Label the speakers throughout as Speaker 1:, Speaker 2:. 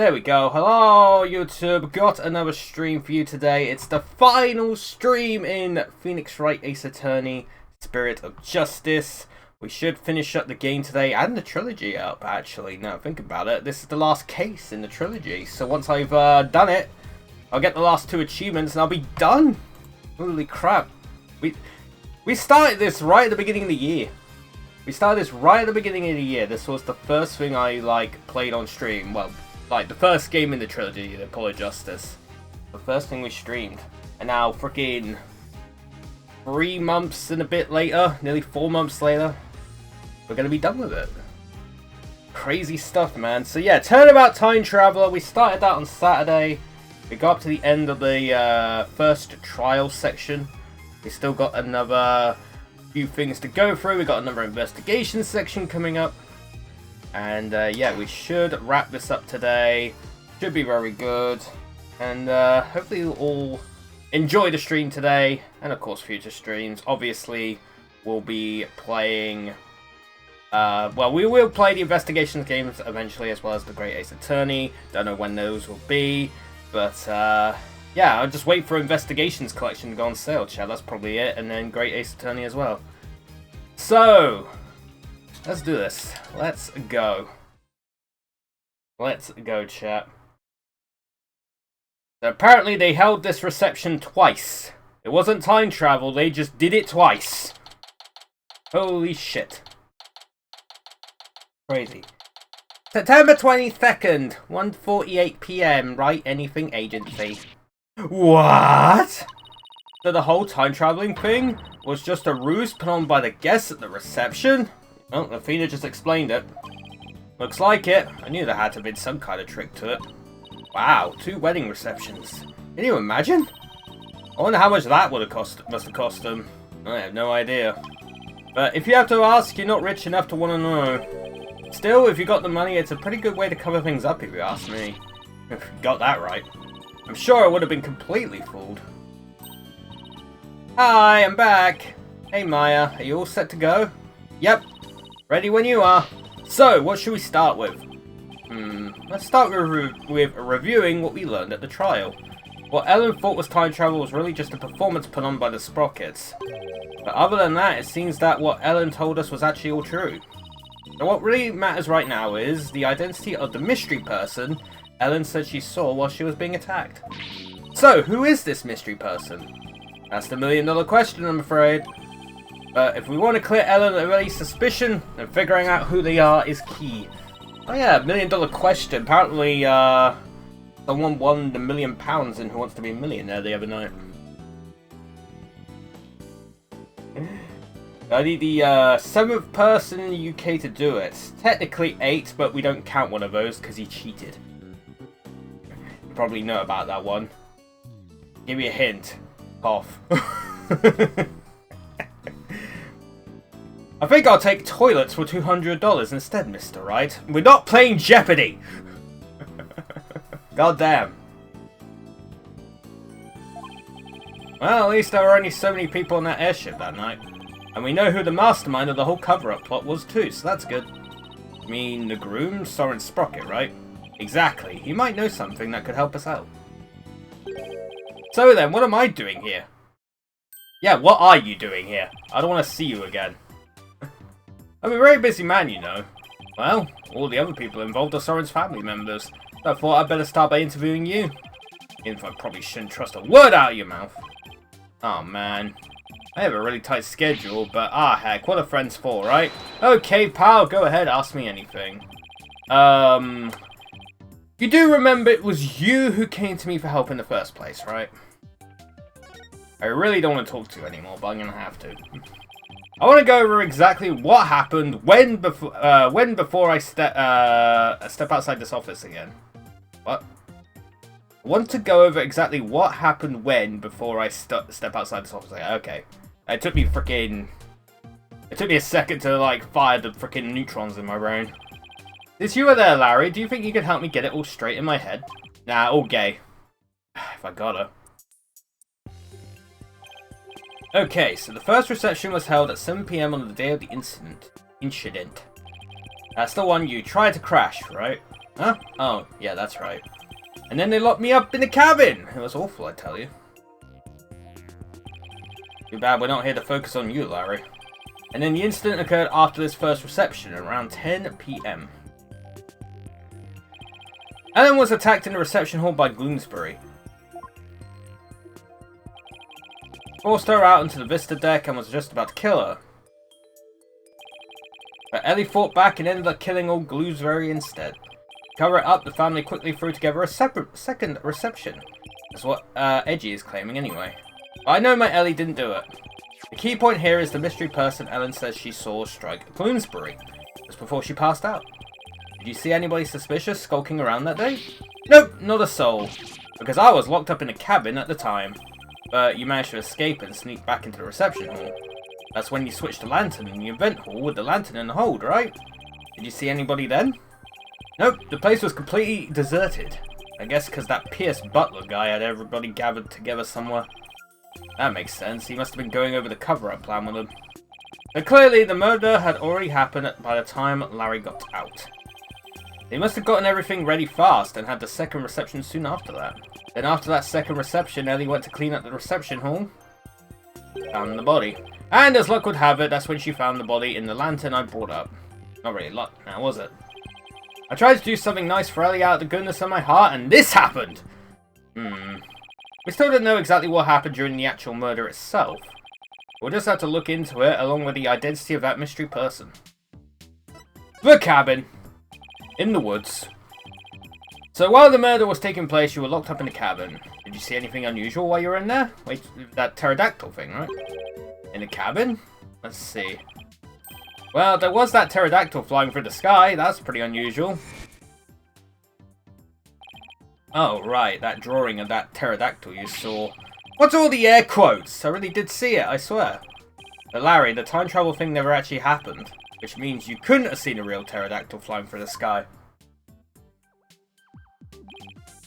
Speaker 1: There we go. Hello, YouTube. Got another stream for you today. It's the final stream in Phoenix Wright Ace Attorney, Spirit of Justice. We should finish up the game today and the trilogy up, actually. Now, think about it. This is the last case in the trilogy. So once I've done it, I'll get the last 2 achievements and I'll be done. Holy crap. We started this right at the beginning of the year. This was the first thing I, played on stream. Well, the first game in the trilogy, the Spirit of Justice. The first thing we streamed. And now, freaking 3 months and a bit later, nearly 4 months later, we're going to be done with it. Crazy stuff, man. So yeah, Turnabout Time Traveler. We started that on Saturday. We got up to the end of the first trial section. We still got another few things to go through. We got another investigation section coming up. And yeah, we should wrap this up today. Should be very good. And hopefully you'll all enjoy the stream today. And of course future streams. Obviously we'll be playing... well, we will play the investigations games eventually, as well as the Great Ace Attorney. Don't know when those will be. But yeah, I'll just wait for Investigations Collection to go on sale, chat. That's probably it. And then Great Ace Attorney as well. So... let's do this. Let's go. Let's go, chat. So apparently they held this reception twice. It wasn't time travel, they just did it twice. Holy shit. Crazy. September 22nd, 1:48 PM, Wright Anything Agency. What? So the whole time traveling thing was just a ruse put on by the guests at the reception? Well, Athena just explained it. Looks like it. I knew there had to have been some kind of trick to it. Wow, 2 wedding receptions. Can you imagine? I wonder how much that would have must have cost them. I have no idea. But if you have to ask, you're not rich enough to want to know. Still, if you got the money, it's a pretty good way to cover things up, if you ask me. If you got that right. I'm sure I would have been completely fooled. Hi, I'm back. Hey Maya, are you all set to go? Yep. Ready when you are. So, what should we start with? Let's start with reviewing what we learned at the trial. What Ellen thought was time travel was really just a performance put on by the Sprockets. But other than that, it seems that what Ellen told us was actually all true. So what really matters right now is the identity of the mystery person Ellen said she saw while she was being attacked. So, who is this mystery person? That's the $1,000,000 question, I'm afraid. But if we want to clear Ellen of any suspicion, then figuring out who they are is key. Oh yeah, $1,000,000 question. Apparently, someone won the £1,000,000 in Who Wants to Be a Millionaire the other night. I need the 7th person in the UK to do it. Technically 8, but we don't count one of those because he cheated. You probably know about that one. Give me a hint. Cough. I think I'll take toilets for $200 instead, Mr. Wright. We're not playing Jeopardy! God damn. Well, at least there were only so many people on that airship that night. And we know who the mastermind of the whole cover-up plot was too, so that's good. I mean, the groom, Soren Sprocket, right? Exactly. He might know something that could help us out. So then, what am I doing here? Yeah, what are you doing here? I don't want to see you again. I'm a very busy man, you know. Well, all the other people involved are Soren's family members. So I thought I'd better start by interviewing you. Even if I probably shouldn't trust a word out of your mouth. Oh man. I have a really tight schedule, but heck, what are friends for, right? Okay, pal, go ahead, ask me anything. You do remember it was you who came to me for help in the first place, right? I really don't want to talk to you anymore, but I'm gonna have to. I want to go over exactly what happened when before I step outside this office again. What? I want to go over exactly what happened when before I step outside this office again. Okay. It took me a second to fire the freaking neutrons in my brain. Is you there, Larry? Do you think you could help me get it all straight in my head? Nah, all gay. If I gotta. Okay, so the first reception was held at 7 PM on the day of the incident. That's the one you tried to crash, right? Huh? Oh, yeah, that's right. And then they locked me up in the cabin! It was awful, I tell you. Too bad we're not here to focus on you, Larry. And then the incident occurred after this first reception, around 10 PM. Ellen was attacked in the reception hall by Bloomsbury. Forced her out onto the Vista deck and was just about to kill her. But Ellie fought back and ended up killing old Bloomsbury instead. To cover it up, the family quickly threw together a second reception. That's what Edgy is claiming anyway. But I know my Ellie didn't do it. The key point here is the mystery person Ellen says she saw strike Bloomsbury just before she passed out. Did you see anybody suspicious skulking around that day? Nope, not a soul. Because I was locked up in a cabin at the time. But you managed to escape and sneak back into the reception hall. That's when you switched the lantern in the event hall with the lantern in the hold, right? Did you see anybody then? Nope, the place was completely deserted. I guess because that Pierce Butler guy had everybody gathered together somewhere. That makes sense, he must have been going over the cover-up plan with them. But clearly, the murder had already happened by the time Larry got out. They must have gotten everything ready fast and had the second reception soon after that. Then after that second reception, Ellie went to clean up the reception hall. Found the body. And as luck would have it, that's when she found the body in the lantern I brought up. Not really luck now, was it? I tried to do something nice for Ellie out of the goodness of my heart, and this happened! We still don't know exactly what happened during the actual murder itself. We'll just have to look into it, along with the identity of that mystery person. The cabin. In the woods. So while the murder was taking place, you were locked up in the cabin. Did you see anything unusual while you were in there? Wait, that pterodactyl thing, right? In the cabin? Let's see. Well, there was that pterodactyl flying through the sky. That's pretty unusual. Oh, right. That drawing of that pterodactyl you saw. What's all the air quotes? I really did see it, I swear. But Larry, the time travel thing never actually happened. Which means you couldn't have seen a real pterodactyl flying through the sky.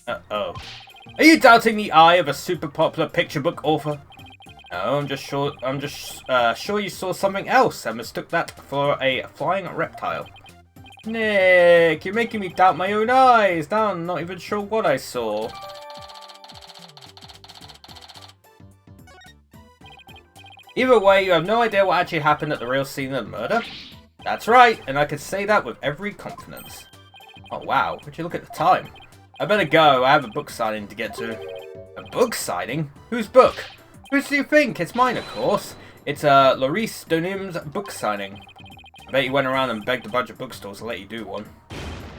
Speaker 1: Uh-oh. Are you doubting the eye of a super popular picture book author? No, I'm just sure you saw something else and mistook that for a flying reptile. Nick, you're making me doubt my own eyes. Now I'm not even sure what I saw. Either way, you have no idea what actually happened at the real scene of the murder. That's right, and I can say that with every confidence. Oh wow, would you look at the time? I better go, I have a book signing to get to. A book signing? Whose book? Whose do you think? It's mine, of course. It's Laurice Dunham's book signing. I bet you went around and begged a bunch of bookstores to let you do one.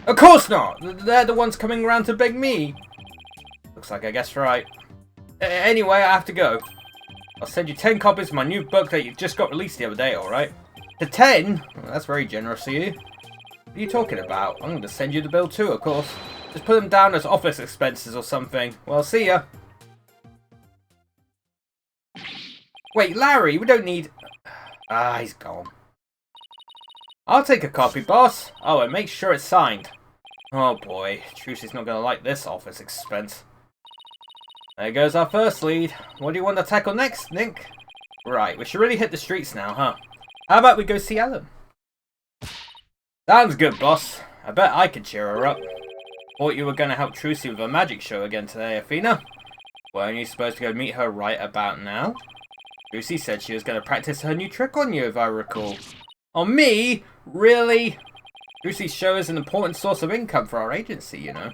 Speaker 1: Of course not! They're the ones coming around to beg me. Looks like I guessed right. Anyway, I have to go. I'll send you 10 copies of my new book that you just got released the other day, alright? To 10? Well, that's very generous of you. What are you talking about? I'm going to send you the bill too, of course. Just put them down as office expenses or something. Well, see ya. Wait, Larry, we don't need... Ah, he's gone. I'll take a copy, boss. Oh, and make sure it's signed. Oh boy, Trucy's not going to like this office expense. There goes our first lead. What do you want to tackle next, Nick? Right, we should really hit the streets now, huh? How about we go see Ellen? Sounds good, boss. I bet I could cheer her up. Thought you were going to help Trucy with a magic show again today, Athena. Weren't you supposed to go meet her right about now? Trucy said she was going to practice her new trick on you, if I recall. On me? Really? Trucy's show is an important source of income for our agency, you know.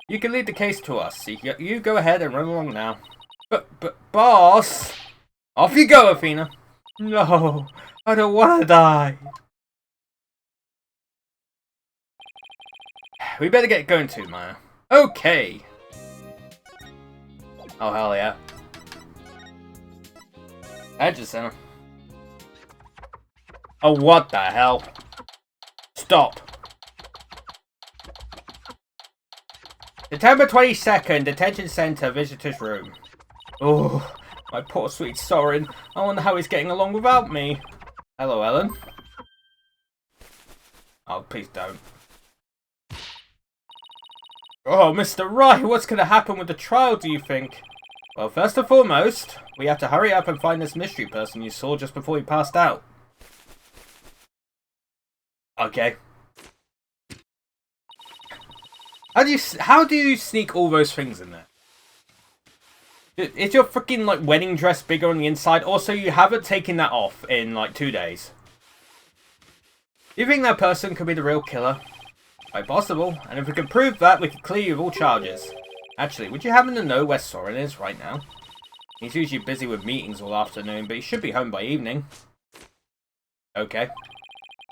Speaker 1: You can lead the case to us. You go ahead and run along now. But, boss! Off you go, Athena. No, I don't want to die. We better get going too, Maya. Okay. Oh, hell yeah. Edge Center. Oh, what the hell? Stop. September 22nd, Detention Center, Visitor's Room. Oh, my poor sweet Soren. I wonder how he's getting along without me. Hello, Ellen. Oh, please don't. Oh, Mr. Wright, what's going to happen with the trial, do you think? Well, first and foremost, we have to hurry up and find this mystery person you saw just before he passed out. Okay. How do you sneak all those things in there? Is your freaking like wedding dress bigger on the inside? Also, you haven't taken that off in like 2 days. Do you think that person could be the real killer? Quite possible. And if we can prove that, we can clear you of all charges. Actually, would you happen to know where Soren is right now? He's usually busy with meetings all afternoon, but he should be home by evening. Okay.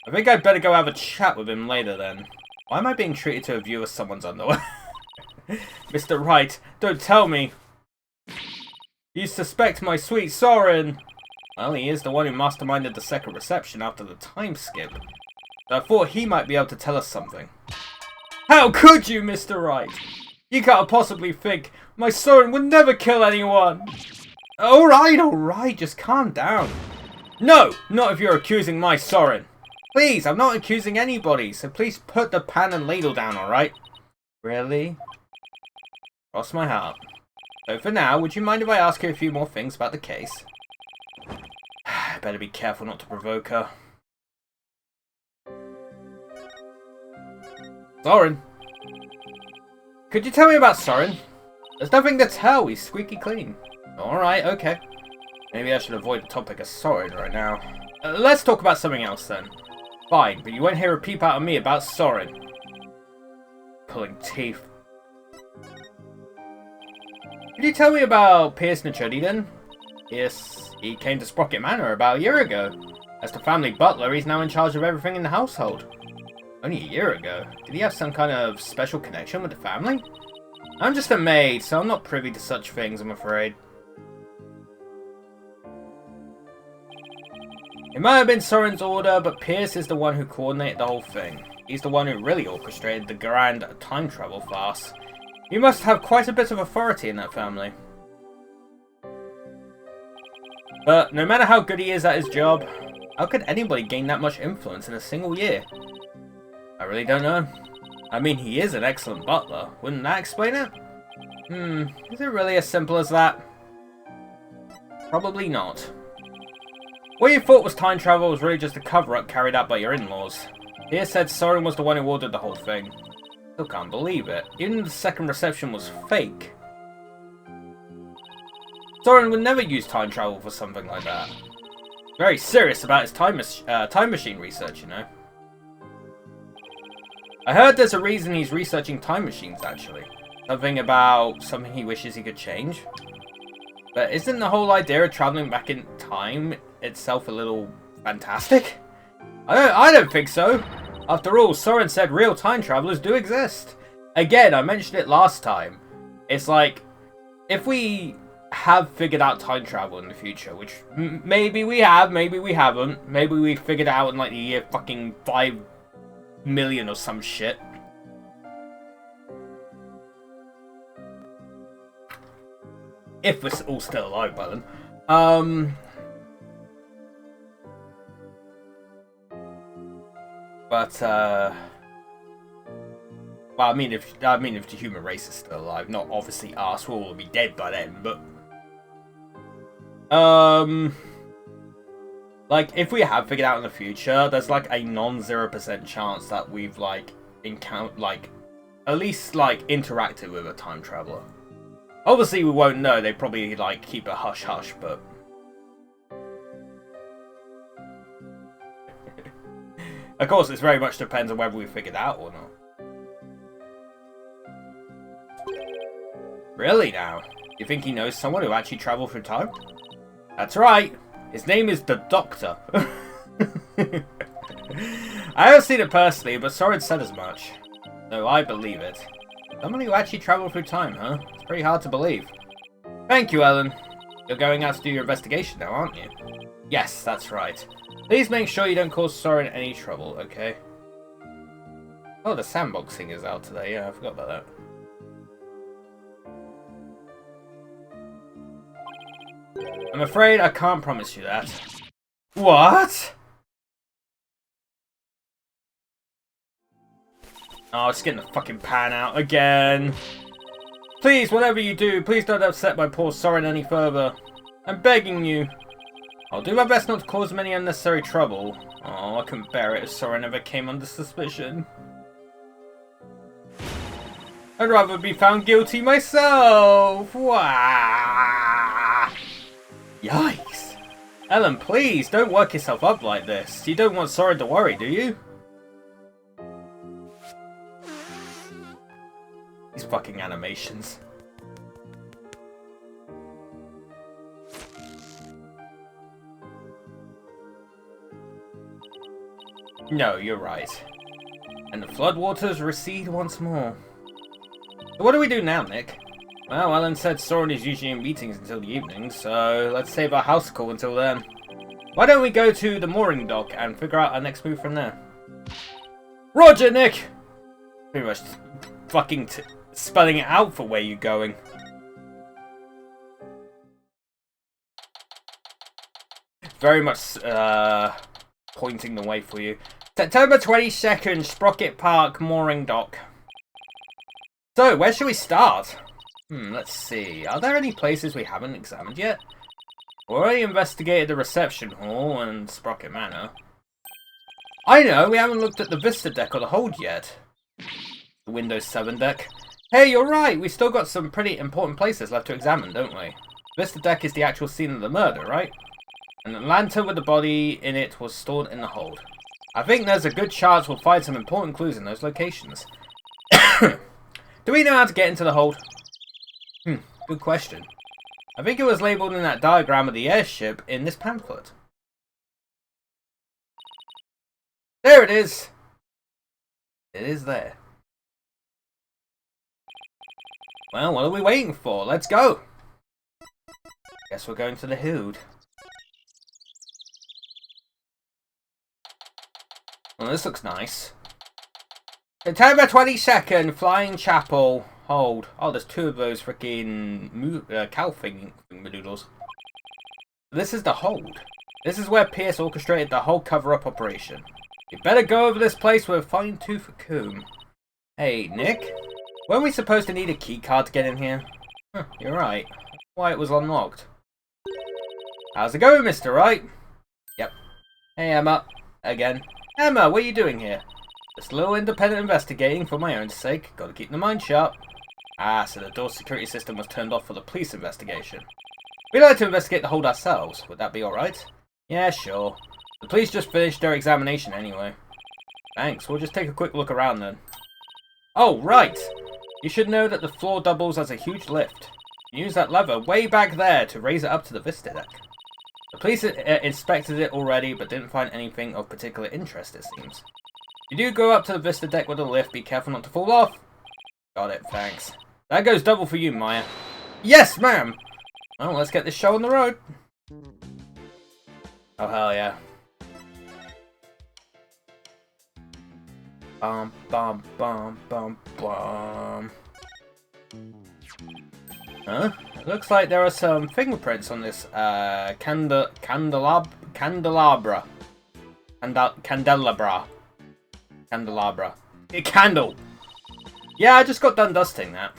Speaker 1: I think I'd better go have a chat with him later then. Why am I being treated to a view of someone's underwear? Mr. Wright, don't tell me. You suspect my sweet Soren. Well, he is the one who masterminded the second reception after the time skip. So I thought he might be able to tell us something. How could you, Mr. Wright? You can't possibly think my Soren would never kill anyone. Alright, just calm down. No, not if you're accusing my Soren. Please, I'm not accusing anybody, so please put the pan and ladle down, alright? Really? Cross my heart. So for now, would you mind if I ask you a few more things about the case? I better be careful not to provoke her. Soren? Could you tell me about Soren? There's nothing to tell, he's squeaky clean. Alright, okay. Maybe I should avoid the topic of Soren right now. Let's talk about something else then. Fine, but you won't hear a peep out of me about Soren. Pulling teeth. Could you tell me about Pierce Nachodi then? Yes, he came to Sprocket Manor about a year ago. As the family butler, he's now in charge of everything in the household. Only a year ago? Did he have some kind of special connection with the family? I'm just a maid, so I'm not privy to such things, I'm afraid. It might have been Soren's order, but Pierce is the one who coordinated the whole thing. He's the one who really orchestrated the grand time travel farce. You must have quite a bit of authority in that family. But no matter how good he is at his job, how could anybody gain that much influence in a single year? I really don't know. I mean, he is an excellent butler. Wouldn't that explain it? Is it really as simple as that? Probably not. What you thought was time travel was really just a cover-up carried out by your in-laws. Pierce said Soren was the one who ordered the whole thing. Still can't believe it. Even the second reception was fake. Soren would never use time travel for something like that. Very serious about his time machine research, you know. I heard there's a reason he's researching time machines, actually. Something about something he wishes he could change. But isn't the whole idea of traveling back in time itself a little fantastic? I don't think so. After all, Soren said real time travelers do exist. Again, I mentioned it last time. It's like, if we have figured out time travel in the future, which maybe we have, maybe we haven't. Maybe we figured it out in like the year fucking 5 million or some shit. If we're all still alive by then. Well, I mean, if the human race is still alive, not obviously us, we'll all be dead by then, but like, if we have figured out in the future, there's like a non-0% chance that we've like at least like interacted with a time traveler. Obviously, we won't know. They probably like keep it hush hush, but of course, it very much depends on whether we figured out or not. Really now? You think he knows someone who actually travelled through time? That's right. His name is the Doctor. I haven't seen it personally, but Soren said as much. No, I believe it. Someone who actually travelled through time, huh? It's pretty hard to believe. Thank you, Ellen. You're going out to do your investigation now, aren't you? Yes, that's right. Please make sure you don't cause Soren any trouble, okay? Oh, the sandboxing is out today. Yeah, I forgot about that. I'm afraid I can't promise you that. What? Oh, it's getting the fucking pan out again. Please, whatever you do, please don't upset my poor Soren any further. I'm begging you. I'll do my best not to cause him any unnecessary trouble. Oh, I couldn't bear it if Soren ever came under suspicion. I'd rather be found guilty myself. Wah! Yikes. Ellen, please, don't work yourself up like this. You don't want Sora to worry, do you? These fucking animations. No, you're right. And the floodwaters recede once more. So what do we do now, Nick? Well, Ellen said Soren is usually in meetings until the evening, so let's save our house call until then. Why don't we go to the mooring dock and figure out our next move from there? Roger, Nick! Pretty much fucking spelling it out for where you're going. Very much pointing the way for you. September 22nd, Sprocket Park, mooring dock. So, where should we start? Let's see. Are there any places we haven't examined yet? We already investigated the reception hall and Sprocket Manor. I know, we haven't looked at the Vista deck or the hold yet. The Windows 7 deck. Hey, you're right, we still got some pretty important places left to examine, don't we? Vista deck is the actual scene of the murder, right? And the lantern with the body in it was stored in the hold. I think there's a good chance we'll find some important clues in those locations. Do we know how to get into the hold? Good question. I think it was labelled in that diagram of the airship in this pamphlet. There it is! It is there. Well, what are we waiting for? Let's go! Guess we're going to the Hood. Well, this looks nice. September 22nd, Flying Chapel. Hold. Oh, there's two of those freaking cow noodles. This is the hold. This is where Pierce orchestrated the whole cover-up operation. You better go over this place with a fine-tooth comb. Hey, Nick? Weren't we supposed to need a keycard to get in here? Huh, you're right. That's why it was unlocked. How's it going, Mr. Wright? Yep. Hey, Emma. Again. Emma, what are you doing here? Just a little independent investigating for my own sake. Gotta keep the mind sharp. Ah, so the door security system was turned off for the police investigation. We'd like to investigate the hold ourselves. Would that be alright? Yeah, sure. The police just finished their examination anyway. Thanks, we'll just take a quick look around then. Oh, right! You should know that the floor doubles as a huge lift. You use that lever way back there to raise it up to the Vista deck. The police inspected it already, but didn't find anything of particular interest, it seems. If you do go up to the Vista deck with a lift, be careful not to fall off. Got it, thanks. That goes double for you, Maya. Yes, ma'am! Well, let's get this show on the road. Oh, hell yeah. Bum, bum, bum, bum, bum. Huh? It looks like there are some fingerprints on this candelabra. A candle! Yeah, I just got done dusting that.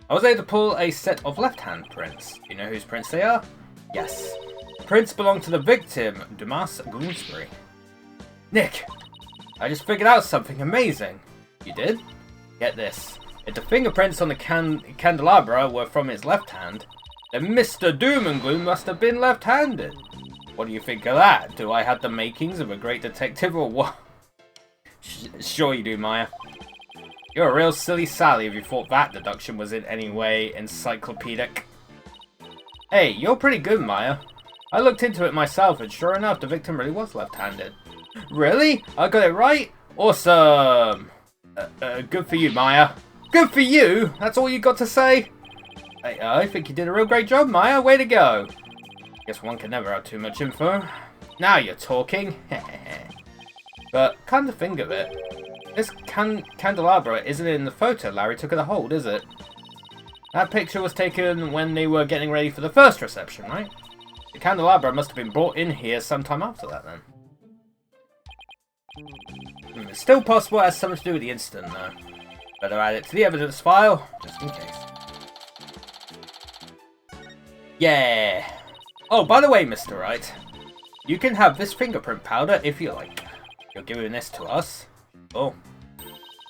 Speaker 1: I was able to pull a set of left-hand prints. Do you know whose prints they are? Yes. The prints belong to the victim, Dumas Goonsbury. Nick! I just figured out something amazing. You did? Get this. If the fingerprints on the candelabra were from his left hand, then Mr. Doom and Gloom must have been left-handed. What do you think of that? Do I have the makings of a great detective or what? Sure you do, Maya. You're a real silly Sally if you thought that deduction was in any way encyclopedic. Hey, you're pretty good, Maya. I looked into it myself and sure enough the victim really was left-handed. Really? I got it right? Awesome! Good for you, Maya. Good for you? That's all you got to say? I think you did a real great job, Maya. Way to go. Guess one can never have too much info. Now you're talking. But come to think of it, this candelabra isn't in the photo Larry took of the hold, is it? That picture was taken when they were getting ready for the first reception, right? The candelabra must have been brought in here sometime after that, then. It's still possible it has something to do with the incident, though. Better add it to the evidence file, just in case. Yeah! Oh, by the way, Mr. Wright, you can have this fingerprint powder if you like. You're giving this to us. Oh.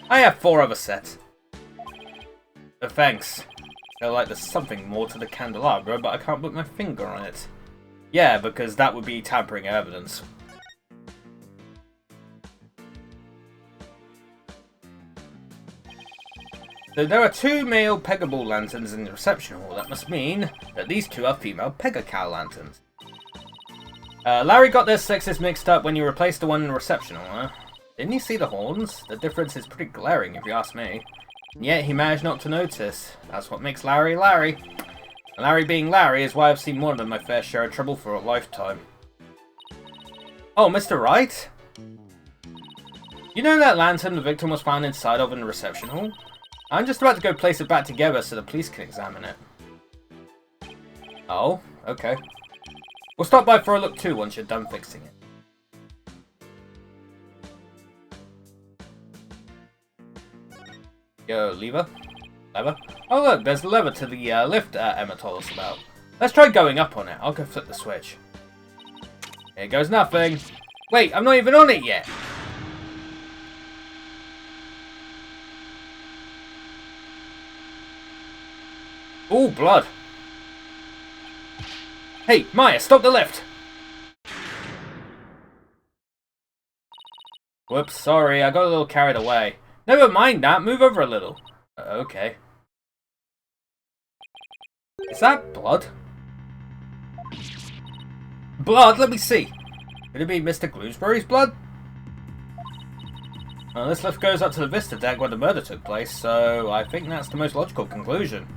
Speaker 1: I have 4 other sets. Oh, thanks. I feel like there's something more to the candelabra, but I can't put my finger on it. Yeah, because that would be tampering evidence. So there are 2 male Pegaball lanterns in the reception hall. That must mean that these 2 are female Pegacal lanterns. Larry got their sexes mixed up when you replaced the one in the reception hall, huh? Didn't you see the horns? The difference is pretty glaring if you ask me. And yet he managed not to notice. That's what makes Larry Larry. And Larry being Larry is why I've seen more than my fair share of trouble for a lifetime. Oh, Mr. Wright? You know that lantern the victim was found inside of in the reception hall? I'm just about to go place it back together so the police can examine it. Oh, okay. We'll stop by for a look too once you're done fixing it. Yo, lever? Lever? Oh look, there's the lever to the lift Emma told us about. Let's try going up on it. I'll go flip the switch. Here goes nothing. Wait, I'm not even on it yet. Ooh, blood. Hey, Maya, stop the lift! Whoops, sorry, I got a little carried away. Never mind that, move over a little. Okay. Is that blood? Blood? Let me see. Could it be Mr. Bloomsbury's blood? Well, this lift goes up to the Vista deck where the murder took place, so I think that's the most logical conclusion.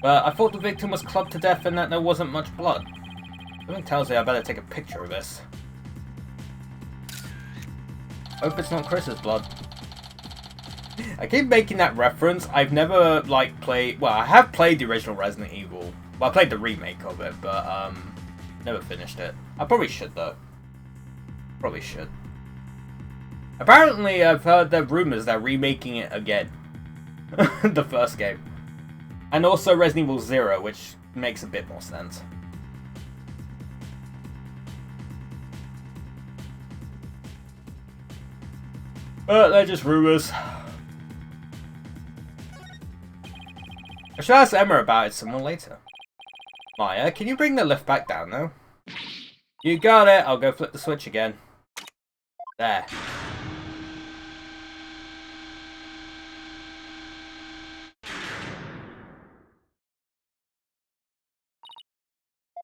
Speaker 1: But I thought the victim was clubbed to death and that there wasn't much blood. Something tells me I better take a picture of this. Hope it's not Chris's blood. I keep making that reference. I've never, like, played... Well, I have played the original Resident Evil. Well, I played the remake of it, but, never finished it. I probably should, though. Probably should. Apparently, I've heard the rumors they're remaking it again. The first game. And also Resident Evil 0, which makes a bit more sense. But they're just rumors. I should ask Emma about it some more later. Maya, can you bring the lift back down now? You got it. I'll go flip the switch again. There.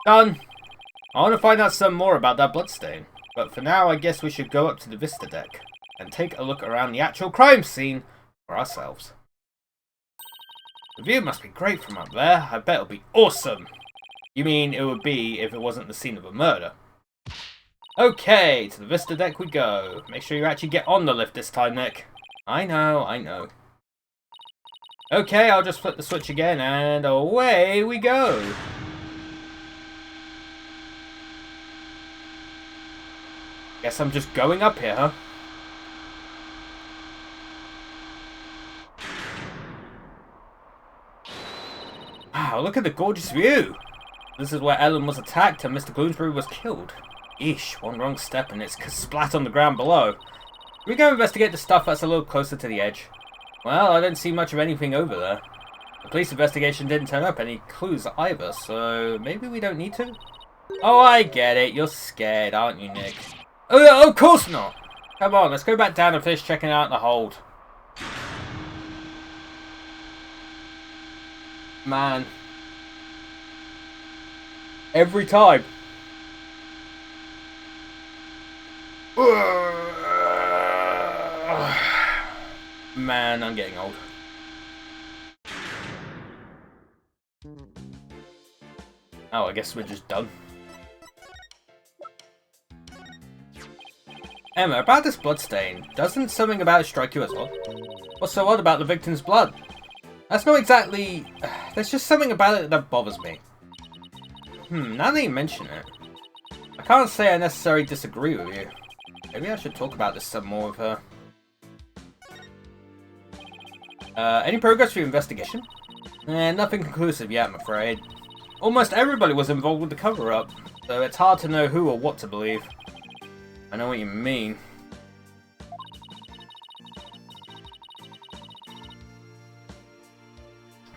Speaker 1: Done. I want to find out some more about that bloodstain. But for now, I guess we should go up to the Vista deck and take a look around the actual crime scene for ourselves. The view must be great from up there. I bet it'll be awesome. You mean it would be if it wasn't the scene of a murder? Okay, to the Vista deck we go. Make sure you actually get on the lift this time, Nick. I know, I know. Okay, I'll just flip the switch again and away we go. Guess I'm just going up here, huh? Wow, look at the gorgeous view! This is where Ellen was attacked and Mr. Bloomsbury was killed. Eesh, one wrong step and it's splat on the ground below. We go investigate the stuff that's a little closer to the edge. Well, I didn't see much of anything over there. The police investigation didn't turn up any clues either, so maybe we don't need to? Oh, I get it. You're scared, aren't you, Nick? Oh, of course not! Come on, let's go back down and finish checking out the hold. Man. Every time. Man, I'm getting old. Oh, I guess we're just done. Emma, about this bloodstain, doesn't something about it strike you as odd? What's so odd about the victim's blood? That's not exactly... There's just something about it that bothers me. Now that you mention it, I can't say I necessarily disagree with you. Maybe I should talk about this some more with her. Any progress for your investigation? Nothing conclusive yet, I'm afraid. Almost everybody was involved with the cover-up, so it's hard to know who or what to believe. I know what you mean.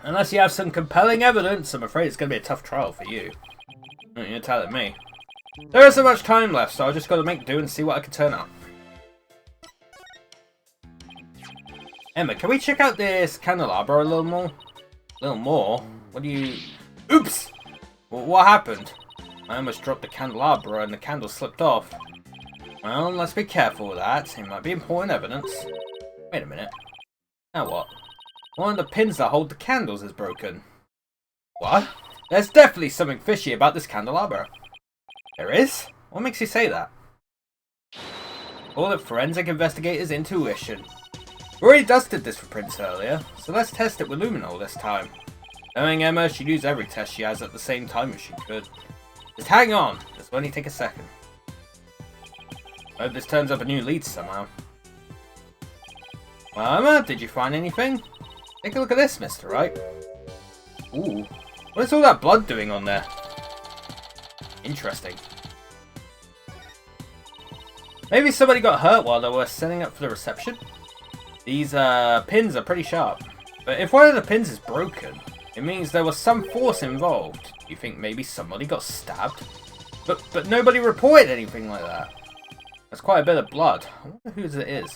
Speaker 1: Unless you have some compelling evidence, I'm afraid it's going to be a tough trial for you. You're telling me. There isn't much time left, so I've just got to make do and see what I can turn up. Emma, can we check out this candelabra a little more? A little more? What do you... Oops! What happened? I almost dropped the candelabra and the candle slipped off. Well, let's be careful with that. It might be important evidence. Wait a minute. Now what? One of the pins that hold the candles is broken. What? There's definitely something fishy about this candelabra. There is? What makes you say that? Call it forensic investigator's intuition. We already dusted this for prints earlier, so let's test it with luminol this time. Knowing Emma, she'd use every test she has at the same time if she could. Just hang on, this will only take a second. I hope this turns up a new lead somehow. Well, Emma, did you find anything? Take a look at this, Mr. Wright. Ooh, what is all that blood doing on there? Interesting. Maybe somebody got hurt while they were setting up for the reception? These pins are pretty sharp. But if one of the pins is broken, it means there was some force involved. You think maybe somebody got stabbed? But nobody reported anything like that. That's quite a bit of blood. I wonder whose it is.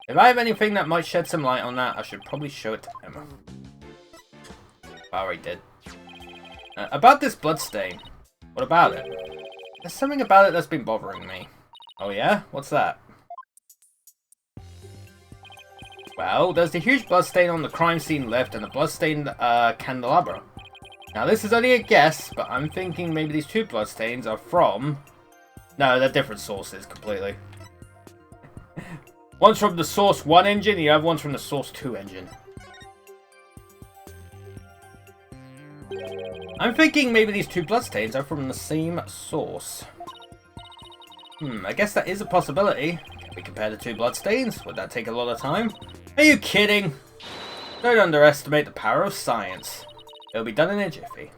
Speaker 1: If I have anything that might shed some light on that, I should probably show it to Emma. I already did. About this blood stain. What about it? There's something about it that's been bothering me. Oh yeah? What's that? Well, there's the huge bloodstain on the crime scene left and the bloodstained candelabra. Now this is only a guess, but I'm thinking maybe these two bloodstains are from... No, they're different sources completely. One's from the Source 1 engine, the other one's from the Source 2 engine. I'm thinking maybe these two bloodstains are from the same source. I guess that is a possibility. Can we compare the two bloodstains? Would that take a lot of time? Are you kidding? Don't underestimate the power of science. It'll be done in a jiffy.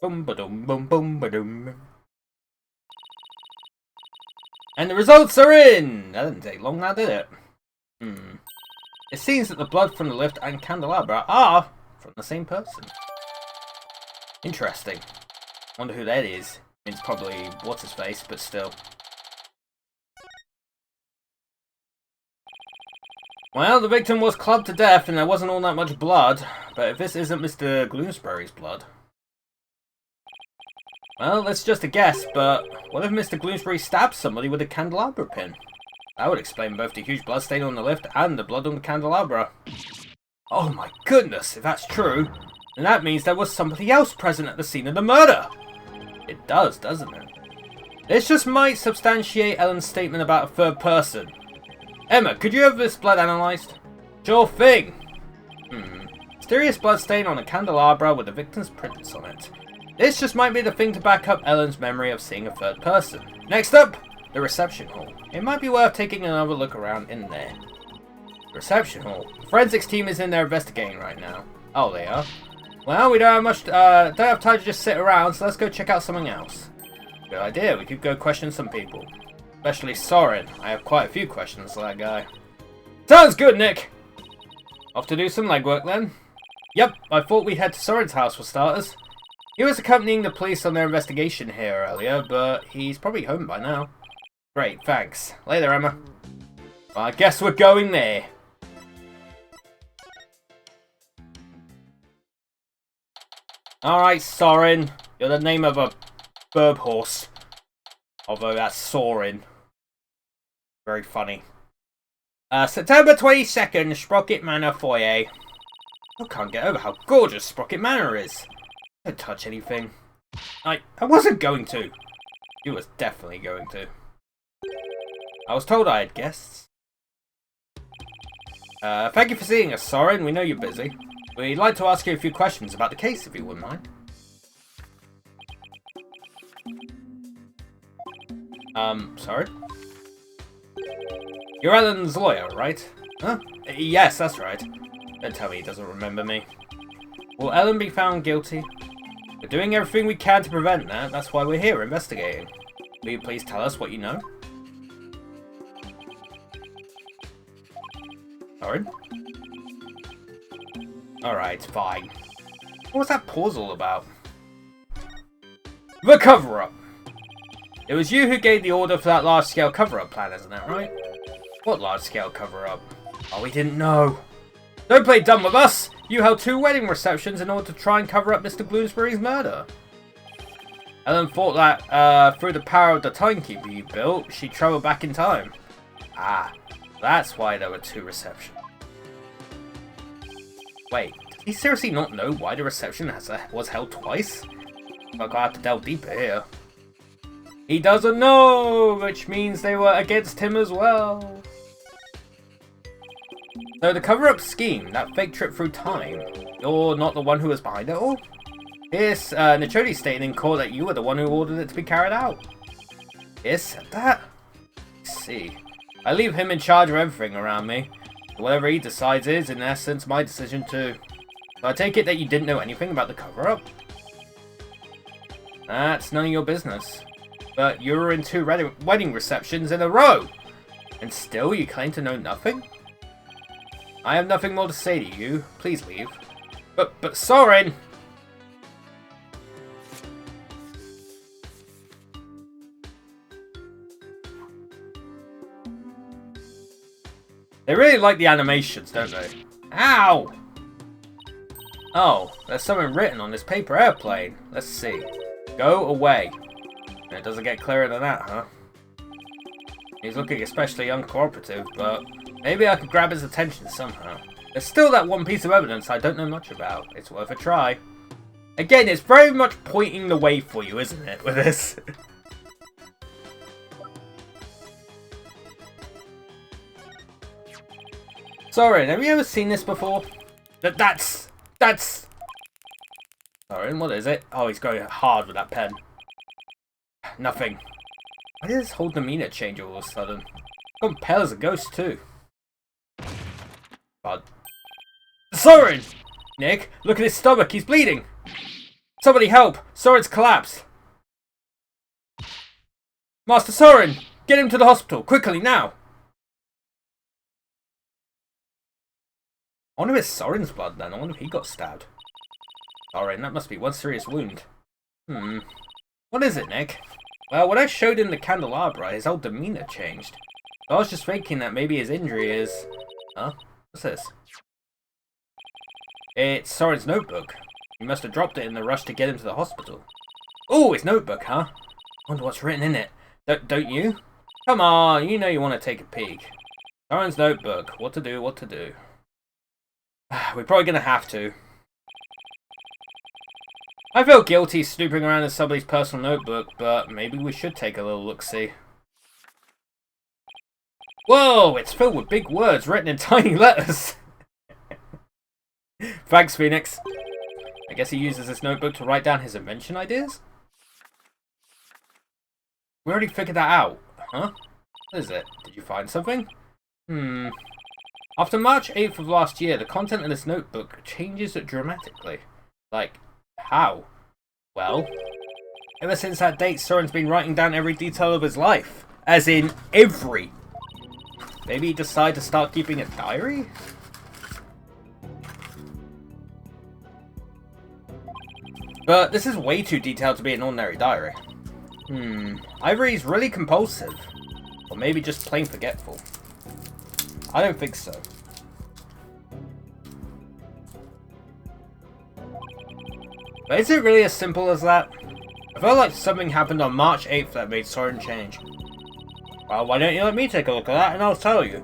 Speaker 1: Boom ba dum boom boom ba dum. And the results are in! That didn't take long now, did it? It seems that the blood from the lift and candelabra are from the same person. Interesting. Wonder who that is. It's probably what's-his-face, but still. Well, the victim was clubbed to death and there wasn't all that much blood, but if this isn't Mr. Bloomsbury's blood... Well, that's just a guess, but what if Mr. Bloomsbury stabbed somebody with a candelabra pin? That would explain both the huge bloodstain on the lift and the blood on the candelabra. Oh my goodness, if that's true, then that means there was somebody else present at the scene of the murder! It does, doesn't it? This just might substantiate Ellen's statement about a third person. Emma, could you have this blood analysed? Sure thing! Mysterious bloodstain on a candelabra with the victim's prints on it. This just might be the thing to back up Ellen's memory of seeing a third person. Next up, the reception hall. It might be worth taking another look around in there. Reception hall. The forensics team is in there investigating right now. Oh, they are? Well, we don't have time to just sit around, so let's go check out something else. Good idea, we could go question some people. Especially Soren. I have quite a few questions for that guy. Sounds good, Nick! Off to do some legwork then. Yep, I thought we'd head to Soren's house for starters. He was accompanying the police on their investigation here earlier, but he's probably home by now. Great, thanks. Later, Emma. Well, I guess we're going there. Alright, Soren. You're the name of a verb horse. Although that's Soren. Very funny. September 22nd, Sprocket Manor foyer. I can't get over how gorgeous Sprocket Manor is. Don't touch anything. I wasn't going to. You was definitely going to. I was told I had guests. Thank you for seeing us, Soren. We know you're busy. We'd like to ask you a few questions about the case, if you wouldn't mind. Sorry? You're Ellen's lawyer, right? Huh? Yes, that's right. Don't tell me he doesn't remember me. Will Ellen be found guilty? We're doing everything we can to prevent that. That's why we're here investigating. Will you please tell us what you know? Sorry? Alright, fine. What was that pause all about? The cover-up! It was you who gave the order for that large-scale cover-up plan, isn't it, right? What large-scale cover-up? Oh, we didn't know. Don't play dumb with us! You held 2 wedding receptions in order to try and cover up Mr. Bloomsbury's murder. Ellen thought that, through the power of the timekeeper you built, she'd travel back in time. Ah, that's why there were 2 receptions. Wait, does he seriously not know why the reception was held twice? Like, I have to delve deeper here. He doesn't know, which means they were against him as well. So the cover-up scheme, that fake trip through time, you're not the one who was behind it all? Yes, Nichodi stated in court that you were the one who ordered it to be carried out. Yes, said that? I see. I leave him in charge of everything around me. Whatever he decides is, in essence, my decision too. So I take it that you didn't know anything about the cover-up? That's none of your business. But you were in 2 wedding receptions in a row! And still you claim to know nothing? I have nothing more to say to you. Please leave. But Soren! They really like the animations, don't they? Ow! Oh, there's something written on this paper airplane. Let's see. Go away. And it doesn't get clearer than that, huh? He's looking especially uncooperative, but maybe I could grab his attention somehow. There's still that one piece of evidence I don't know much about. It's worth a try. Again, it's very much pointing the way for you, isn't it, with this? Soren, have you ever seen this before? That's... Soren, what is it? Oh, he's going hard with that pen. Nothing. Why did his whole demeanor change all of a sudden? Gone pale as a ghost, too. God. Soren! Nick, look at his stomach, he's bleeding! Somebody help! Soren's collapsed! Master Soren! Get him to the hospital, quickly, now! I wonder if it's Soren's blood then. I wonder if he got stabbed. Soren, that must be one serious wound. What is it, Nick? Well, when I showed him the candelabra, his whole demeanor changed. I was just thinking that maybe his injury is... Huh? What's this? It's Soren's notebook. He must have dropped it in the rush to get him to the hospital. Oh, his notebook, huh? Wonder what's written in it. Don't you? Come on, you know you want to take a peek. Soren's notebook. What to do, what to do. We're probably going to have to. I feel guilty snooping around in somebody's personal notebook, but maybe we should take a little look-see. Whoa, it's filled with big words written in tiny letters. Thanks, Phoenix. I guess he uses this notebook to write down his invention ideas? We already figured that out. Huh? What is it? Did you find something? After March 8th of last year, the content of this notebook changes dramatically. Like, how? Well, ever since that date, Soren's been writing down every detail of his life. As in, every. Maybe he decided to start keeping a diary? But this is way too detailed to be an ordinary diary. Either he's really compulsive, or maybe just plain forgetful. I don't think so. But is it really as simple as that? I felt like something happened on March 8th that made Soren change. Well, why don't you let me take a look at that and I'll tell you.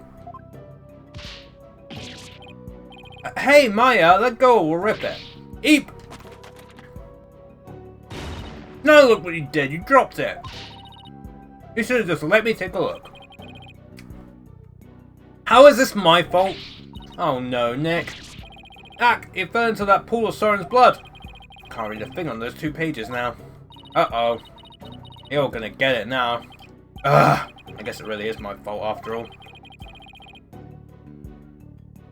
Speaker 1: Hey, Maya, let go, we'll rip it. Eep! Now look what you did, you dropped it. You should have just let me take a look. How is this my fault? Oh no, Nick. Ack, it fell into that pool of Soren's blood. Can't read a thing on those 2 pages now. Uh-oh. You're gonna get it now. Ugh. I guess it really is my fault after all.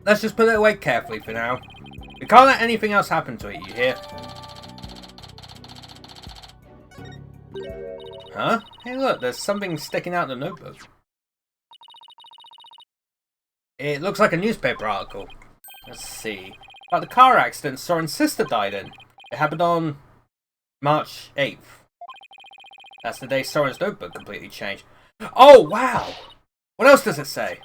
Speaker 1: Let's just put it away carefully for now. We can't let anything else happen to it, you hear? Huh? Hey look, there's something sticking out in the notebook. It looks like a newspaper article. Let's see. about the car accident Soren's sister died in. It happened on March 8th. That's the day Soren's notebook completely changed. Oh, wow! What else does it say?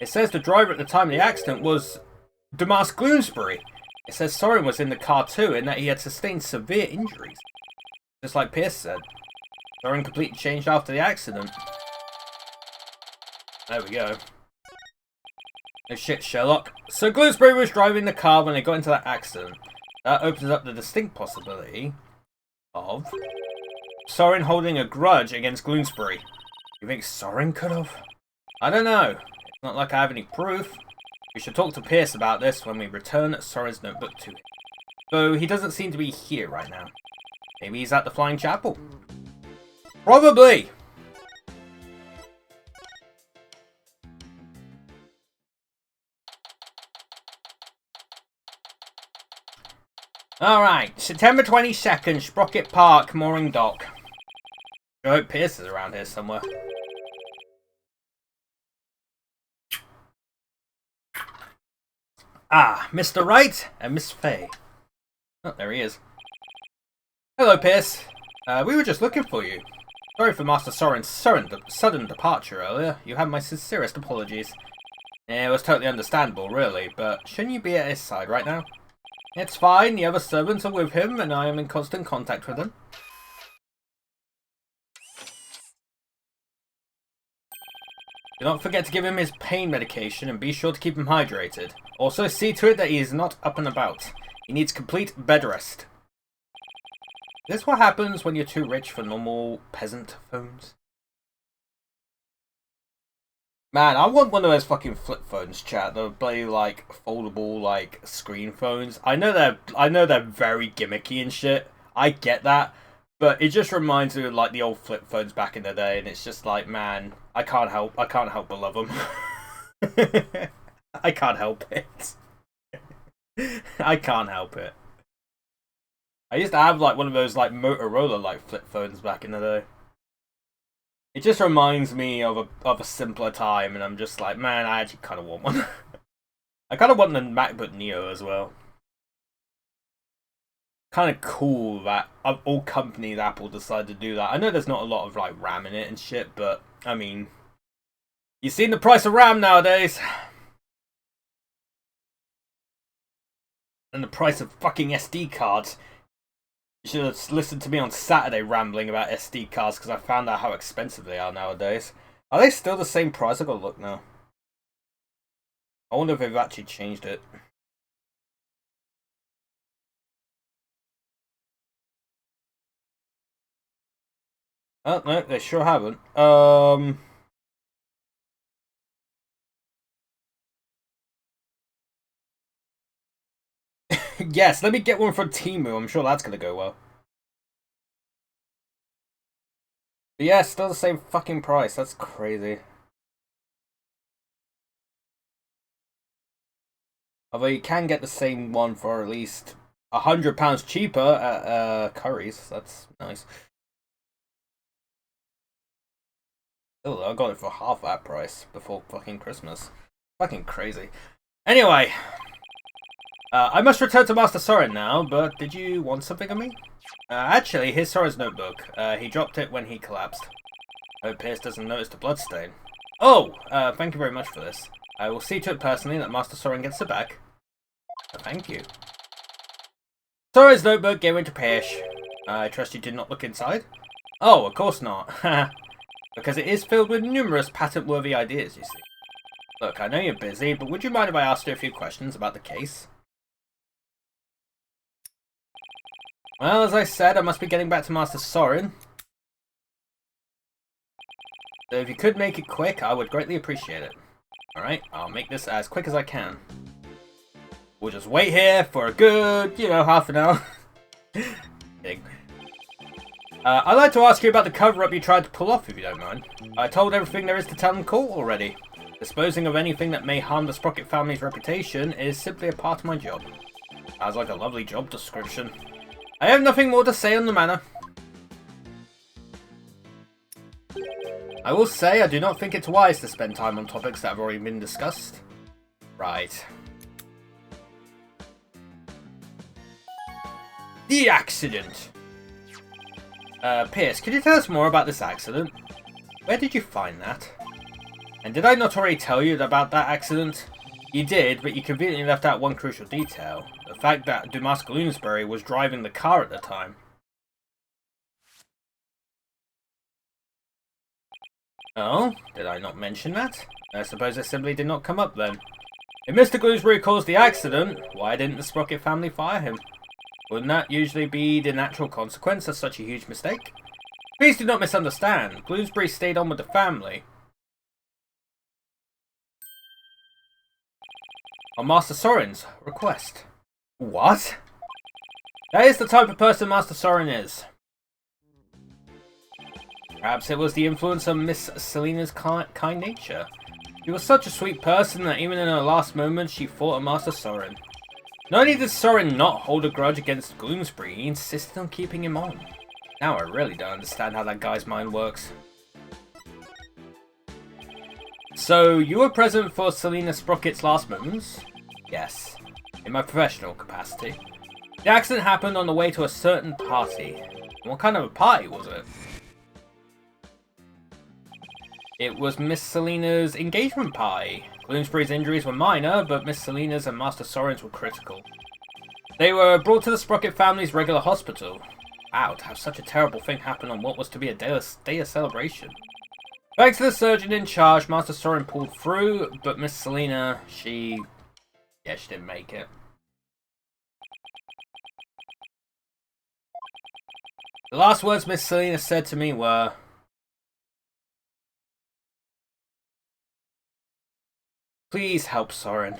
Speaker 1: It says the driver at the time of the accident was Damask Gloomsbury. It says Soren was in the car too, and that he had sustained severe injuries. Just like Pierce said. Soren completely changed after the accident. There we go. No shit, Sherlock. So Gloomsbury was driving the car when they got into that accident. That opens up the distinct possibility of Soren holding a grudge against Gloomsbury. You think Soren could have? I don't know. It's not like I have any proof. We should talk to Pierce about this when we return Soren's notebook to him. Though he doesn't seem to be here right now. Maybe he's at the Flying Chapel. Probably! Alright, September 22nd, Sprocket Park, Mooring Dock. I hope Pierce is around here somewhere. Ah, Mr. Wright and Miss Fay. Oh, there he is. Hello, Pierce. We were just looking for you. Sorry for Master Soren's sudden departure earlier. You have my sincerest apologies. Yeah, it was totally understandable, really, but shouldn't you be at his side right now? It's fine, the other servants are with him, and I am in constant contact with them. Do not forget to give him his pain medication, and be sure to keep him hydrated. Also, see to it that he is not up and about. He needs complete bed rest. Is this what happens when you're too rich for normal peasant phones? Man, I want one of those fucking flip phones, chat. They're bloody like foldable like screen phones. I know they're very gimmicky and shit. I get that, but it just reminds me of like the old flip phones back in the day, and it's just like, man, I can't help but love them. I can't help it. I can't help it. I used to have like one of those like Motorola like flip phones back in the day. It just reminds me of a simpler time, and I'm just like, man, I actually kind of want one. I kind of want the MacBook Neo as well. Kind of cool that of all companies Apple decided to do that. I know there's not a lot of like RAM in it and shit, but I mean, you've seen the price of RAM nowadays, and the price of fucking SD cards. You should have listened to me on Saturday rambling about SD cards, because I found out how expensive they are nowadays. Are they still the same price? I've got to look now. I wonder if they've actually changed it. Oh, no, they sure haven't. Yes, let me get one from Temu. I'm sure that's going to go well. But yeah, still the same fucking price. That's crazy. Although you can get the same one for at least £100 cheaper at Curry's. That's nice. Oh, I got it for half that price before fucking Christmas. Fucking crazy. Anyway. I must return to Master Soren now, but did you want something of me? Actually, here's Soren's notebook. He dropped it when he collapsed. I hope Pierce doesn't notice the bloodstain. Oh, thank you very much for this. I will see to it personally that Master Soren gets it back. Thank you. Soren's notebook gave into Pierce. I trust you did not look inside? Oh, of course not. Because it is filled with numerous patent-worthy ideas, you see. Look, I know you're busy, but would you mind if I asked you a few questions about the case? Well, as I said, I must be getting back to Master Soren. So if you could make it quick, I would greatly appreciate it. Alright, I'll make this as quick as I can. We'll just wait here for a good, half an hour. Kidding. I'd like to ask you about the cover-up you tried to pull off, if you don't mind. I told everything there is to tell in court already. Disposing of anything that may harm the Sprocket family's reputation is simply a part of my job. Sounds like a lovely job description. I have nothing more to say on the matter. I will say I do not think it's wise to spend time on topics that have already been discussed. Right. The accident. Pierce, could you tell us more about this accident? Where did you find that? And did I not already tell you about that accident? You did, but you conveniently left out one crucial detail. The fact that Dumas Bloomsbury was driving the car at the time. Oh, did I not mention that? I suppose it simply did not come up then. If Mr. Bloomsbury caused the accident, why didn't the Sprocket family fire him? Wouldn't that usually be the natural consequence of such a huge mistake? Please do not misunderstand. Bloomsbury stayed on with the family. On Master Soren's request. What? That is the type of person Master Soren is. Perhaps it was the influence of Miss Selena's kind nature. She was such a sweet person that even in her last moments she thought of Master Soren. Not only did Soren not hold a grudge against Gloomsbury, he insisted on keeping him on. Now I really don't understand how that guy's mind works. So, you were present for Selena Sprocket's last moments? Yes, in my professional capacity. The accident happened on the way to a certain party. What kind of a party was it? It was Miss Selena's engagement party. Bloomsbury's injuries were minor, but Miss Selena's and Master Soren's were critical. They were brought to the Sprocket family's regular hospital. Wow, to have such a terrible thing happen on what was to be a day of celebration. Thanks to the surgeon in charge, Master Soren pulled through, but Miss Selena, she didn't make it. The last words Miss Selena said to me were, "Please help Soren."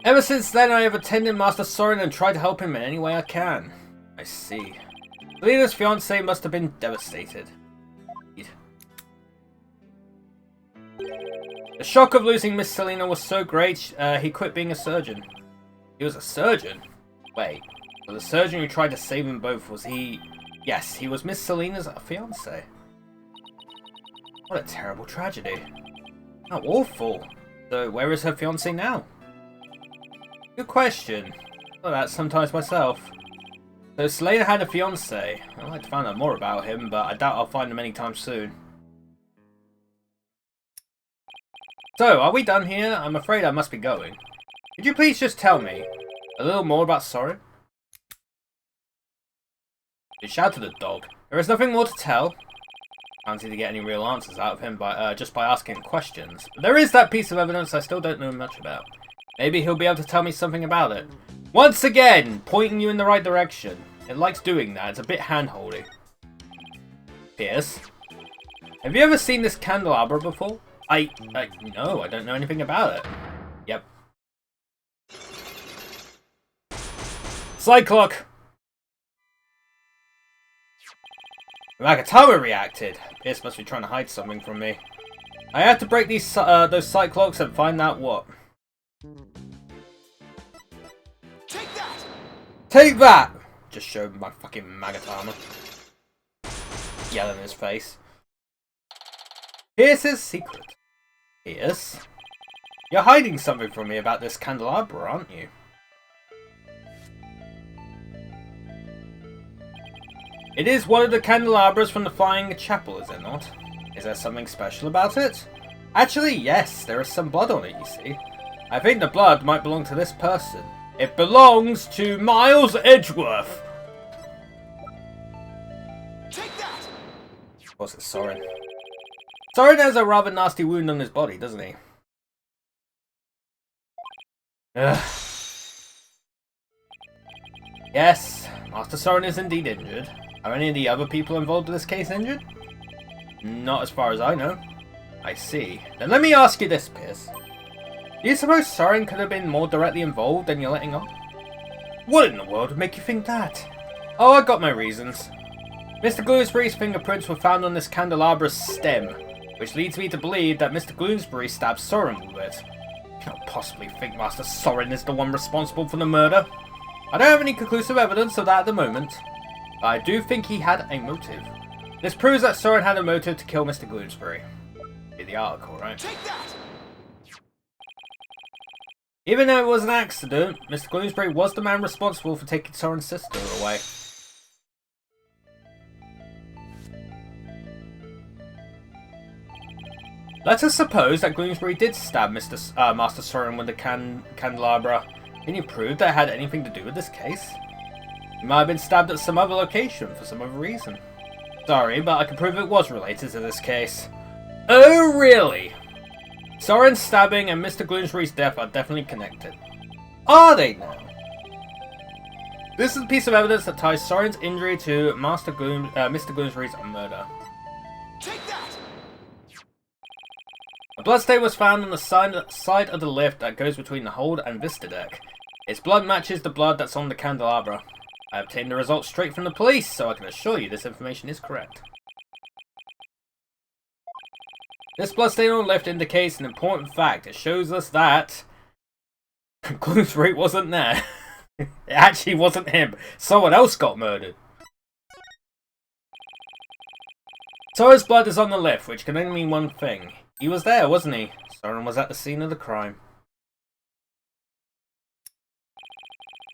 Speaker 1: Ever since then, I have attended Master Soren and tried to help him in any way I can. I see. Selena's fiancé must have been devastated. The shock of losing Miss Selena was so great, he quit being a surgeon. He was a surgeon? Wait, but the surgeon who tried to save them both, was he... Yes, he was Miss Selena's fiancé. What a terrible tragedy. How awful. So, where is her fiancé now? Good question. I thought that sometimes myself. So, Selena had a fiancé. I'd like to find out more about him, but I doubt I'll find him anytime soon. So, are we done here? I'm afraid I must be going. Could you please just tell me a little more about Soren? He shouted at the dog. There is nothing more to tell. I can't seem to get any real answers out of him just by asking questions. But there is that piece of evidence I still don't know much about. Maybe he'll be able to tell me something about it. Once again, pointing you in the right direction. It likes doing that. It's a bit hand-holdy. Pierce, have you ever seen this candelabra before? No, I don't know anything about it. Yep. Cyclock! Magatama reacted. Pierce must be trying to hide something from me. I have to break those Cyclocks and find out what. Take that! Take that! Just showed my fucking Magatama. Yell in his face. Pierce's secret. Pierce? You're hiding something from me about this candelabra, aren't you? It is one of the candelabras from the Flying Chapel, is it not? Is there something special about it? Actually, yes, there is some blood on it, you see. I think the blood might belong to this person. It belongs to Miles Edgeworth! Take that! Of course, it's Soren. Soren has a rather nasty wound on his body, doesn't he? Ugh. Yes, Master Soren is indeed injured. Are any of the other people involved in this case injured? Not as far as I know. I see. Then let me ask you this, Pierce. Do you suppose Soren could have been more directly involved than you're letting on? What in the world would make you think that? Oh, I got my reasons. Mr. Bloomsbury's fingerprints were found on this candelabra's stem, which leads me to believe that Mr. Bloomsbury stabbed Soren with it. You cannot possibly think Master Soren is the one responsible for the murder. I don't have any conclusive evidence of that at the moment, but I do think he had a motive. This proves that Soren had a motive to kill Mr. Bloomsbury. Be the article, right? Take that! Even though it was an accident, Mr. Bloomsbury was the man responsible for taking Soren's sister away. Let us suppose that Bloomsbury did stab Master Soren with the candelabra. Can you prove that it had anything to do with this case? He might have been stabbed at some other location for some other reason. Sorry, but I can prove it was related to this case. Oh, really? Soren's stabbing and Mr. Bloomsbury's death are definitely connected. Are they now? This is a piece of evidence that ties Soren's injury to Mr. Bloomsbury's murder.
Speaker 2: Take that!
Speaker 1: A bloodstain was found on the side of the lift that goes between the hold and Vista deck. Its blood matches the blood that's on the candelabra. I obtained the results straight from the police, so I can assure you this information is correct. This bloodstain on the lift indicates an important fact. It shows us that Bloomsbury wasn't there. It actually wasn't him. Someone else got murdered. Soren's blood is on the lift, which can only mean one thing. He was there, wasn't he? Soren was at the scene of the crime.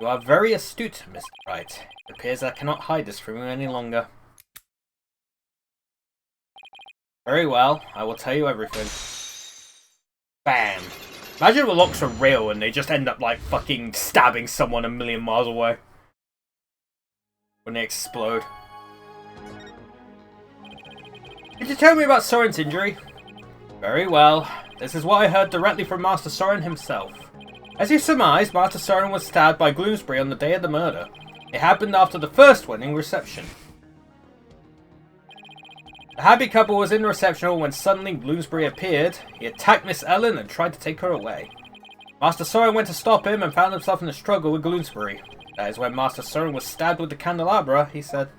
Speaker 1: You are very astute, Mr. Wright. It appears I cannot hide this from you any longer. Very well, I will tell you everything. Bam! Imagine if the locks are real and they just end up like fucking stabbing someone a million miles away. When they explode. Did you tell me about Soren's injury? Very well. This is what I heard directly from Master Soren himself. As you surmised, Master Soren was stabbed by Bloomsbury on the day of the murder. It happened after the first wedding reception. The happy couple was in the reception hall when suddenly Bloomsbury appeared. He attacked Miss Ellen and tried to take her away. Master Soren went to stop him and found himself in a struggle with Bloomsbury. That is when Master Soren was stabbed with the candelabra, he said.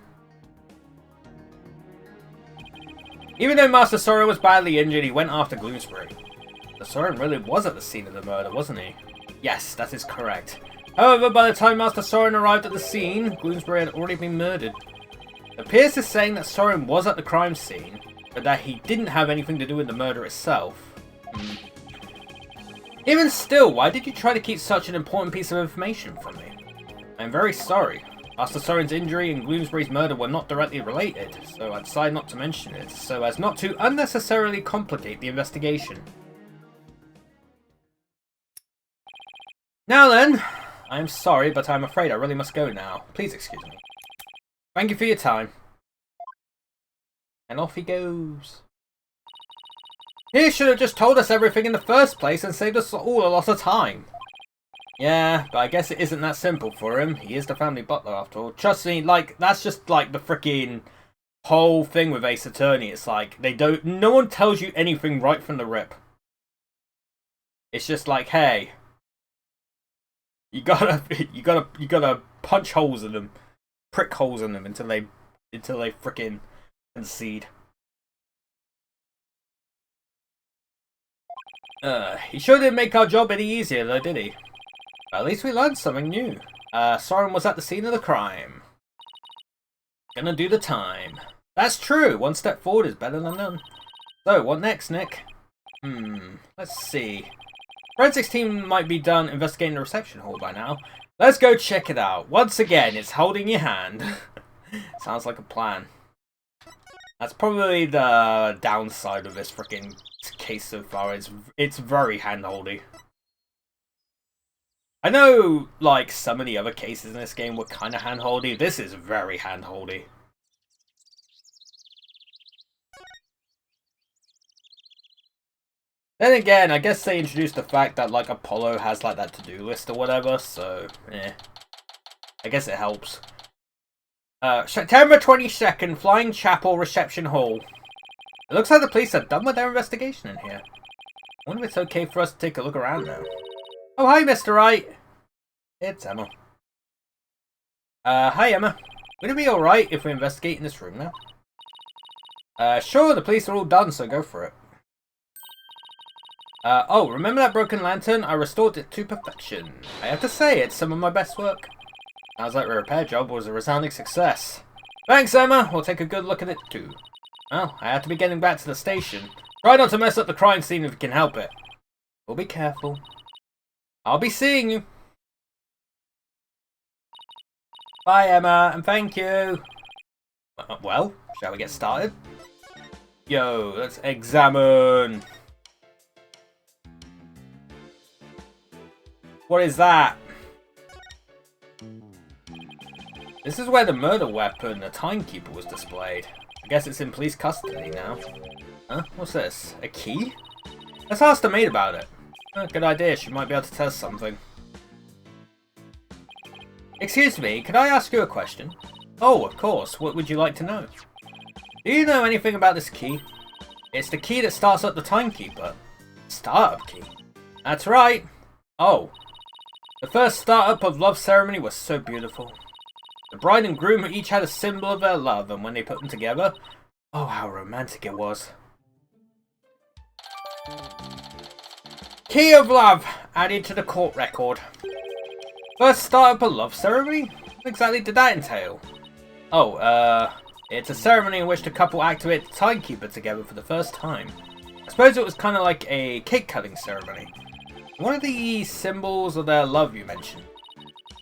Speaker 1: Even though Master Soren was badly injured, he went after Bloomsbury. The Soren really was at the scene of the murder, wasn't he? Yes, that is correct. However, by the time Master Soren arrived at the scene, Bloomsbury had already been murdered. It appears as saying that Soren was at the crime scene, but that he didn't have anything to do with the murder itself. Even still, why did you try to keep such an important piece of information from me? I am very sorry. Master Soren's injury and Bloomsbury's murder were not directly related, so I decided not to mention it, so as not to unnecessarily complicate the investigation. Now then, I am sorry, but I am afraid I really must go now. Please excuse me. Thank you for your time. And off he goes. He should have just told us everything in the first place and saved us all a lot of time. Yeah, but I guess it isn't that simple for him. He is the family butler after all. Trust me, like, that's just like the freaking whole thing with Ace Attorney. It's like, no one tells you anything right from the rip. It's just like, hey, you gotta punch holes in them. Prick holes in them until they freaking concede. He sure didn't make our job any easier though, did he? But at least we learned something new. Soren was at the scene of the crime. Gonna do the time. That's true. One step forward is better than none. So, what next, Nick? Let's see. Forensics team might be done investigating the reception hall by now. Let's go check it out. Once again, it's holding your hand. Sounds like a plan. That's probably the downside of this freaking case so far. It's very hand-holdy. I know, like, some of the other cases in this game were kind of hand-holdy. This is very hand-holdy. Then again, I guess they introduced the fact that, like, Apollo has, like, that to-do list or whatever, so, I guess it helps. September 22nd, Flying Chapel Reception Hall. It looks like the police are done with their investigation in here. I wonder if it's okay for us to take a look around now. Oh, hi, Mr. Wright. It's Emma. Hi, Emma. Would it be alright if we investigate in this room now? Sure, the police are all done, so go for it. Oh, remember that broken lantern? I restored it to perfection. I have to say, it's some of my best work. Sounds like the repair job was a resounding success. Thanks, Emma. We'll take a good look at it, too. Well, I have to be getting back to the station. Try not to mess up the crime scene if you can help it. We'll be careful. I'll be seeing you. Bye, Emma, and thank you. Well, shall we get started? Yo, let's examine. What is that? This is where the murder weapon, the timekeeper, was displayed. I guess it's in police custody now. Huh? What's this? A key? Let's ask the maid about it. Oh, good idea, she might be able to tell us something. Excuse me, could I ask you a question? Oh, of course. What would you like to know? Do you know anything about this key? It's the key that starts up the timekeeper. Startup key? That's right. Oh. The first startup of love ceremony was so beautiful. The bride and groom each had a symbol of their love, and when they put them together, oh, how romantic it was. Key of love, added to the court record. First startup a love ceremony? What exactly did that entail? Oh, it's a ceremony in which the couple activate the timekeeper together for the first time. I suppose it was kind of like a cake cutting ceremony. What are the symbols of their love you mentioned?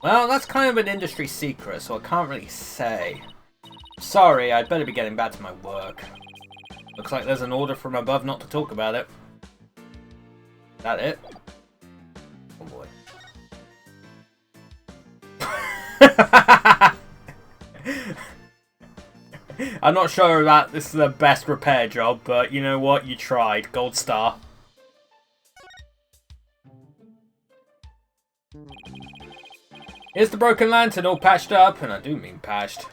Speaker 1: Well, that's kind of an industry secret, so I can't really say. Sorry, I'd better be getting back to my work. Looks like there's an order from above not to talk about it. Is that it? Oh boy. I'm not sure that this is the best repair job, but you know what? You tried. Gold star. Here's the broken lantern all patched up, and I do mean patched.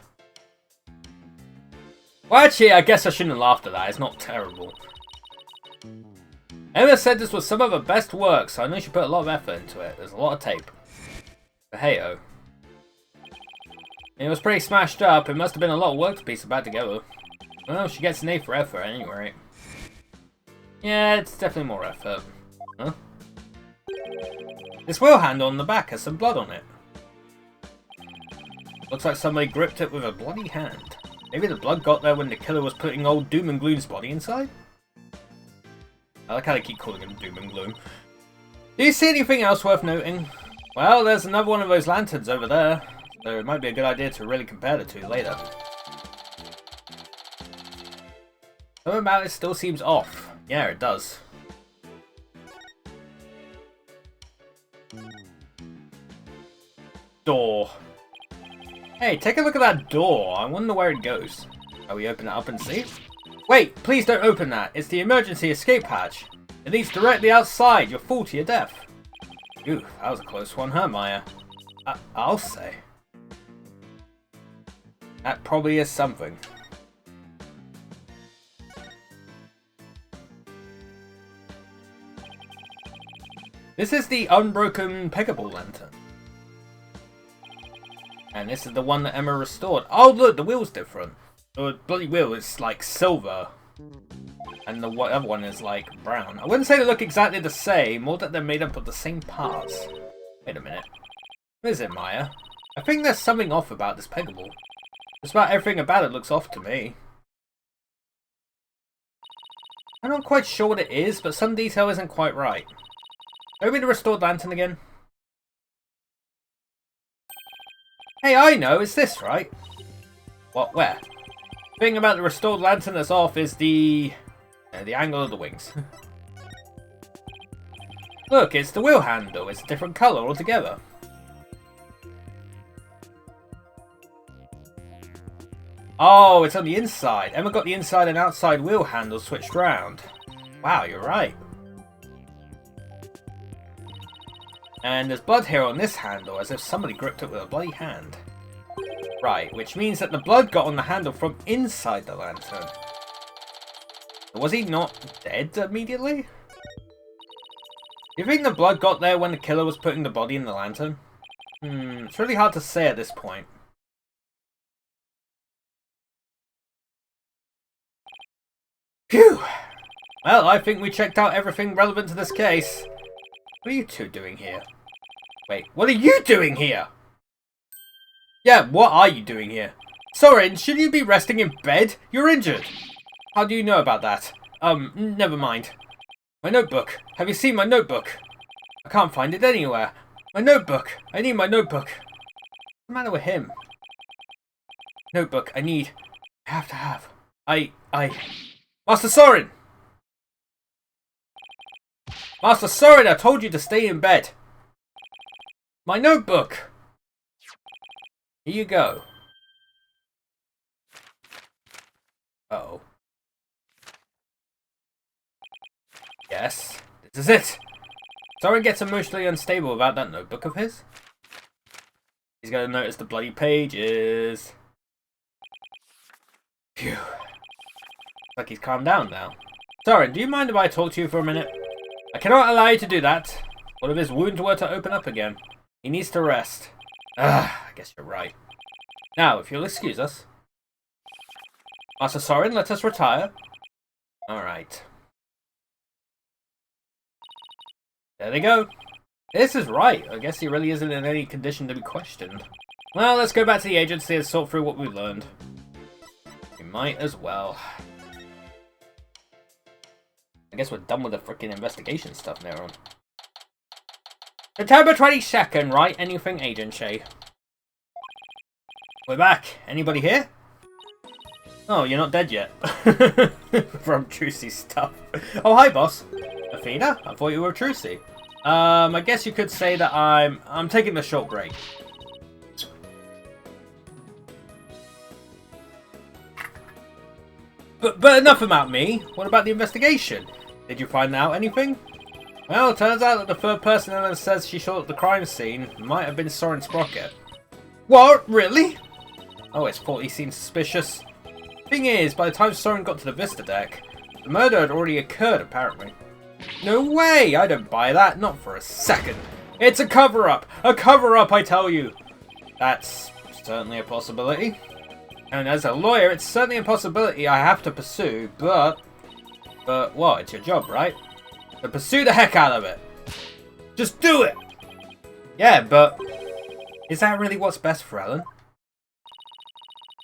Speaker 1: Well, actually, I guess I shouldn't have laughed at that. It's not terrible. Emma said this was some of her best work, so I know she put a lot of effort into it. There's a lot of tape. But hey-oh. It was pretty smashed up. It must have been a lot of work to piece it back together. Well, she gets an A for effort anyway. Yeah, it's definitely more effort. Huh? This wheel handle on the back has some blood on it. Looks like somebody gripped it with a bloody hand. Maybe the blood got there when the killer was putting old Doom and Gloom's body inside? I like how they keep calling him Doom and Gloom. Do you see anything else worth noting? Well, there's another one of those lanterns over there. So it might be a good idea to really compare the two later. Something about it still seems off. Yeah, it does. Door. Hey, take a look at that door. I wonder where it goes. Shall we open it up and see? Wait, please don't open that. It's the emergency escape hatch. It leads directly outside. You'll fall to your death. Ooh, that was a close one, huh, Maya? I'll say. That probably is something. This is the unbroken peggable lantern. And this is the one that Emma restored. Oh, look, the wheel's different. The bloody wheel is like silver. And the other one is like brown. I wouldn't say they look exactly the same, more that they're made up of the same parts. Wait a minute. What is it, Maya? I think there's something off about this peggable. Just about everything about it looks off to me. I'm not quite sure what it is, but some detail isn't quite right. Maybe the restored lantern again? Hey, I know, it's this, right? What, where? The thing about the restored lantern that's off is the angle of the wings. Look, it's the wheel handle. It's a different colour altogether. Oh, it's on the inside. Emma got the inside and outside wheel handles switched round. Wow, you're right. And there's blood here on this handle, as if somebody gripped it with a bloody hand. Right, which means that the blood got on the handle from inside the lantern. Was he not dead immediately? Do you think the blood got there when the killer was putting the body in the lantern? It's really hard to say at this point. Phew! Well, I think we checked out everything relevant to this case. What are you two doing here? Wait, what are you doing here? Yeah, what are you doing here? Soren, shouldn't you be resting in bed? You're injured. How do you know about that? Never mind. My notebook. Have you seen my notebook? I can't find it anywhere. My notebook! I need my notebook! What's the matter with him? Notebook, I have to have. Master Soren! Master Soren, I told you to stay in bed. My notebook! Here you go. Uh-oh. Yes, this is it. Soren gets emotionally unstable about that notebook of his. He's gonna notice the bloody pages. Phew. Like he's calmed down now. Soren, do you mind if I talk to you for a minute? I cannot allow you to do that. What if his wounds were to open up again? He needs to rest. I guess you're right. Now, if you'll excuse us. Master Soren, let us retire. Alright. There they go. This is right. I guess he really isn't in any condition to be questioned. Well, let's go back to the agency and sort through what we learned. We might as well. I guess we're done with the freaking investigation stuff now. September 22nd, right? Anything agency. We're back. Anybody here? Oh, you're not dead yet. From Trucy's stuff. Oh, hi, boss. Athena? I thought you were Trucy. I guess you could say that I'm taking a short break. But enough about me. What about the investigation? Did you find out anything? Well, it turns out that the third person Ellen says she saw at the crime scene might have been Soren Sprocket. What? Really? Oh, it's thought he seemed suspicious. Thing is, by the time Soren got to the Vista deck, the murder had already occurred, apparently. No way! I don't buy that, not for a second. It's a cover-up! A cover-up, I tell you! That's certainly a possibility. And as a lawyer, it's certainly a possibility I have to pursue, but what? It's your job, right? So pursue the heck out of it! Just do it! Yeah, but is that really what's best for Ellen?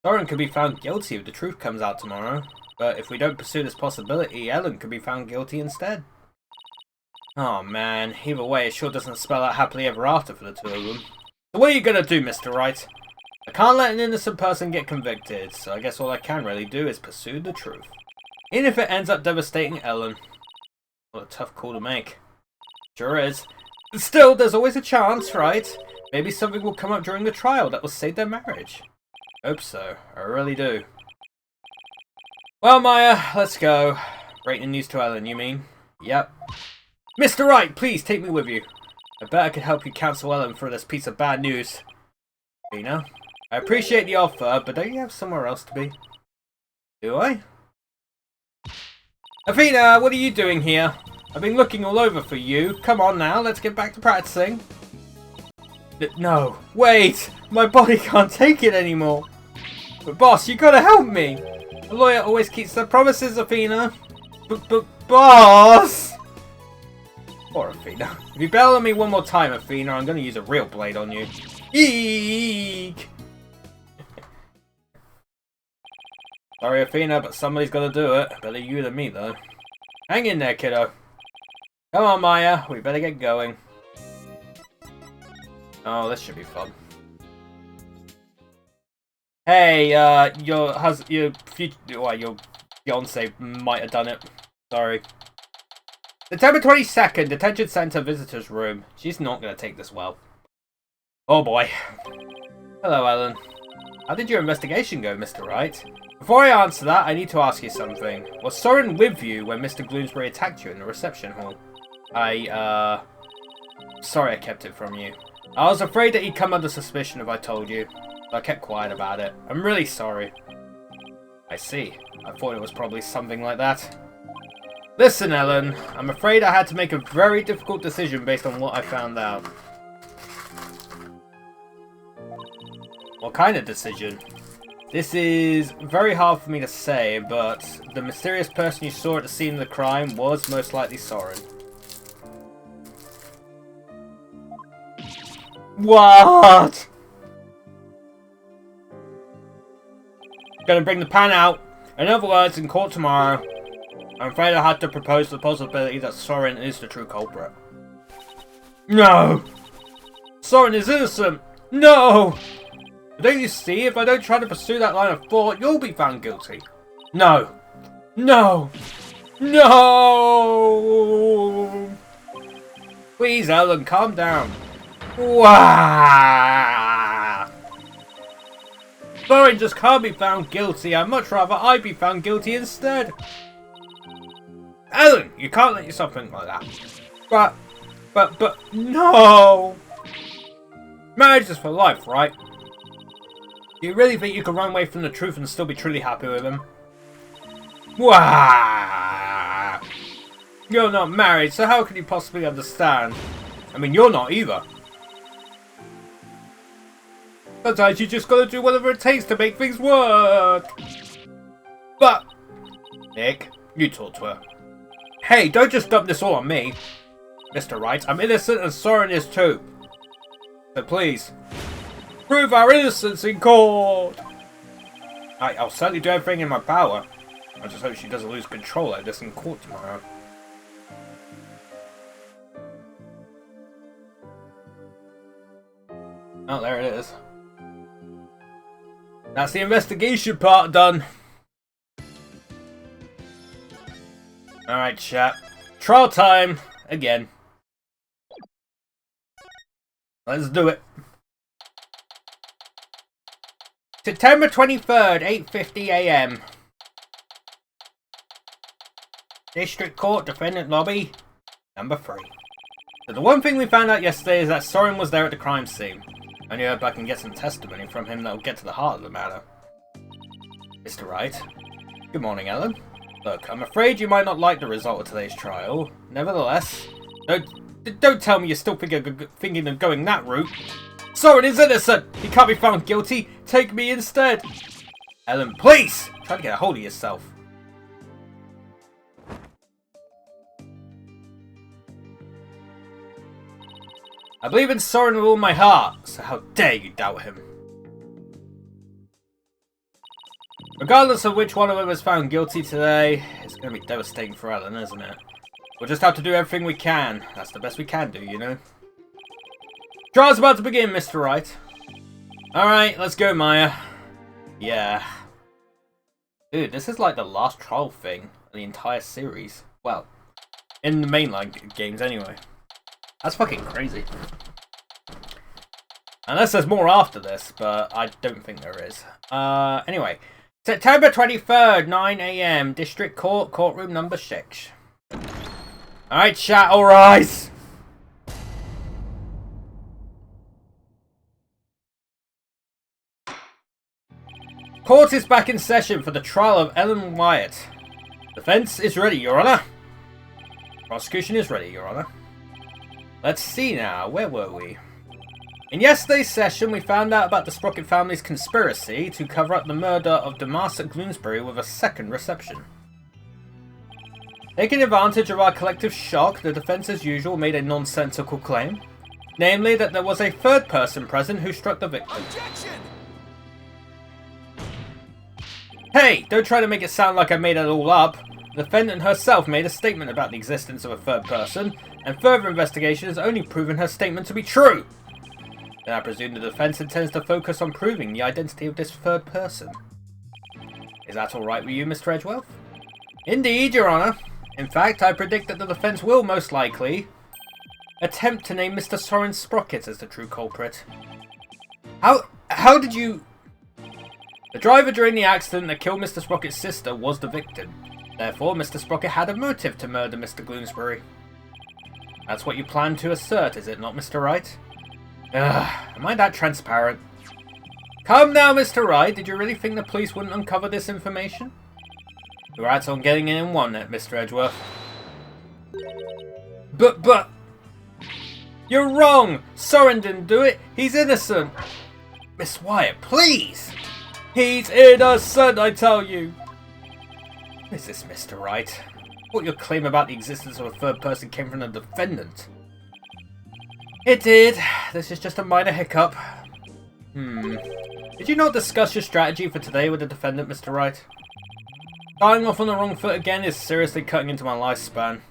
Speaker 1: Soren could be found guilty if the truth comes out tomorrow, but if we don't pursue this possibility, Ellen could be found guilty instead. Oh man, either way, it sure doesn't spell out happily ever after for the two of them. So what are you gonna do, Mr. Wright? I can't let an innocent person get convicted, so I guess all I can really do is pursue the truth. Even if it ends up devastating Ellen. What a tough call to make. Sure is. But still, there's always a chance, right? Maybe something will come up during the trial that will save their marriage. Hope so. I really do. Well, Maya, let's go. Breaking the news to Ellen, you mean? Yep. Mr. Wright, please take me with you. I bet I could help you counsel Ellen for this piece of bad news. Athena, I appreciate the offer, but don't you have somewhere else to be? Do I? Athena, what are you doing here? I've been looking all over for you. Come on now, let's get back to practicing. No, wait! My body can't take it anymore. But boss, you gotta help me! A lawyer always keeps their promises, Athena. But boss! Poor Athena. If you bail on me one more time, Athena, I'm gonna use a real blade on you. Eek! Sorry, Athena, but somebody's gotta do it. Better you than me, though. Hang in there, kiddo. Come on, Maya. We better get going. Oh, this should be fun. Hey, your fiance might have done it. Sorry. September 22nd, Detention Center Visitors Room. She's not going to take this well. Oh boy. Hello, Ellen. How did your investigation go, Mr. Wright? Before I answer that, I need to ask you something. Was Soren with you when Mr. Bloomsbury attacked you in the reception hall? Sorry I kept it from you. I was afraid that he'd come under suspicion if I told you. So I kept quiet about it. I'm really sorry. I see. I thought it was probably something like that. Listen, Ellen. I'm afraid I had to make a very difficult decision based on what I found out. What kind of decision? This is very hard for me to say, but the mysterious person you saw at the scene of the crime was most likely Soren. What? Gonna bring the pan out. In other words, in court tomorrow. I'm afraid I had to propose the possibility that Soren is the true culprit. No! Soren is innocent! No! Don't you see, if I don't try to pursue that line of thought, you'll be found guilty. No! No! No! Please, Ellen, calm down. Wow! Soren just can't be found guilty. I'd much rather I be found guilty instead. Ellen, you can't let yourself think like that. But, no! Marriage is for life, right? Do you really think you can run away from the truth and still be truly happy with him? Wow! You're not married, so how can you possibly understand? I mean, you're not either. Sometimes you just gotta do whatever it takes to make things work. But, Nick, you talk to her. Hey, don't just dump this all on me. Mr. Wright, I'm innocent and Soren is too. So please, prove our innocence in court. I'll certainly do everything in my power. I just hope she doesn't lose control like this in court tomorrow. Oh, there it is. That's the investigation part done. Alright, chat. Trial time! Again. Let's do it. September 23rd, 8:50 AM. District Court, Defendant Lobby, number 3. So the one thing we found out yesterday is that Soren was there at the crime scene. I hope I can get some testimony from him that'll get to the heart of the matter. Mr. Wright. Good morning, Ellen. Look, I'm afraid you might not like the result of today's trial. Nevertheless, don't tell me you're still thinking of going that route. Soren is innocent! He can't be found guilty! Take me instead! Ellen, please! Try to get a hold of yourself. I believe in Soren with all my heart, so how dare you doubt him? Regardless of which one of them is found guilty today, it's going to be devastating for Ellen, isn't it? We'll just have to do everything we can. That's the best we can do, you know? Trial's about to begin, Mr. Wright. Alright, let's go, Maya. Yeah. Dude, this is like the last trial thing in the entire series. Well, in the mainline games anyway. That's fucking crazy. Unless there's more after this, but I don't think there is. Anyway. September 23rd, 9 AM, District Court, courtroom number 6. Alright, chat, all rise! Court is back in session for the trial of Ellen Wyatt. Defense is ready, Your Honor. Prosecution is ready, Your Honor. Let's see now, where were we? In yesterday's session, we found out about the Sprocket family's conspiracy to cover up the murder of Damas at Gloomsbury with a second reception. Taking advantage of our collective shock, the defense as usual made a nonsensical claim. Namely, that there was a third person present who struck the victim. Objection! Hey, don't try to make it sound like I made it all up. The defendant herself made a statement about the existence of a third person, and further investigation has only proven her statement to be true. Then I presume the defense intends to focus on proving the identity of this third person. Is that alright with you, Mr. Edgeworth? Indeed, Your Honor. In fact, I predict that the defense will most likely attempt to name Mr. Soren Sprocket as the true culprit. How did you... The driver during the accident that killed Mr. Sprocket's sister was the victim. Therefore, Mr. Sprocket had a motive to murder Mr. Gloomsbury. That's what you plan to assert, is it not, Mr. Wright? Am I that transparent? Come now, Mr. Wright. Did you really think the police wouldn't uncover this information? You're right on getting in one, Mr. Edgeworth. But... You're wrong! Soren didn't do it! He's innocent! Miss Wyatt, please! He's innocent, I tell you! What is this, Mr. Wright? What your claim about the existence of a third person came from the defendant? It did. This is just a minor hiccup. Did you not discuss your strategy for today with the defendant, Mr. Wright? Starting off on the wrong foot again is seriously cutting into my lifespan.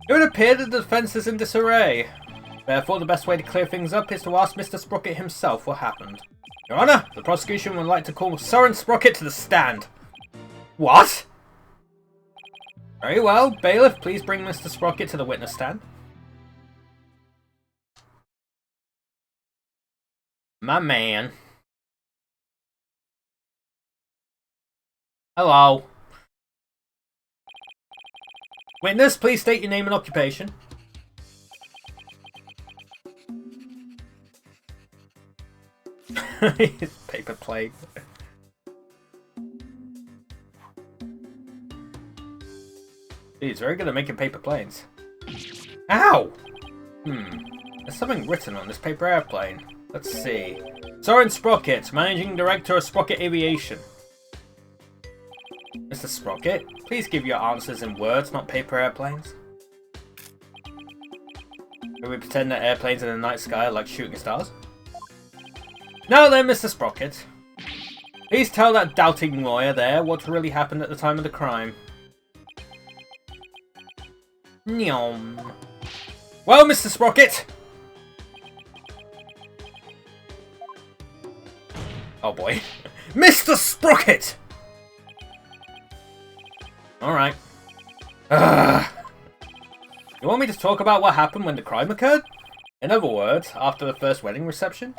Speaker 1: It would appear that the defense is in disarray. Therefore, the best way to clear things up is to ask Mr. Sprocket himself what happened. Your Honor, the prosecution would like to call Soren Sprocket to the stand. What? Very well. Bailiff, please bring Mr. Sprocket to the witness stand. My man. Hello. Witness, please state your name and occupation. Paper plate. He's very good at making paper planes. Ow! There's something written on this paper airplane. Let's see. Soren Sprocket, Managing Director of Sprocket Aviation. Mr. Sprocket, please give your answers in words, not paper airplanes. Can we pretend that airplanes in the night sky are like shooting stars? Now then, Mr. Sprocket. Please tell that doubting lawyer there what really happened at the time of the crime. Nyom. Well, Mr. Sprocket! Oh boy. Mr. Sprocket! Alright. You want me to talk about what happened when the crime occurred? In other words, after the first wedding reception?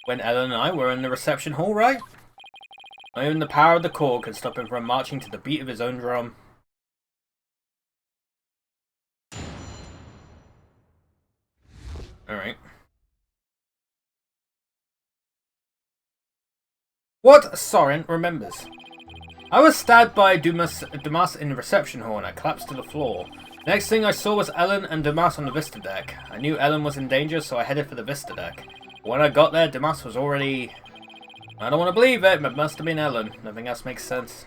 Speaker 1: When Ellen and I were in the reception hall, right? Not even the power of the court can stop him from marching to the beat of his own drum. Alright. What Soren remembers. I was stabbed by Dumas in the reception hall and I collapsed to the floor. Next thing I saw was Ellen and Dumas on the Vista deck. I knew Ellen was in danger, so I headed for the Vista deck. But when I got there, Dumas was already... I don't want to believe it, but it must have been Ellen. Nothing else makes sense.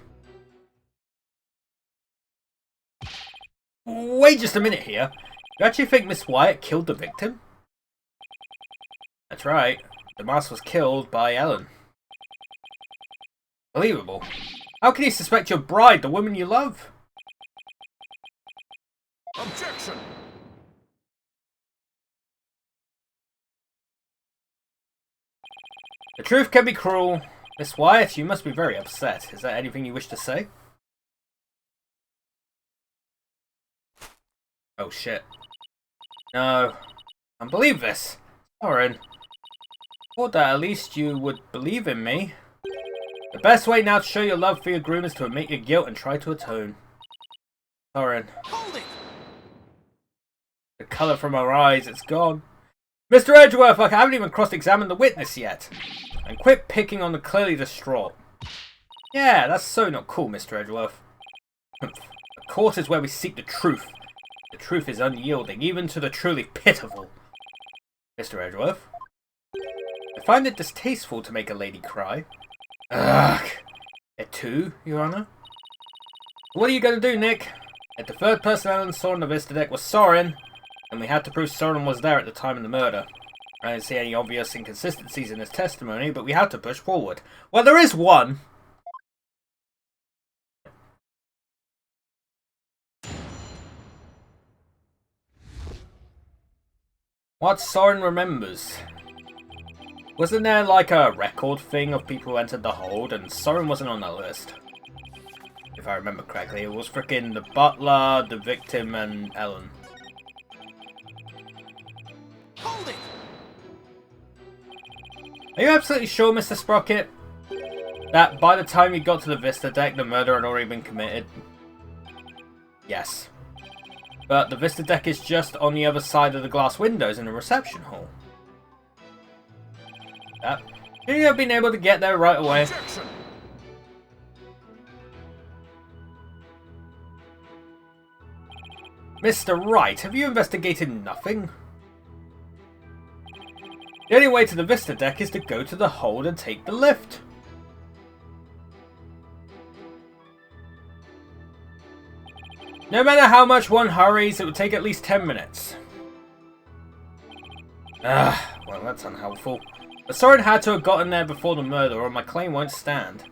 Speaker 1: Wait just a minute here. You actually think Miss Wyatt killed the victim? That's right. Dumas was killed by Ellen. Believable. How can you suspect your bride, the woman you love?
Speaker 2: Objection!
Speaker 1: The truth can be cruel. Miss Wyatt, you must be very upset. Is there anything you wish to say? Oh shit. No. I can't believe this. Soren. Thought that at least you would believe in me. The best way now to show your love for your groom is to admit your guilt and try to atone. Soren.
Speaker 2: Hold it!
Speaker 1: The colour from her eyes, it's gone. Mr. Edgeworth, I haven't even cross-examined the witness yet. And quit picking on the clearly distraught. Yeah, that's so not cool, Mr. Edgeworth. The court is where we seek the truth. The truth is unyielding, even to the truly pitiful. Mr. Edgeworth. I find it distasteful to make a lady cry. Ugh. It too, Your Honor? What are you going to do, Nick? The third person Ellen saw on the Vista deck was Soren, and we had to prove Soren was there at the time of the murder. I didn't see any obvious inconsistencies in his testimony, but we had to push forward. Well, there is one. What Soren remembers. Wasn't there like a record thing of people who entered the hold, and Soren wasn't on that list? If I remember correctly, it was frickin' the butler, the victim, and Ellen.
Speaker 2: Hold it!
Speaker 1: Are you absolutely sure, Mr. Sprocket, that by the time you got to the Vista deck, the murder had already been committed? Yes. But the Vista deck is just on the other side of the glass windows in the reception hall. That, you have been able to get there right away.
Speaker 2: Objection!
Speaker 1: Mr. Wright, have you investigated nothing? The only way to the Vista deck is to go to the hold and take the lift. No matter how much one hurries, it would take at least 10 minutes. Well that's unhelpful. But Soren had to have gotten there before the murder or my claim won't stand.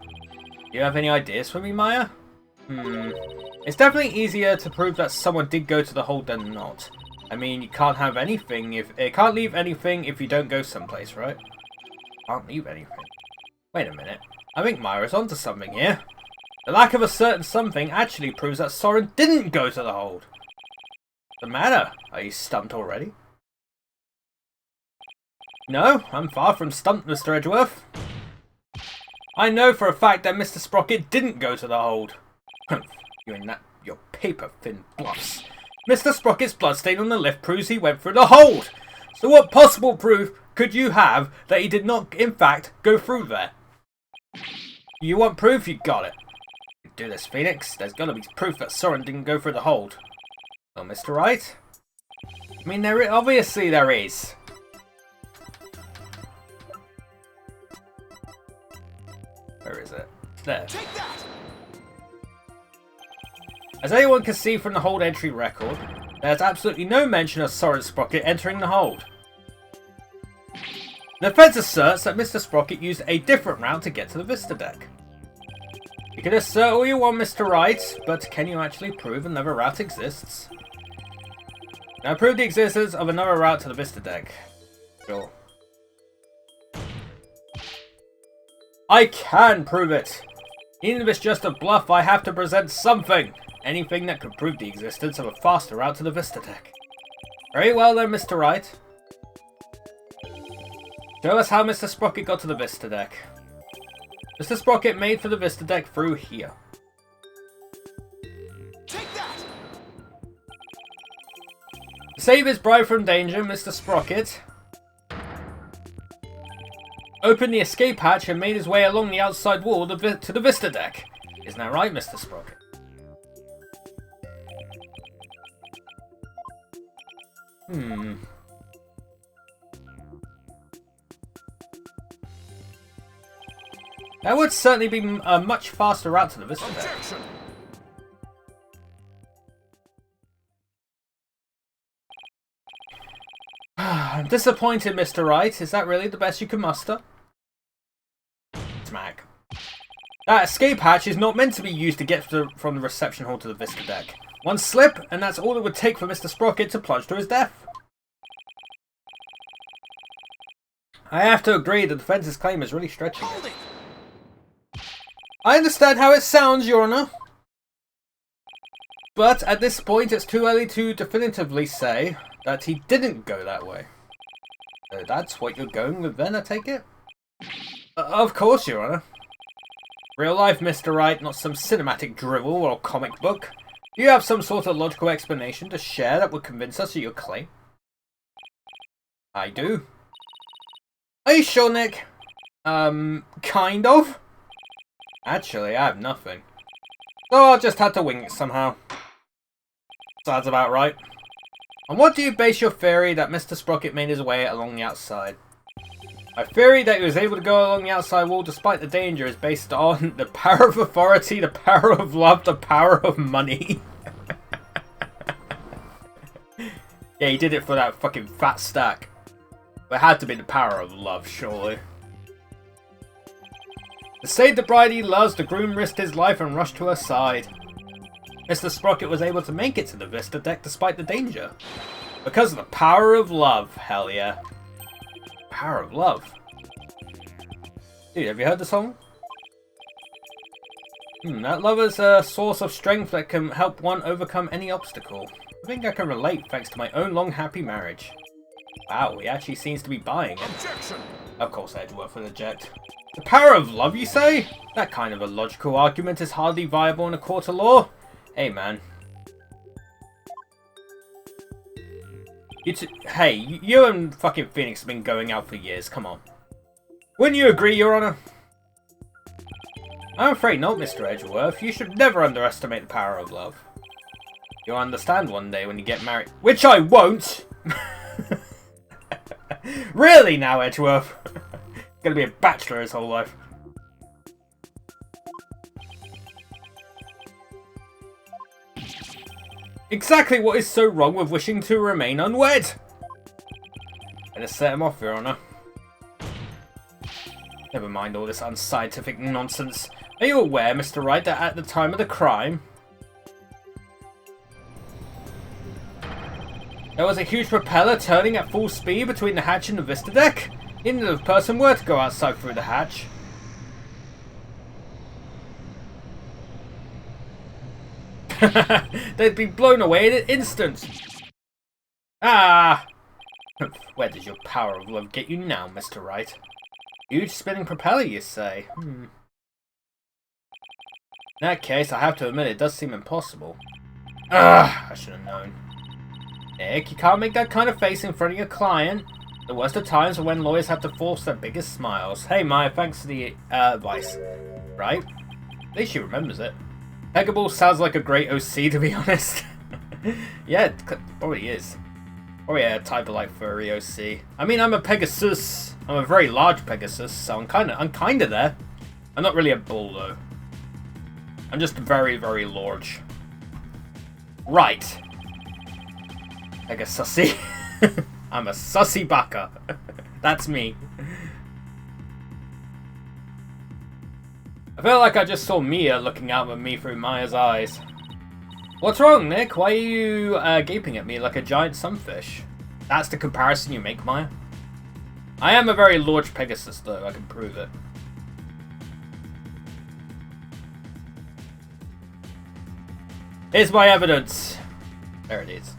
Speaker 1: Do you have any ideas for me, Maya? It's definitely easier to prove that someone did go to the hold than not. I mean, you can't have anything if... It can't leave anything if you don't go someplace, right? Can't leave anything. Wait a minute. I think Myra's onto something here. The lack of a certain something actually proves that Soren didn't go to the hold. What's the matter? Are you stumped already? No, I'm far from stumped, Mr. Edgeworth. I know for a fact that Mr. Sprocket didn't go to the hold. Humph, you and that, your paper-thin bluffs. Mr. Sprocket's bloodstain on the lift proves he went through the hold. So what possible proof could you have that he did not, in fact, go through there? You want proof? You got it. You do this, Phoenix. There's gotta be proof that Soren didn't go through the hold. Well, Mr. Wright? I mean, obviously there is. Where is it? There.
Speaker 2: Take that!
Speaker 1: As anyone can see from the hold entry record, there's absolutely no mention of Soren Sprocket entering the hold. The defense asserts that Mr. Sprocket used a different route to get to the Vista deck. You can assert all you want, Mr. Wright, but can you actually prove another route exists? Now prove the existence of another route to the Vista deck. Sure. I can prove it! Even if it's just a bluff, I have to present something! Anything that could prove the existence of a faster route to the Vista deck. Very well then, Mr. Wright. Show us how Mr. Sprocket got to the Vista deck. Mr. Sprocket made for the Vista deck through here.
Speaker 2: Take that!
Speaker 1: To save his bride from danger, Mr. Sprocket opened the escape hatch and made his way along the outside wall to the Vista deck. Isn't that right, Mr. Sprocket? That would certainly be a much faster route to the Vista deck.
Speaker 2: Objection!
Speaker 1: I'm disappointed, Mr. Wright. Is that really the best you can muster? Smack. That escape hatch is not meant to be used to get from the reception hall to the Vista deck. One slip, and that's all it would take for Mr. Sprocket to plunge to his death. I have to agree, the defense's claim is really stretching it.
Speaker 2: Hold it!
Speaker 1: I understand how it sounds, Your Honor. But at this point, it's too early to definitively say that he didn't go that way. That's what you're going with then, I take it? Of course, Your Honor. Real life, Mr. Wright, not some cinematic drivel or comic book. Do you have some sort of logical explanation to share that would convince us of your claim? I do. Are you sure, Nick? Kind of? Actually, I have nothing. So I just had to wing it somehow. Sounds about right. On what do you base your theory that Mr. Sprocket made his way along the outside? My theory that he was able to go along the outside wall despite the danger is based on the power of authority, the power of love, the power of money. Yeah, he did it for that fucking fat stack. But it had to be the power of love, surely. To save the bride he loves, the groom risked his life and rushed to her side. Mr. Sprocket was able to make it to the Vista deck despite the danger. Because of the power of love, hell yeah. Power of love. Dude, have you heard the song? That love is a source of strength that can help one overcome any obstacle. I think I can relate thanks to my own long happy marriage. Wow, he actually seems to be buying it.
Speaker 2: Objection!
Speaker 1: Of course Edgeworth would eject. The power of love, you say? That kind of a logical argument is hardly viable in a court of law. Hey, man. Hey, you and fucking Phoenix have been going out for years, come on. Wouldn't you agree, Your Honor? I'm afraid not, Mr. Edgeworth. You should never underestimate the power of love. You'll understand one day when you get married. Which I won't! Really now, Edgeworth? He's gonna be a bachelor his whole life. Exactly what is so wrong with wishing to remain unwed? Better set him off, Your Honor. Never mind all this unscientific nonsense. Are you aware, Mr. Wright, that at the time of the crime, there was a huge propeller turning at full speed between the hatch and the vista deck? Even if the person were to go outside through the hatch, they'd be blown away in an instant. Ah! Where does your power of love get you now, Mr. Wright? Huge spinning propeller, you say? In that case, I have to admit it does seem impossible. I should have known. Nick, you can't make that kind of face in front of your client. The worst of times are when lawyers have to force their biggest smiles. Hey Maya, thanks for the advice. Right? At least she remembers it. Peggable sounds like a great OC, to be honest. Yeah, it probably is. Probably a type of like furry OC. I mean, I'm a Pegasus. I'm a very large Pegasus, so I'm kinda there. I'm not really a bull though. I'm just very, very large. Right. Pegasussy. I'm a sussy baka. That's me. I feel like I just saw Mia looking out at me through Maya's eyes. What's wrong, Nick? Why are you gaping at me like a giant sunfish? That's the comparison you make, Maya? I am a very large Pegasus, though. I can prove it. Here's my evidence. There it is.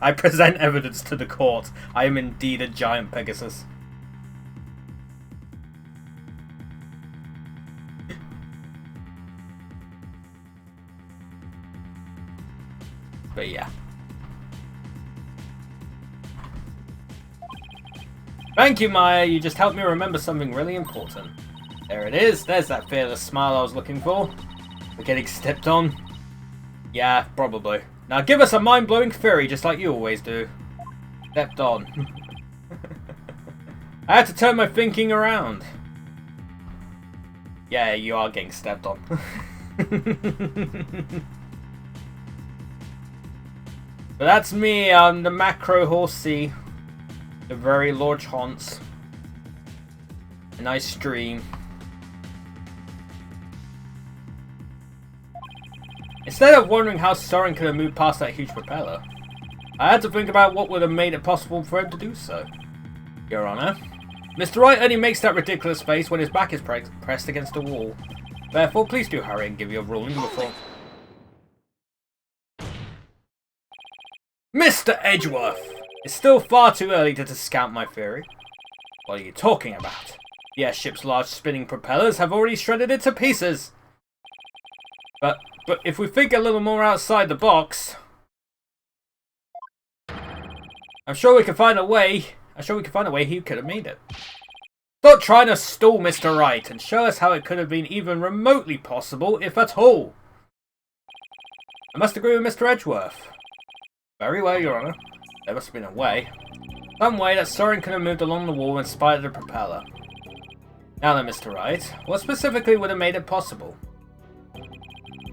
Speaker 1: I present evidence to the court. I am indeed a giant Pegasus. But yeah. Thank you, Maya. You just helped me remember something really important. There it is. There's that fearless smile I was looking for. We're getting stepped on. Yeah, probably. Now give us a mind-blowing theory just like you always do. Stepped on. I had to turn my thinking around. Yeah, you are getting stepped on. But that's me, I'm the macro horsey. The very large haunts. A nice stream. Instead of wondering how Soren could have moved past that huge propeller, I had to think about what would have made it possible for him to do so. Your Honor, Mr. Wright only makes that ridiculous face when his back is pressed against a wall. Therefore, please do hurry and give your ruling before... Mr. Edgeworth! It's still far too early to discount my theory. What are you talking about? The airship's large spinning propellers have already shredded it to pieces. But if we think a little more outside the box, I'm sure we can find a way. He could have made it. Stop trying to stall Mr. Wright and show us how it could have been even remotely possible, if at all. I must agree with Mr. Edgeworth. Very well, Your Honor. There must have been a way. Some way that Soren could have moved along the wall in spite of the propeller. Now then, Mr. Wright, what specifically would have made it possible?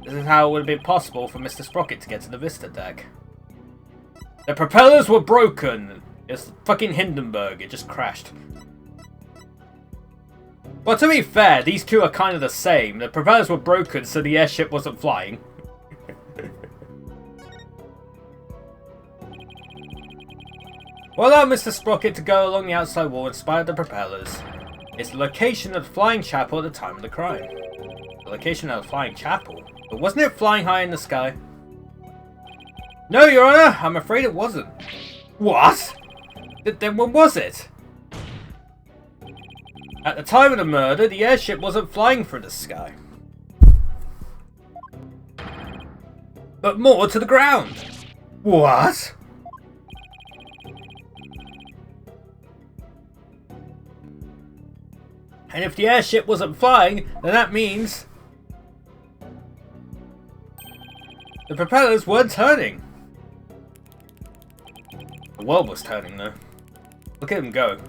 Speaker 1: This is how it would have been possible for Mr. Sprocket to get to the Vista deck. The propellers were broken. It's fucking Hindenburg. It just crashed. Well, to be fair, these two are kind of the same. The propellers were broken, so the airship wasn't flying. Well, allow Mr. Sprocket to go along the outside wall in spite of the propellers. It's the location of the flying chapel at the time of the crime. The location of the flying chapel? But wasn't it flying high in the sky? No, Your Honor, I'm afraid it wasn't. What? Then when was it? At the time of the murder, the airship wasn't flying through the sky. But more to the ground. What? And if the airship wasn't flying, then that means the propellers weren't turning. The world was turning, though. Look at him go.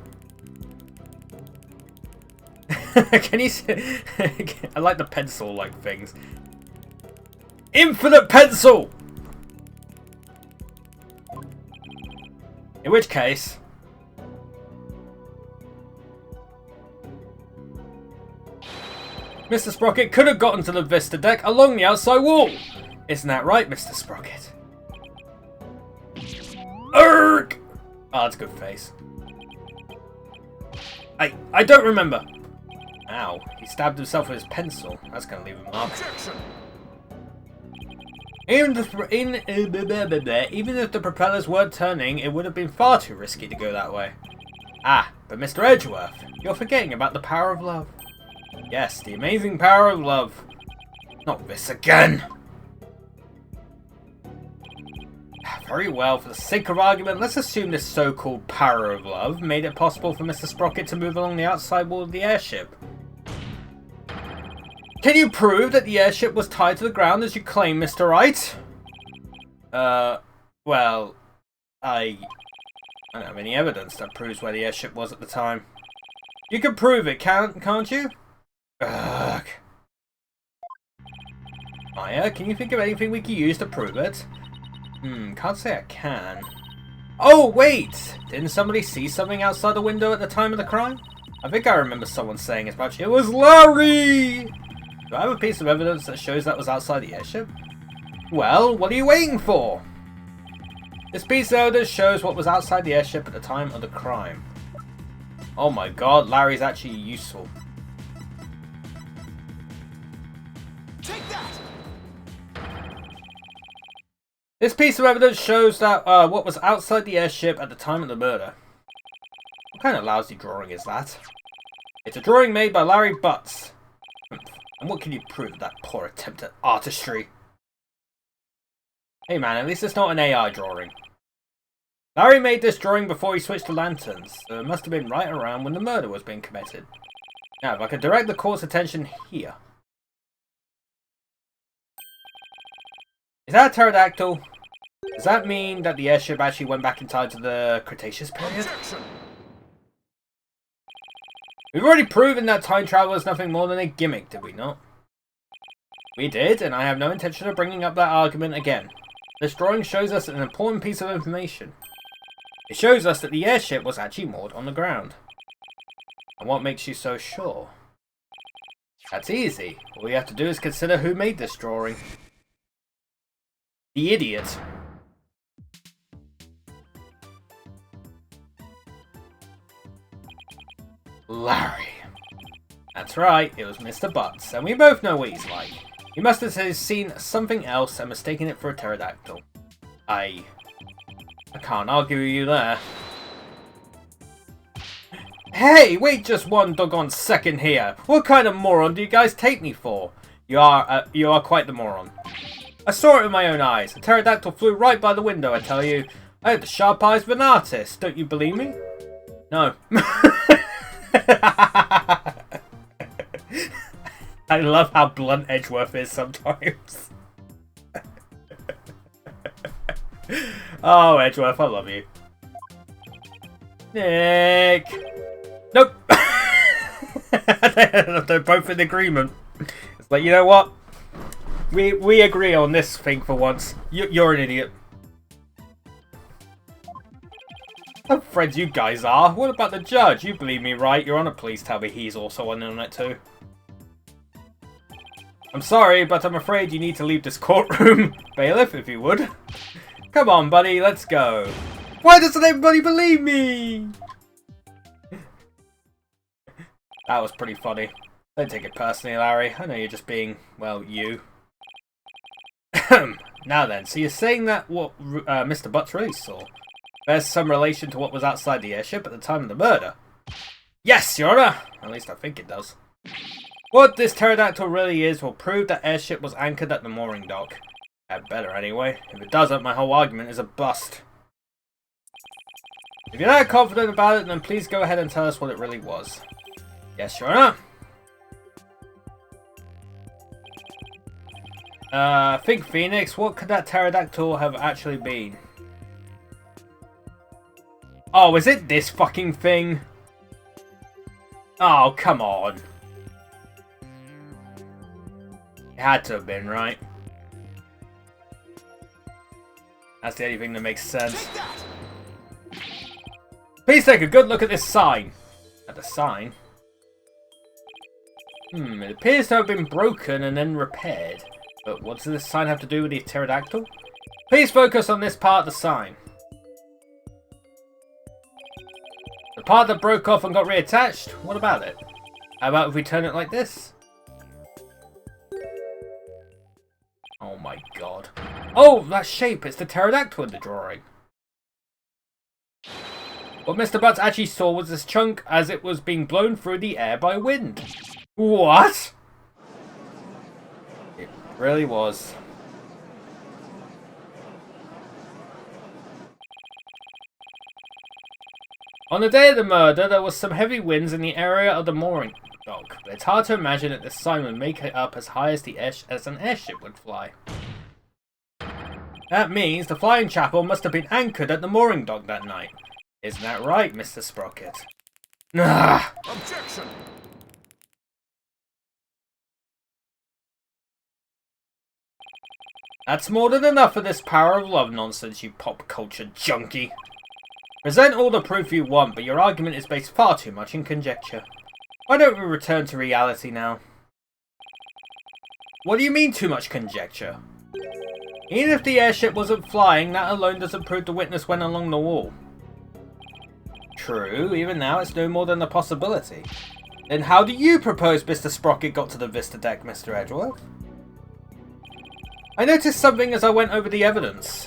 Speaker 1: Can you see? I like the pencil-like things. Infinite pencil! In which case... Mr. Sprocket could have gotten to the Vista deck along the outside wall. Isn't that right, Mr. Sprocket? Urgh! Oh, that's a good face. I don't remember. Ow, he stabbed himself with his pencil. That's gonna leave a mark.
Speaker 2: Objection.
Speaker 1: Even if the propellers weren't turning, it would have been far too risky to go that way. Ah, but Mr. Edgeworth, you're forgetting about the power of love. Yes, the amazing power of love. Not this again. Very well, for the sake of argument, let's assume this so-called power of love made it possible for Mr. Sprocket to move along the outside wall of the airship. Can you prove that the airship was tied to the ground as you claim, Mr. Wright? Well, I don't have any evidence that proves where the airship was at the time. You can prove it, can't you? Ugh. Maya, can you think of anything we could use to prove it? Can't say I can. Oh, wait! Didn't somebody see something outside the window at the time of the crime? I think I remember someone saying as much. It was Larry! Do I have a piece of evidence that shows that was outside the airship? Well, what are you waiting for? This piece of evidence shows what was outside the airship at the time of the crime. Oh my god, Larry's actually useful.
Speaker 2: Take that.
Speaker 1: This piece of evidence shows that what was outside the airship at the time of the murder. What kind of lousy drawing is that? It's a drawing made by Larry Butts. And what can you prove of that poor attempt at artistry? Hey man, at least it's not an AI drawing. Larry made this drawing before he switched to lanterns, so it must have been right around when the murder was being committed. Now, if I could direct the court's attention here. Is that a pterodactyl? Does that mean that the airship actually went back in time to the Cretaceous period?
Speaker 2: Objection.
Speaker 1: We've already proven that time travel is nothing more than a gimmick, did we not? We did, and I have no intention of bringing up that argument again. This drawing shows us an important piece of information. It shows us that the airship was actually moored on the ground. And what makes you so sure? That's easy. All you have to do is consider who made this drawing. The idiot. Larry. That's right, it was Mr. Butts, and we both know what he's like. He must have seen something else and mistaken it for a pterodactyl. I can't argue with you there. Hey, wait just one doggone second here. What kind of moron do you guys take me for? You are quite the moron. I saw it with my own eyes. A pterodactyl flew right by the window, I tell you. I had the sharp eyes of an artist. Don't you believe me? No. I love how blunt Edgeworth is sometimes. Oh, Edgeworth, I love you. Nick! Nope! They're both in agreement. It's like, you know what? We agree on this thing for once. You're an idiot. What friends you guys are. What about the judge? You believe me, right? Your Honor, please tell me he's also on it too. I'm sorry, but I'm afraid you need to leave this courtroom. Bailiff, if you would. Come on, buddy, let's go. Why doesn't everybody believe me? That was pretty funny. Don't take it personally, Larry. I know you're just being, well, you. Now then, so you're saying that what Mr. Butts really saw bears some relation to what was outside the airship at the time of the murder? Yes, Your Honor! At least I think it does. What this pterodactyl really is will prove that airship was anchored at the mooring dock. That better anyway. If it doesn't, my whole argument is a bust. If you're not confident about it, then please go ahead and tell us what it really was. Yes, Your Honor. Think Phoenix, what could that pterodactyl have actually been? Oh, is it this fucking thing? Oh, come on. It had to have been, right? That's the only thing that makes sense. Please take a good look at this sign. At the sign? It appears to have been broken and then repaired. But what does this sign have to do with the pterodactyl? Please focus on this part of the sign. The part that broke off and got reattached? What about it? How about if we turn it like this? Oh my god. Oh, that shape! It's the pterodactyl in the drawing. What Mr. Butts actually saw was this chunk as it was being blown through the air by wind. What? It really was. On the day of the murder, there was some heavy winds in the area of the mooring dock, but it's hard to imagine that this sign would make it up as high as an airship would fly. That means the flying chapel must have been anchored at the mooring dock that night. Isn't that right, Mr. Sprocket? Ah!
Speaker 2: Objection!
Speaker 1: That's more than enough of this power of love nonsense, you pop culture junkie. Present all the proof you want, but your argument is based far too much in conjecture. Why don't we return to reality now? What do you mean too much conjecture? Even if the airship wasn't flying, that alone doesn't prove the witness went along the wall. True, even now it's no more than a possibility. Then how do you propose Mr. Sprocket got to the Vista deck, Mr. Edgeworth? I noticed something as I went over the evidence.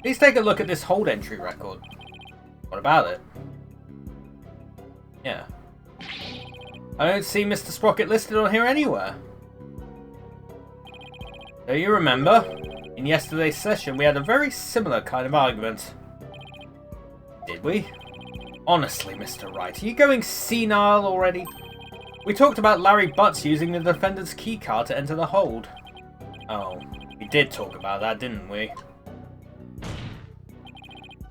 Speaker 1: Please take a look at this hold entry record. What about it? Yeah. I don't see Mr. Sprocket listed on here anywhere. Do you remember? In yesterday's session we had a very similar kind of argument. Did we? Honestly, Mr. Wright, are you going senile already? We talked about Larry Butts using the defendant's keycard to enter the hold. Oh, we did talk about that, didn't we?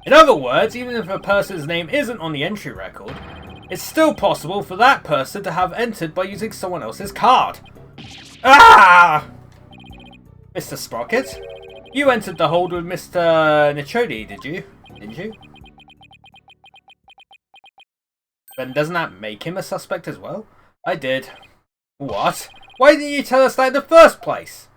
Speaker 1: In other words, even if a person's name isn't on the entry record, it's still possible for that person to have entered by using someone else's card. Ah! Mr. Sprocket, you entered the hold with Mr. Nichodi, did you? Didn't you? Then doesn't that make him a suspect as well? I did. What? Why didn't you tell us that in the first place?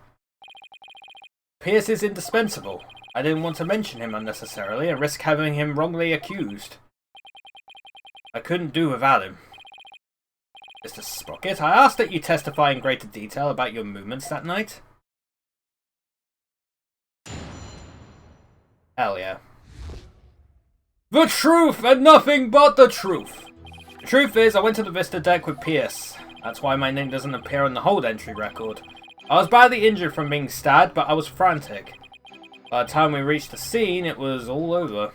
Speaker 1: Pierce is indispensable. I didn't want to mention him unnecessarily and risk having him wrongly accused. I couldn't do without him. Mr. Sprocket, I asked that you testify in greater detail about your movements that night. Hell yeah. The truth and nothing but the truth! The truth is, I went to the Vista deck with Pierce. That's why my name doesn't appear on the hold entry record. I was badly injured from being stabbed, but I was frantic. By the time we reached the scene, it was all over.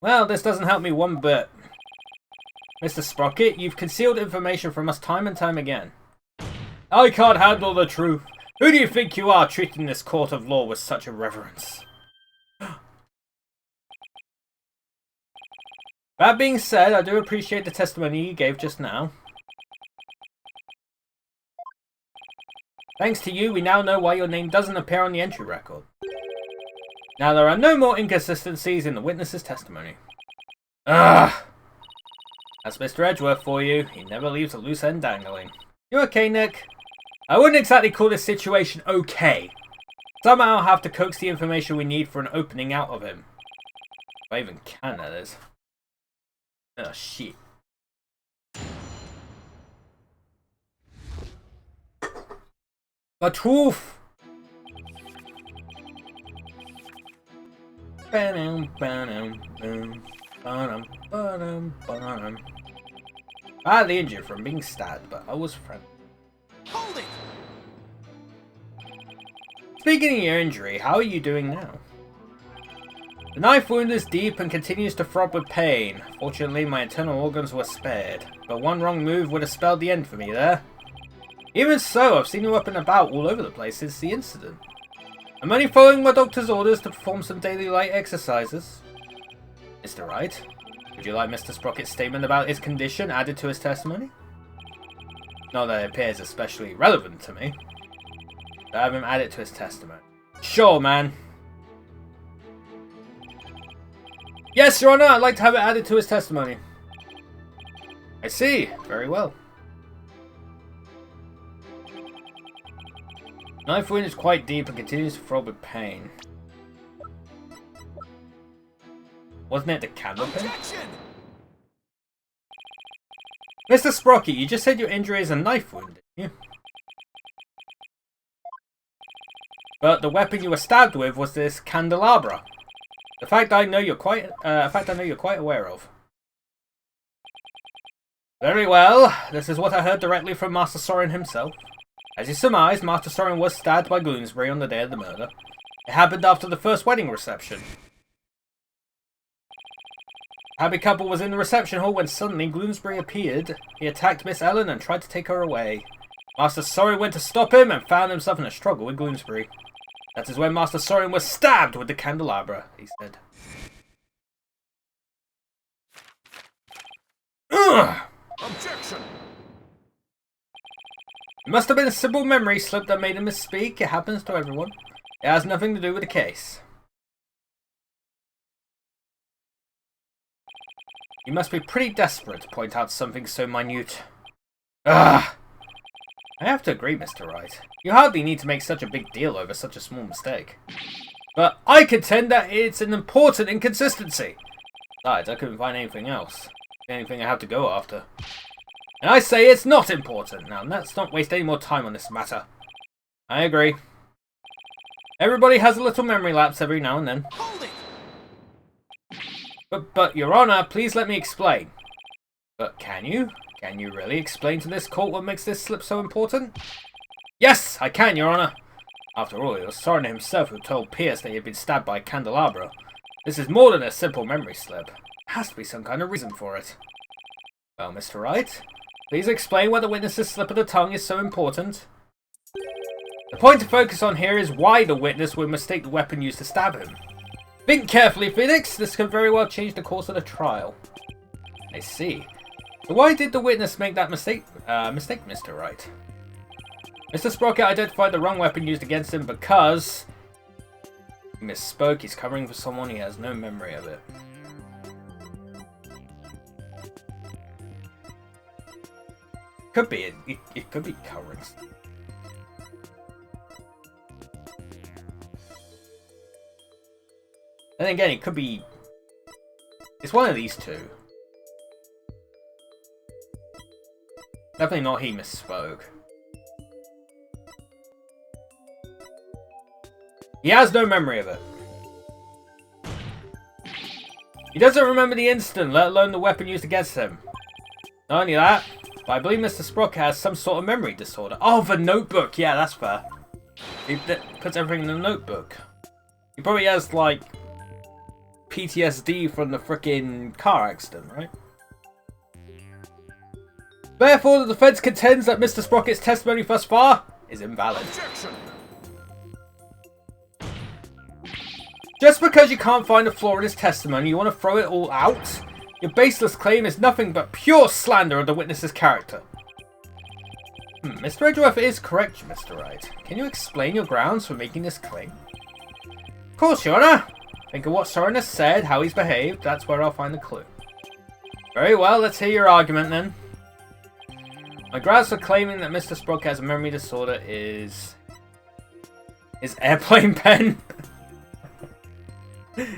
Speaker 1: Well, this doesn't help me one bit. Mr. Sprocket, you've concealed information from us time and time again. I can't handle the truth. Who do you think you are, treating this court of law with such irreverence? That being said, I do appreciate the testimony you gave just now. Thanks to you, we now know why your name doesn't appear on the entry record. Now there are no more inconsistencies in the witness's testimony. Ugh! That's Mr. Edgeworth for you. He never leaves a loose end dangling. You okay, Nick? I wouldn't exactly call this situation okay. Somehow I'll have to coax the information we need for an opening out of him. If I even can, that is. Oh, shit. The truth! Badly injured from being stabbed, but I was friendly.
Speaker 2: Hold it!
Speaker 1: Speaking of your injury, how are you doing now? The knife wound is deep and continues to throb with pain. Fortunately, my internal organs were spared, but one wrong move would have spelled the end for me there. Even so, I've seen you up and about all over the place since the incident. I'm only following my doctor's orders to perform some daily light exercises. Mr. Wright, would you like Mr. Sprocket's statement about his condition added to his testimony? Not that it appears especially relevant to me. But have him add it to his testimony. Sure, man. Yes, Your Honor, I'd like to have it added to his testimony. I see. Very well. Knife wound is quite deep and continues to throb with pain. Wasn't it the candle pin? Mr. Sprocket, you just said your injury is a knife wound, didn't you? But the weapon you were stabbed with was this candelabra. A fact I know you're quite aware of. Very well. This is what I heard directly from Master Soren himself. As you surmised, Master Soren was stabbed by Gloomsbury on the day of the murder. It happened after the first wedding reception. The happy couple was in the reception hall when suddenly Gloomsbury appeared. He attacked Miss Ellen and tried to take her away. Master Soren went to stop him and found himself in a struggle with Gloomsbury. That is when Master Soren was stabbed with the candelabra, he said. Ugh!
Speaker 2: Objection!
Speaker 1: It must have been a simple memory slip that made him misspeak. It happens to everyone. It has nothing to do with the case. You must be pretty desperate to point out something so minute. Ugh! I have to agree, Mr. Wright. You hardly need to make such a big deal over such a small mistake. But I contend that it's an important inconsistency. Besides, I couldn't find anything else. Anything I have to go after. And I say it's not important. Now, let's not waste any more time on this matter. I agree. Everybody has a little memory lapse every now and then.
Speaker 2: Hold it!
Speaker 1: But, Your Honor, please let me explain. But can you? Can you really explain to this court what makes this slip so important? Yes, I can, Your Honor. After all, it was Soren himself who told Pierce that he had been stabbed by a candelabra. This is more than a simple memory slip. There has to be some kind of reason for it. Well, Mr. Wright, please explain why the witness's slip of the tongue is so important. The point to focus on here is why the witness would mistake the weapon used to stab him. Think carefully, Phoenix. This could very well change the course of the trial. I see. So why did the witness make that mistake, Mr. Wright? Mr. Sprocket identified the wrong weapon used against him because he misspoke. He's covering for someone. He has no memory of it. Could be. It could be covering. And again, it could be. It's one of these two. Definitely not he misspoke. He has no memory of it. He doesn't remember the incident, let alone the weapon used against him. Not only that, but I believe Mr. Sprocket has some sort of memory disorder. Oh, the notebook! Yeah, that's fair. He puts everything in the notebook. He probably has, like, PTSD from the frickin' car accident, right? Therefore, the defense contends that Mr. Sprocket's testimony thus far is invalid.
Speaker 2: Objection!
Speaker 1: Just because you can't find a flaw in his testimony, you want to throw it all out? Your baseless claim is nothing but pure slander of the witness's character. Mr. Edgeworth is correct, Mr. Wright. Can you explain your grounds for making this claim? Of course, Your Honor. Think of what Soren has said, how he's behaved. That's where I'll find the clue. Very well, let's hear your argument then. My grounds for claiming that Mr. Sprocket has a memory disorder is his airplane pen.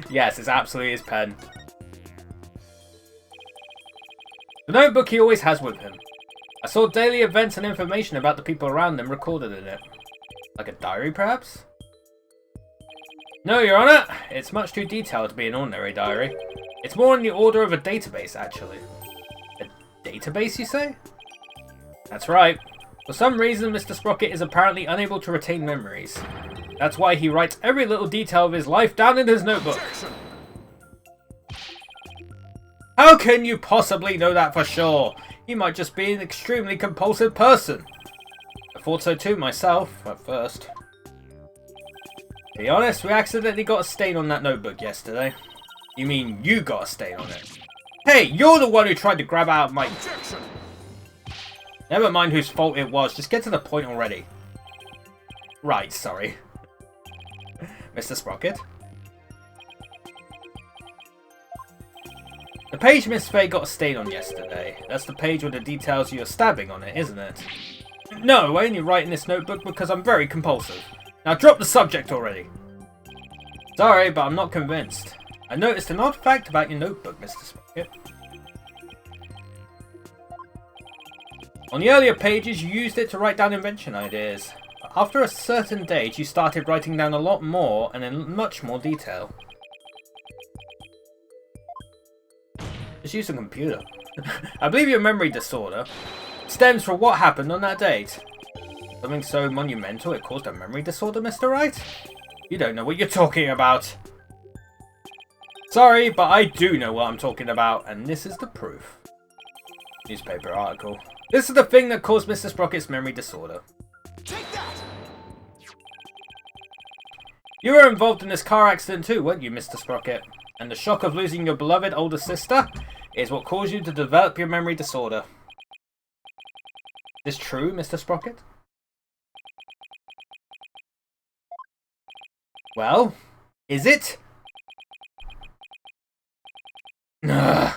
Speaker 1: Yes, it's absolutely his pen. The notebook he always has with him. I saw daily events and information about the people around him recorded in it. Like a diary, perhaps? No, Your Honor. It's much too detailed to be an ordinary diary. It's more in the order of a database, actually. A database, you say? That's right. For some reason, Mr. Sprocket is apparently unable to retain memories. That's why he writes every little detail of his life down in his notebook.
Speaker 2: Objection!
Speaker 1: How can you possibly know that for sure? He might just be an extremely compulsive person. I thought so too myself, at first. To be honest, we accidentally got a stain on that notebook yesterday. You mean you got a stain on it? Hey, you're the one who tried to grab out my...
Speaker 2: Objection!
Speaker 1: Never mind whose fault it was, just get to the point already. Right, sorry. Mr. Sprocket? The page Miss Faye got a stain on yesterday. That's the page with the details of your stabbing on it, isn't it? No, I only write in this notebook because I'm very compulsive. Now drop the subject already. Sorry, but I'm not convinced. I noticed an odd fact about your notebook, Mr. Sprocket. On the earlier pages, you used it to write down invention ideas. But after a certain date, you started writing down a lot more and in much more detail. Just use a computer. I believe your memory disorder stems from what happened on that date. Something so monumental it caused a memory disorder, Mr. Wright? You don't know what you're talking about. Sorry, but I do know what I'm talking about, and this is the proof. Newspaper article. This is the thing that caused Mr. Sprocket's memory disorder.
Speaker 2: Take that!
Speaker 1: You were involved in this car accident too, weren't you, Mr. Sprocket? And the shock of losing your beloved older sister is what caused you to develop your memory disorder. Is this true, Mr. Sprocket? Well, is it? Ugh.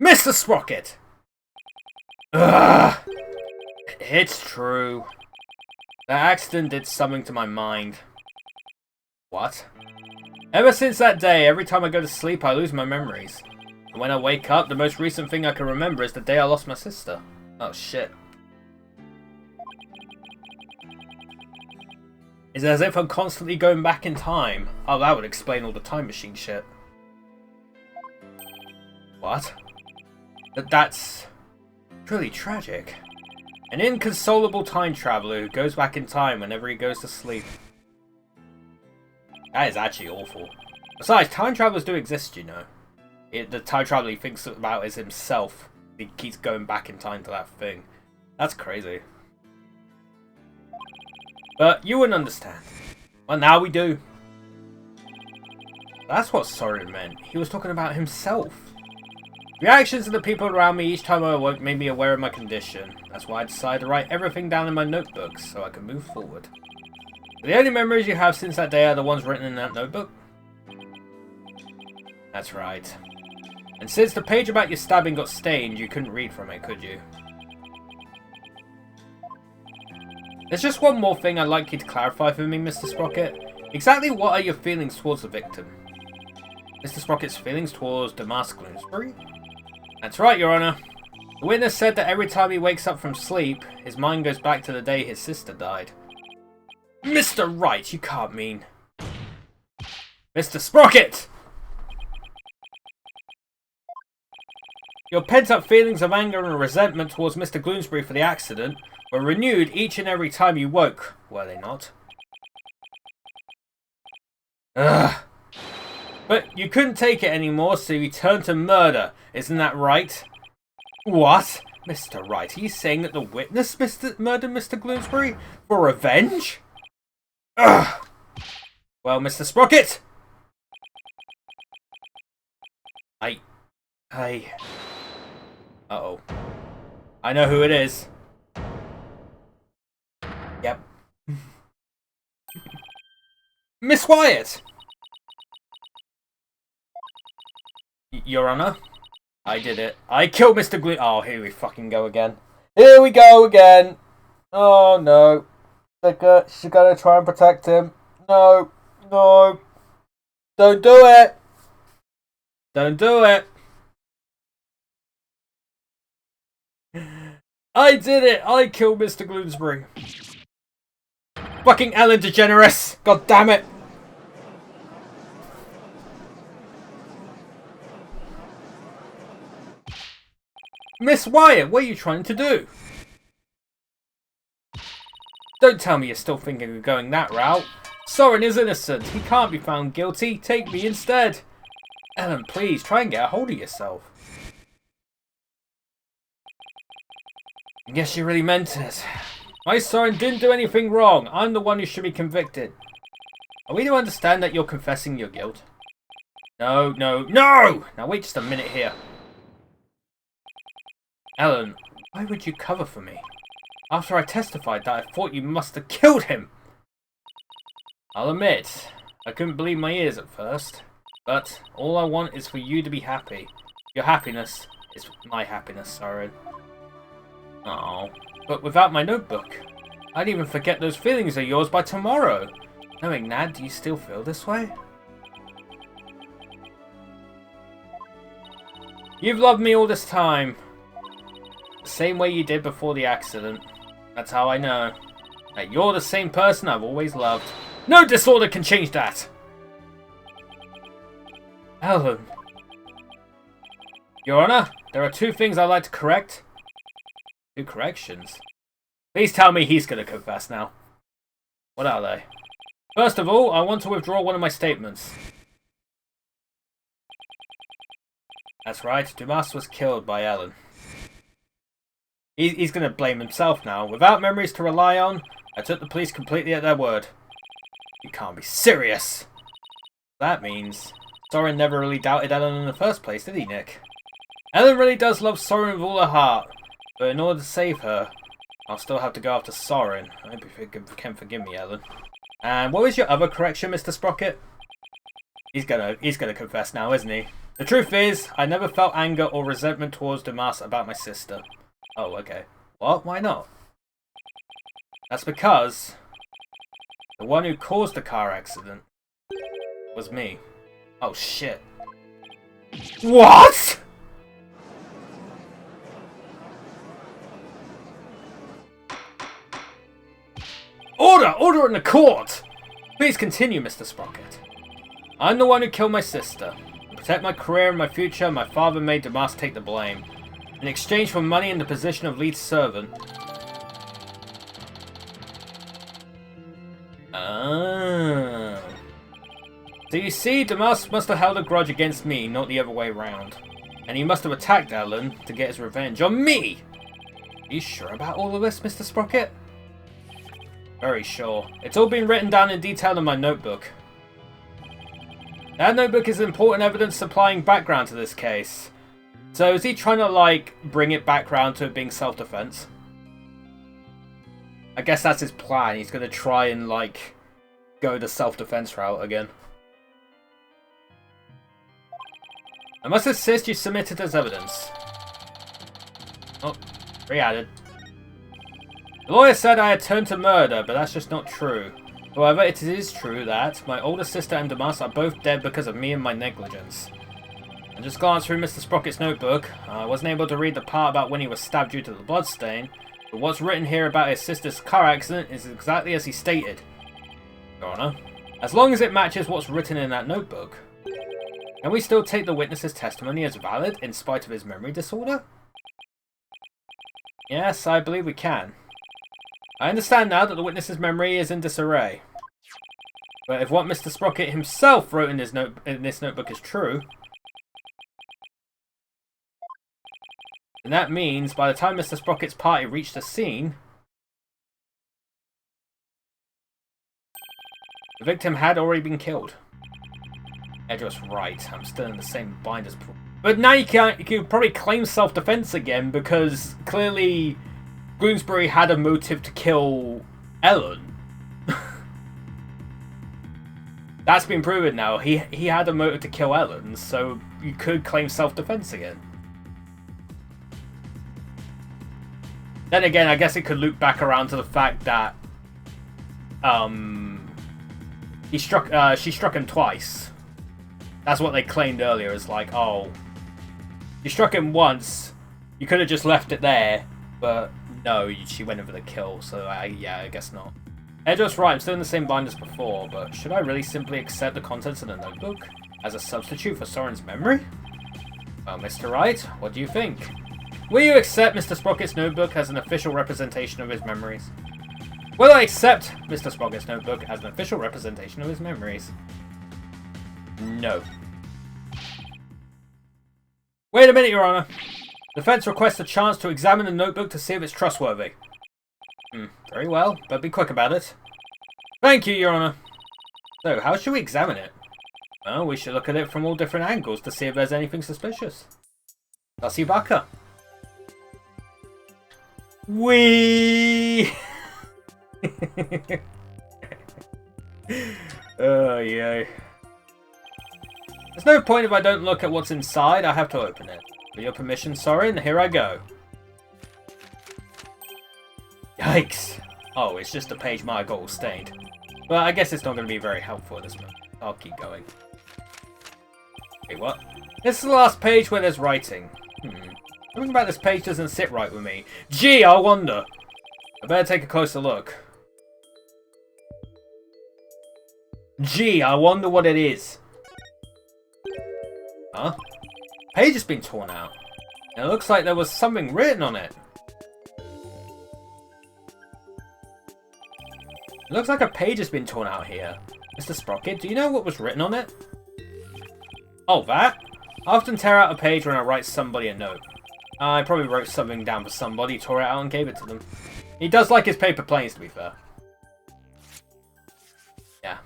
Speaker 1: Mr. Sprocket! Ugh. It's true. That accident did something to my mind. What? Ever since that day, every time I go to sleep, I lose my memories. And when I wake up, the most recent thing I can remember is the day I lost my sister. Oh shit. It's as if I'm constantly going back in time. Oh, that would explain all the time machine shit. What? That's truly tragic. An inconsolable time traveler who goes back in time whenever he goes to sleep. That is actually awful. Besides, time travelers do exist, you know. The time traveler he thinks about is himself. He keeps going back in time to that thing. That's crazy. But you wouldn't understand. Well, now we do. That's what Soren meant. He was talking about himself. Reactions of the people around me each time I awoke made me aware of my condition. That's why I decided to write everything down in my notebooks so I can move forward. But the only memories you have since that day are the ones written in that notebook? That's right. And since the page about your stabbing got stained, you couldn't read from it, could you? There's just one more thing I'd like you to clarify for me, Mr. Sprocket. Exactly what are your feelings towards the victim? Mr. Sprocket's feelings towards Damas Gloomsbury? That's right, Your Honor. The witness said that every time he wakes up from sleep, his mind goes back to the day his sister died. Mr. Wright, you can't mean... Mr. Sprocket! Your pent-up feelings of anger and resentment towards Mr. Gloomsbury for the accident were renewed each and every time you woke, were they not? Ugh. But you couldn't take it anymore, so you turned to murder, isn't that right? What? Mr. Wright, are you saying that the witness murdered Mr. Gloomsbury for revenge? Ugh. Well, Mr. Sprocket! Uh-oh. I know who it is. Yep. Miss Wyatt! Your Honor? I did it. I killed Mr. Gloom... Oh, here we fucking go again. Here we go again! Oh, no. She's gonna try and protect him. No. No. Don't do it! Don't do it! I did it! I killed Mr. Gloomsbury. Fucking Ellen DeGeneres! God damn it! Miss Wyatt, what are you trying to do? Don't tell me you're still thinking of going that route. Soren is innocent. He can't be found guilty. Take me instead. Ellen, please, try and get a hold of yourself. I guess you really meant it. My Soren didn't do anything wrong. I'm the one who should be convicted. Are we to understand that you're confessing your guilt? No, no, no! Now wait just a minute here. Ellen, why would you cover for me? After I testified that I thought you must have killed him. I'll admit, I couldn't believe my ears at first. But all I want is for you to be happy. Your happiness is my happiness, Soren. Oh, but without my notebook, I'd even forget those feelings are yours by tomorrow. Knowing Nad, do you still feel this way? You've loved me all this time. The same way you did before the accident. That's how I know that you're the same person I've always loved. No disorder can change that! Ellen. Your Honor, there are 2 things I'd like to correct. 2 corrections? Please tell me he's going to confess now. What are they? First of all, I want to withdraw one of my statements. That's right, Dumas was killed by Ellen. He's going to blame himself now. Without memories to rely on, I took the police completely at their word. You can't be serious! That means Soren never really doubted Ellen in the first place, did he, Nick? Ellen really does love Soren with all her heart, but in order to save her, I'll still have to go after Soren. I hope you can forgive me, Ellen. And what was your other correction, Mr. Sprocket? He's gonna confess now, isn't he? The truth is, I never felt anger or resentment towards Dumas about my sister. Oh, okay. What? Why not? That's because the one who caused the car accident was me. Oh, shit. What?! Order! Order in the court! Please continue, Mr. Sprocket. I'm the one who killed my sister. To protect my career and my future, my father made Dumas take the blame. In exchange for money and the position of lead servant. Ah. So you see, Dumas must have held a grudge against me, not the other way round. And he must have attacked Ellen to get his revenge on me! Are you sure about all of this, Mr. Sprocket? Very sure. It's all been written down in detail in my notebook. That notebook is important evidence supplying background to this case. So is he trying to, like, bring it back round to it being self-defense? I guess that's his plan. He's going to try and, like, go the self-defense route again. I must insist you submit it as evidence. Oh, re-added. The lawyer said I had turned to murder, but that's just not true. However, it is true that my older sister and Dumas are both dead because of me and my negligence. I just glanced through Mr. Sprocket's notebook. I wasn't able to read the part about when he was stabbed due to the bloodstain, but what's written here about his sister's car accident is exactly as he stated. Your Honor, as long as it matches what's written in that notebook, can we still take the witness's testimony as valid in spite of his memory disorder? Yes, I believe we can. I understand now that the witness's memory is in disarray. But if what Mr. Sprocket himself wrote in this notebook is true, then that means by the time Mr. Sprocket's party reached the scene, the victim had already been killed. Edge was right. I'm still in the same bind as before. But now you can probably claim self-defense again because clearly Bloomsbury had a motive to kill Ellen. That's been proven now. He had a motive to kill Ellen, so you could claim self-defense again. Then again, I guess it could loop back around to the fact that she struck him twice. That's what they claimed earlier. It's like, oh, you struck him once. You could have just left it there, but no, she went in for the kill. So yeah, I guess not. Edgeworth's right. I'm still in the same bind as before, but should I really simply accept the contents of the notebook as a substitute for Soren's memory? Well, Mr. Wright, what do you think? Will you accept Mr. Sprocket's notebook as an official representation of his memories? Will I accept Mr. Sprocket's notebook as an official representation of his memories? No. Wait a minute, Your Honor. Defense requests a chance to examine the notebook to see if it's trustworthy. Very well, but be quick about it. Thank you, Your Honor. So, how should we examine it? Well, we should look at it from all different angles to see if there's anything suspicious. Dusty Baka. Wee. Oh, yay. There's no point if I don't look at what's inside. I have to open it. With your permission, sorry, and here I go. Yikes. Oh, it's just a page my got all stained. Well, I guess it's not going to be very helpful at this moment. I'll keep going. Wait, what? This is the last page where there's writing. Something about this page doesn't sit right with me. Gee, I wonder. I better take a closer look. Gee, I wonder what it is. Huh? Page has been torn out. And it looks like there was something written on it. It looks like a page has been torn out here. Mr. Sprocket, do you know what was written on it? Oh, that? I often tear out a page when I write somebody a note. I probably wrote something down for somebody, tore it out and gave it to them. He does like his paper planes, to be fair. Yeah.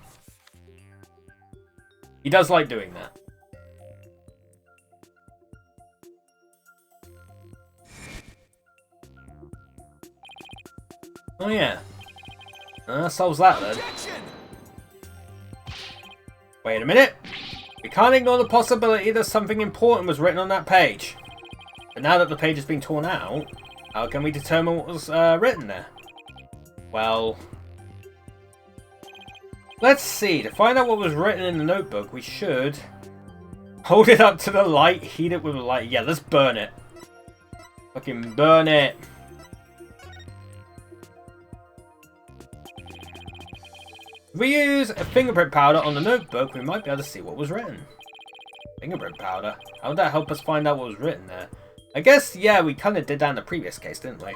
Speaker 1: He does like doing that. Oh yeah. Solves that then. Wait a minute. We can't ignore the possibility that something important was written on that page. But now that the page has been torn out, how can we determine what was written there? Well, let's see. To find out what was written in the notebook, we should hold it up to the light, heat it with a light. Yeah, let's burn it. Fucking burn it. If we use a fingerprint powder on the notebook, we might be able to see what was written. Fingerprint powder? How would that help us find out what was written there? I guess, yeah, we kind of did that in the previous case, didn't we?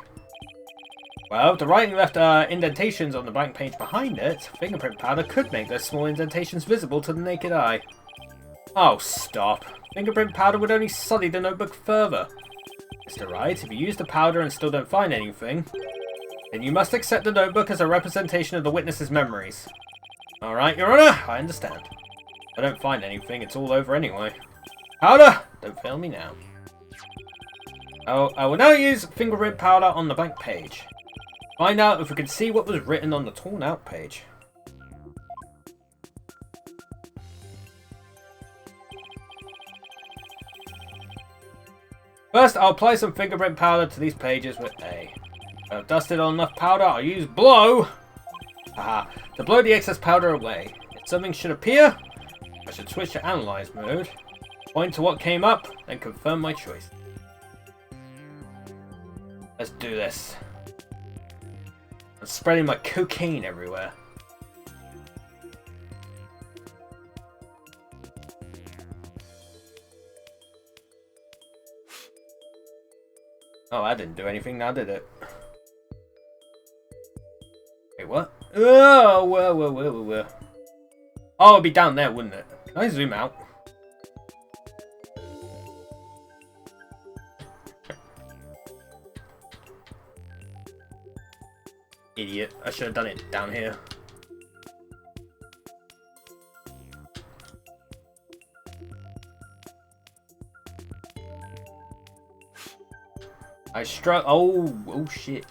Speaker 1: Well, if the writing left indentations on the blank page behind it, fingerprint powder could make those small indentations visible to the naked eye. Oh, stop. Fingerprint powder would only sully the notebook further. Mr. Wright, if you use the powder and still don't find anything, then you must accept the notebook as a representation of the witness's memories. Alright, Your Honor, I understand. If I don't find anything, it's all over anyway. Powder! Don't fail me now. I will now use fingerprint powder on the blank page. Find out if we can see what was written on the torn out page. First, I'll apply some fingerprint powder to these pages with A. If I've dusted on enough powder, I'll use blow! Haha, to blow the excess powder away. If something should appear, I should switch to analyze mode, point to what came up, then confirm my choice. Let's do this. I'm spreading my cocaine everywhere. Oh, I didn't do anything now, did it? Wait, what? Oh, whoa. Oh, it'd be down there, wouldn't it? Can I zoom out? Idiot. I should have done it down here. I struck. Oh shit.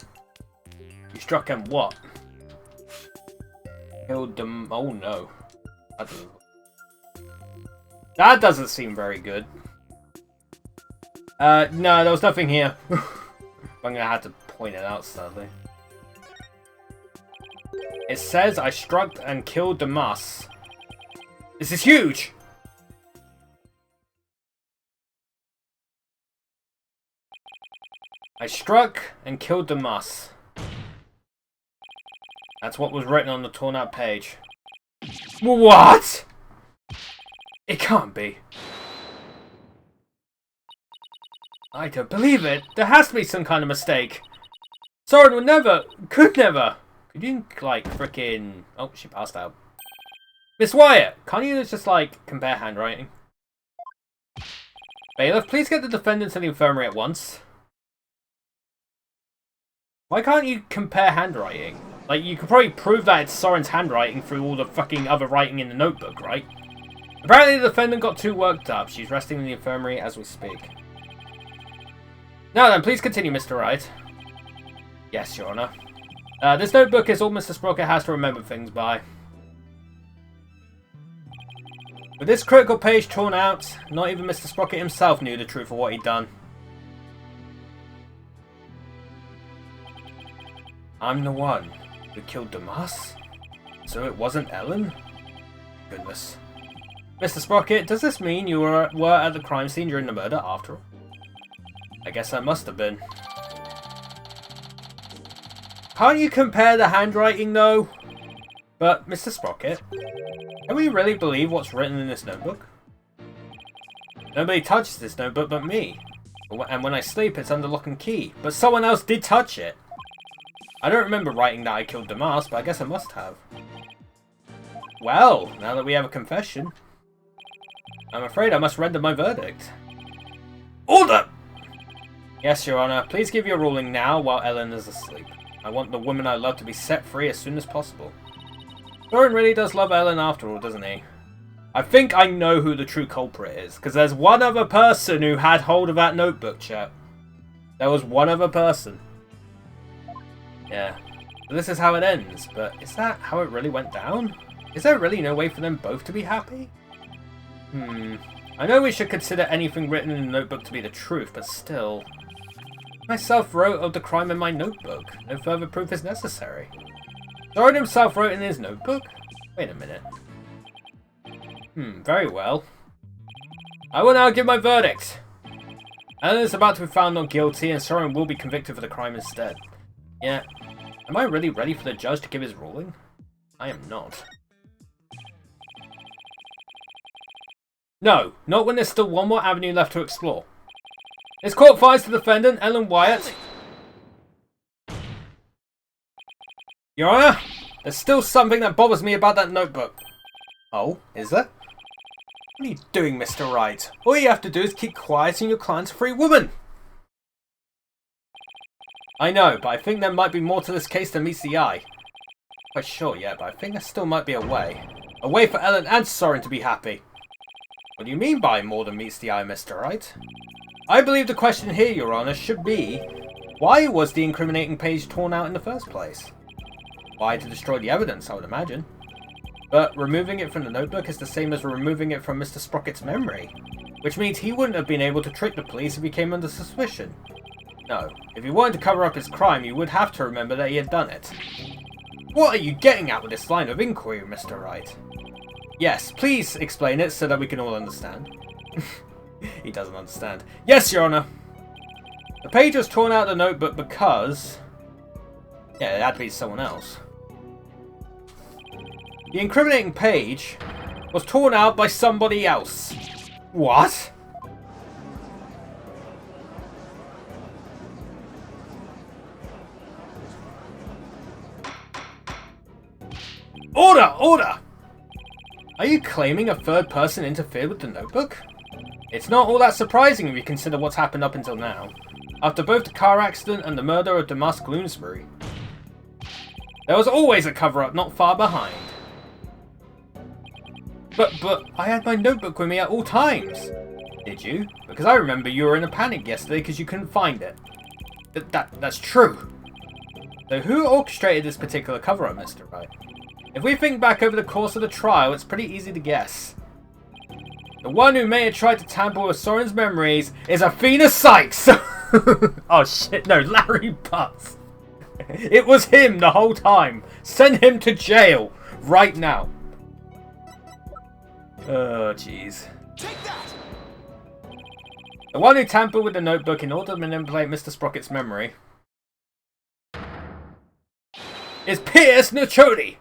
Speaker 1: You struck him what? Killed them. Oh no. That doesn't seem very good. No, there was nothing here. I'm gonna have to point it out, sadly. It says I struck and killed the mouse. This is huge! I struck and killed the mouse. That's what was written on the torn out page. What? It can't be. I don't believe it. There has to be some kind of mistake. Soren would never, could never. Could you, like, frickin'... Oh, she passed out. Miss Wyatt, can't you just, like, compare handwriting? Bailiff, please get the defendant to the infirmary at once. Why can't you compare handwriting? Like, you could probably prove that it's Soren's handwriting through all the fucking other writing in the notebook, right? Apparently the defendant got too worked up. She's resting in the infirmary as we speak. Now then, please continue, Mr. Wright. Yes, Your Honor. This notebook is all Mr. Sprocket has to remember things by. With this critical page torn out, not even Mr. Sprocket himself knew the truth of what he'd done. I'm the one who killed Damas? So it wasn't Ellen? Goodness. Mr. Sprocket, does this mean you were at the crime scene during the murder after all? I guess I must have been. Can't you compare the handwriting though? But, Mr. Sprocket, can we really believe what's written in this notebook? Nobody touches this notebook but me. And when I sleep, it's under lock and key. But someone else did touch it. I don't remember writing that I killed Damas, but I guess I must have. Well, now that we have a confession, I'm afraid I must render my verdict. Order! Yes, Your Honor. Please give your ruling now while Ellen is asleep. I want the woman I love to be set free as soon as possible. Soren really does love Ellen after all, doesn't he? I think I know who the true culprit is, because there's one other person who had hold of that notebook, chat. There was one other person. Yeah. So this is how it ends, but is that how it really went down? Is there really no way for them both to be happy? I know we should consider anything written in the notebook to be the truth, but still. I myself wrote of the crime in my notebook. No further proof is necessary. Soren himself wrote in his notebook? Wait a minute. Very well. I will now give my verdict. Ellen is about to be found not guilty, and Soren will be convicted for the crime instead. Yeah. Am I really ready for the judge to give his ruling? I am not. No, not when there's still one more avenue left to explore. This court finds the defendant, Ellen Wyatt. Your Honor, there's still something that bothers me about that notebook. Oh, is there? What are you doing, Mr. Wright? All you have to do is keep quiet and your client's a free woman. I know, but I think there might be more to this case than meets the eye. Quite sure, yeah, but I think there still might be a way. A way for Ellen and Soren to be happy. What do you mean by more than meets the eye, Mr. Wright? I believe the question here, Your Honor, should be, why was the incriminating page torn out in the first place? Why, to destroy the evidence, I would imagine. But removing it from the notebook is the same as removing it from Mr. Sprocket's memory, which means he wouldn't have been able to trick the police if he came under suspicion. No, if he wanted to cover up his crime, you would have to remember that he had done it. What are you getting at with this line of inquiry, Mr. Wright? Yes, please explain it so that we can all understand. He doesn't understand. Yes, Your Honor. The page was torn out of the notebook because... yeah, it had to be someone else. The incriminating page was torn out by somebody else. What? Order! Order! Are you claiming a third person interfered with the notebook? It's not all that surprising if you consider what's happened up until now. After both the car accident and the murder of Damas Gloomsbury. There was always a cover-up not far behind. But I had my notebook with me at all times. Did you? Because I remember you were in a panic yesterday because you couldn't find it. That's true. So who orchestrated this particular cover-up, Mr. Wright? If we think back over the course of the trial, it's pretty easy to guess. The one who may have tried to tamper with Soren's memories is Athena Sykes! Oh shit, no, Larry Butts. It was him the whole time. Send him to jail right now. Oh, jeez.
Speaker 2: Take that!
Speaker 1: The one who tampered with the notebook in order to manipulate Mr. Sprocket's memory is Pierce Nochodi!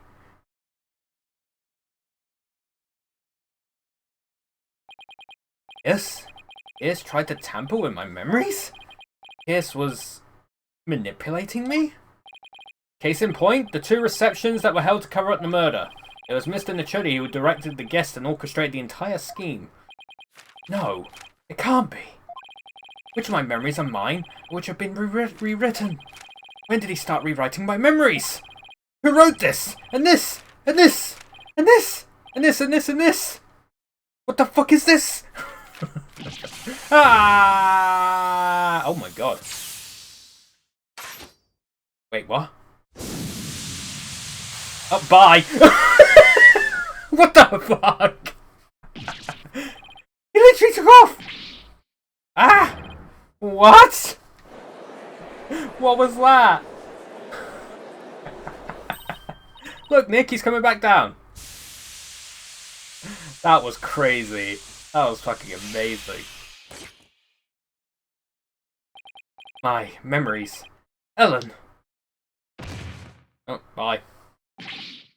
Speaker 1: Yes? Pierce tried to tamper with my memories? Pierce was manipulating me? Case in point, the two receptions that were held to cover up the murder. It was Mr. Nochodi who directed the guests and orchestrated the entire scheme. No, it can't be. Which of my memories are mine, which have been rewritten? When did he start rewriting my memories? Who wrote this? And this? And this? And this? And this? And this? And this? What the fuck is this? Ah! Oh my god. Wait, what? Oh, bye! What the fuck? What? What was that? Look, Nick, he's coming back down. That was crazy. That was fucking amazing. My memories. Ellen. Oh, bye.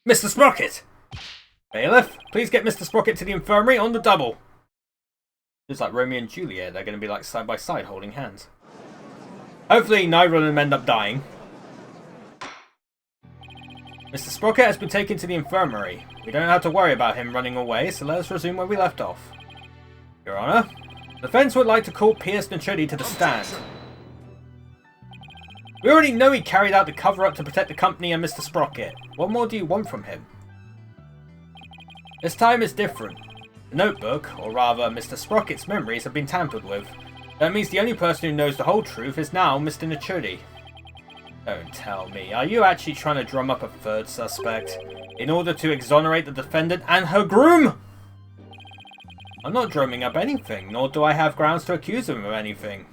Speaker 1: Mr. Sprocket! Bailiff, please get Mr. Sprocket to the infirmary on the double. It's like Romeo and Juliet. They're going to be like side by side holding hands. Hopefully neither of them end up dying. Mr. Sprocket has been taken to the infirmary. We don't have to worry about him running away, so let us resume where we left off. Your Honor, the defense would like to call Pierce Nachudi to the stand. We already know he carried out the cover-up to protect the company and Mr. Sprocket. What more do you want from him? This time is different. The notebook, or rather Mr. Sprocket's memories, have been tampered with. That means the only person who knows the whole truth is now Mr. Nachudi. Don't tell me, are you actually trying to drum up a third suspect in order to exonerate the defendant and her groom? I'm not drumming up anything, nor do I have grounds to accuse him of anything.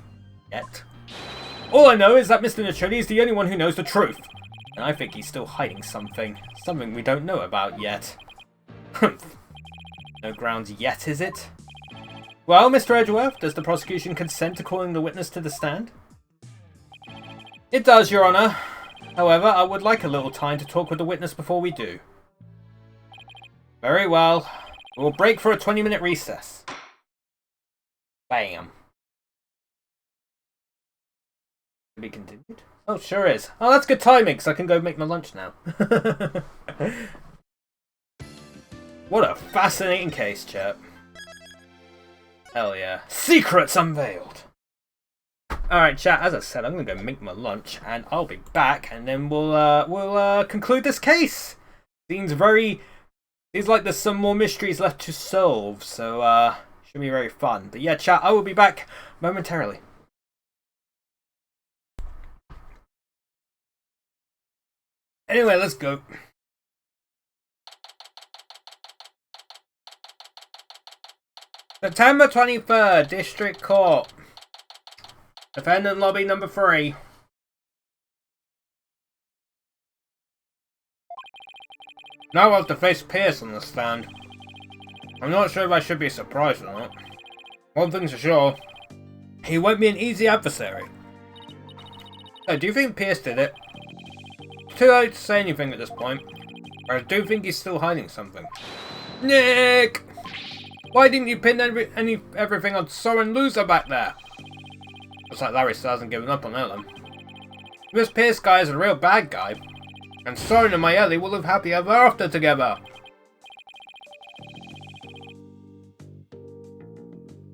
Speaker 1: Yet. All I know is that Mr. Nachudi is the only one who knows the truth. And I think he's still hiding something. Something we don't know about yet. No grounds yet, is it? Well, Mr. Edgeworth, does the prosecution consent to calling the witness to the stand? It does, Your Honor. However, I would like a little time to talk with the witness before we do. Very well. We'll break for a 20-minute recess. Bam. To be continued? Oh, sure is. Oh, that's good timing, because I can go make my lunch now. What a fascinating case, chap. Hell yeah. Secrets unveiled! Alright, chat, as I said, I'm going to go make my lunch, and I'll be back, and then we'll conclude this case! Seems like there's some more mysteries left to solve, so, should be very fun. But yeah, chat, I will be back momentarily. Anyway, let's go. September 23rd, District Court. Defendant lobby number 3. Now I have to face Pierce on the stand. I'm not sure if I should be surprised or not. One thing's for sure, he won't be an easy adversary. So, do you think Pierce did it? It's too late to say anything at this point, but I do think he's still hiding something. Nick! Why didn't you pin everything on Soren Loser back there? Looks like Larry still hasn't given up on Ellen. This Pierce guy is a real bad guy, and Soren and Ellie will live happy ever after together.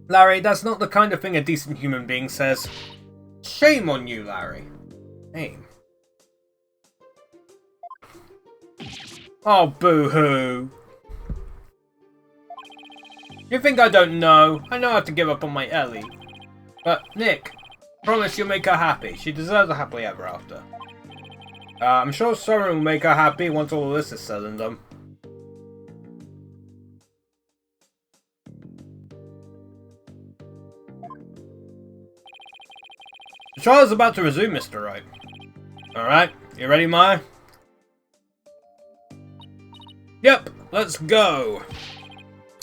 Speaker 1: Larry, that's not the kind of thing a decent human being says. Shame on you, Larry. Shame. Oh, boo-hoo. You think I don't know? I know how to give up on my Ellie. But, Nick, promise you'll make her happy. She deserves a happily ever after. I'm sure Soren will make her happy once all of this is said and done. The trial is about to resume, Mr. Wright. Alright, you ready, Maya? Yep, let's go.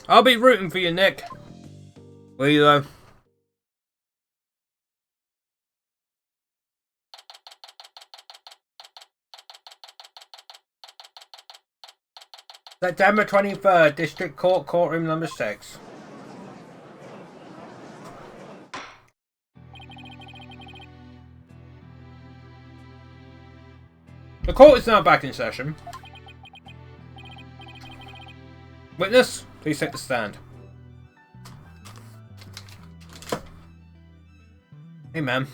Speaker 1: I'll be rooting for you, Nick. Will you, though? September 23rd, District Court, courtroom number 6. The court is now back in session. Witness, please take the stand. Hey, ma'am.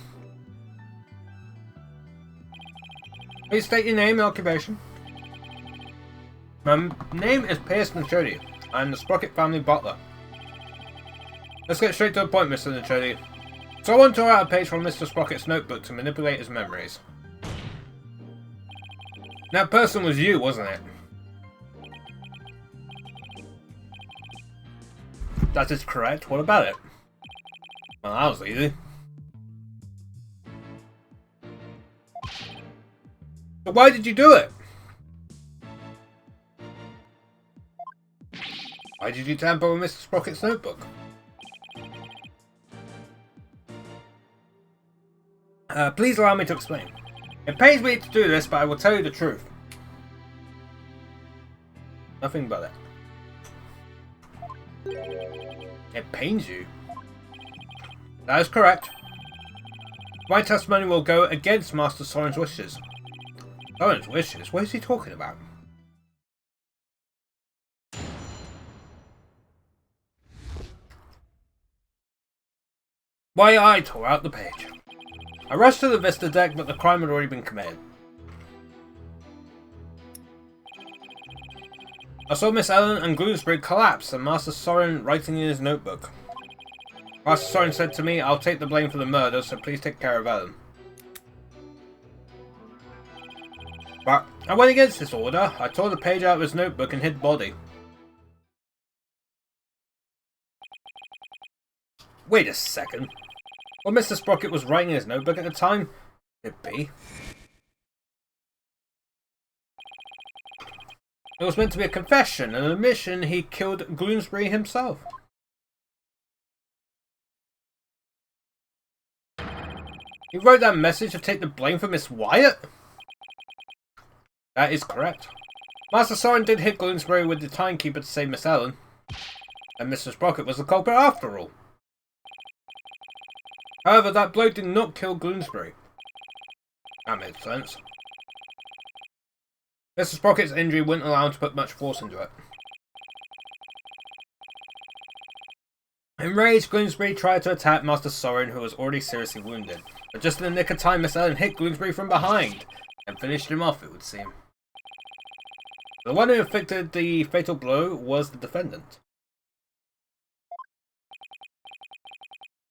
Speaker 1: Please state your name and occupation. My name is Pierce Nachudi. I'm the Sprocket family butler. Let's get straight to the point, Mr. Nachudi. Someone tore out a page from Mr. Sprocket's notebook to manipulate his memories. That person was you, wasn't it? That is correct. What about it? Well, that was easy. But why did you do it? Why did you tamper with Mr. Sprocket's notebook? Please allow me to explain. It pains me to do this, but I will tell you the truth. Nothing but it. It pains you? That is correct. My testimony will go against Master Soren's wishes. Soren's wishes? What is he talking about? Why, I tore out the page. I rushed to the Vista deck, but the crime had already been committed. I saw Miss Ellen and Bloomsbury collapse and Master Soren writing in his notebook. Master Soren said to me, I'll take the blame for the murder, so please take care of Ellen. But I went against this order. I tore the page out of his notebook and hid the body. Wait a second. What Mr. Sprocket was writing in his notebook at the time? Could it be? It was meant to be a confession, an admission he killed Bloomsbury himself. He wrote that message to take the blame for Miss Wyatt? That is correct. Master Soren did hit Bloomsbury with the timekeeper to save Miss Ellen. And Mr. Sprocket was the culprit after all. However, that blow did not kill Bloomsbury. That makes sense. Mr. Sprocket's injury wouldn't allow him to put much force into it. Enraged, Bloomsbury tried to attack Master Soren, who was already seriously wounded. But just in the nick of time, Miss Ellen hit Bloomsbury from behind and finished him off, it would seem. The one who inflicted the fatal blow was the defendant.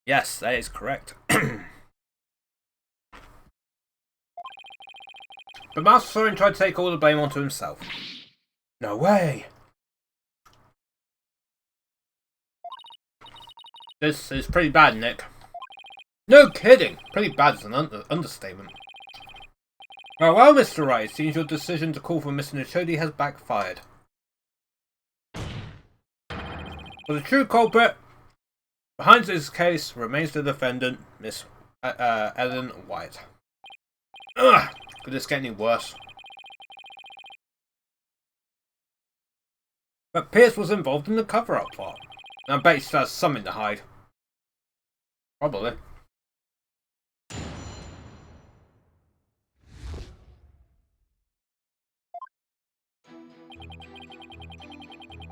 Speaker 1: Yes, that is correct. But Master Soren tried to take all the blame onto himself. No way! This is pretty bad, Nick. No kidding! Pretty bad is an understatement. Well, Mr. Wright, it seems your decision to call for Mr. Nichodi has backfired. For the true culprit behind this case remains the defendant, Miss Ellen Wyatt. Ugh! Could this get any worse? But Pierce was involved in the cover-up plot. And I bet he still has something to hide. Probably.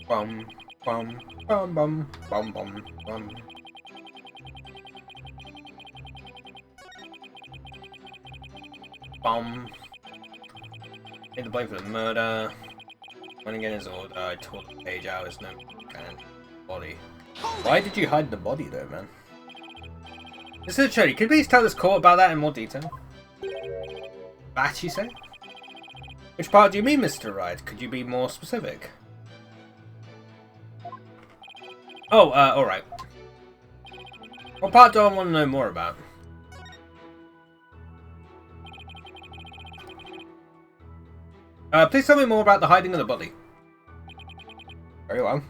Speaker 1: Bum, bum, bum, bum, bum, bum, bum. Take the blame for the murder. When again his order, I tore the page out of his notebook and body. Why did you hide the body though, man? Mr. Nichodi, could you please tell this court about that in more detail? That, you say? Which part do you mean, Mr. Wright? Could you be more specific? Oh, alright. What part do I want to know more about? Please tell me more about the hiding of the body. Very well.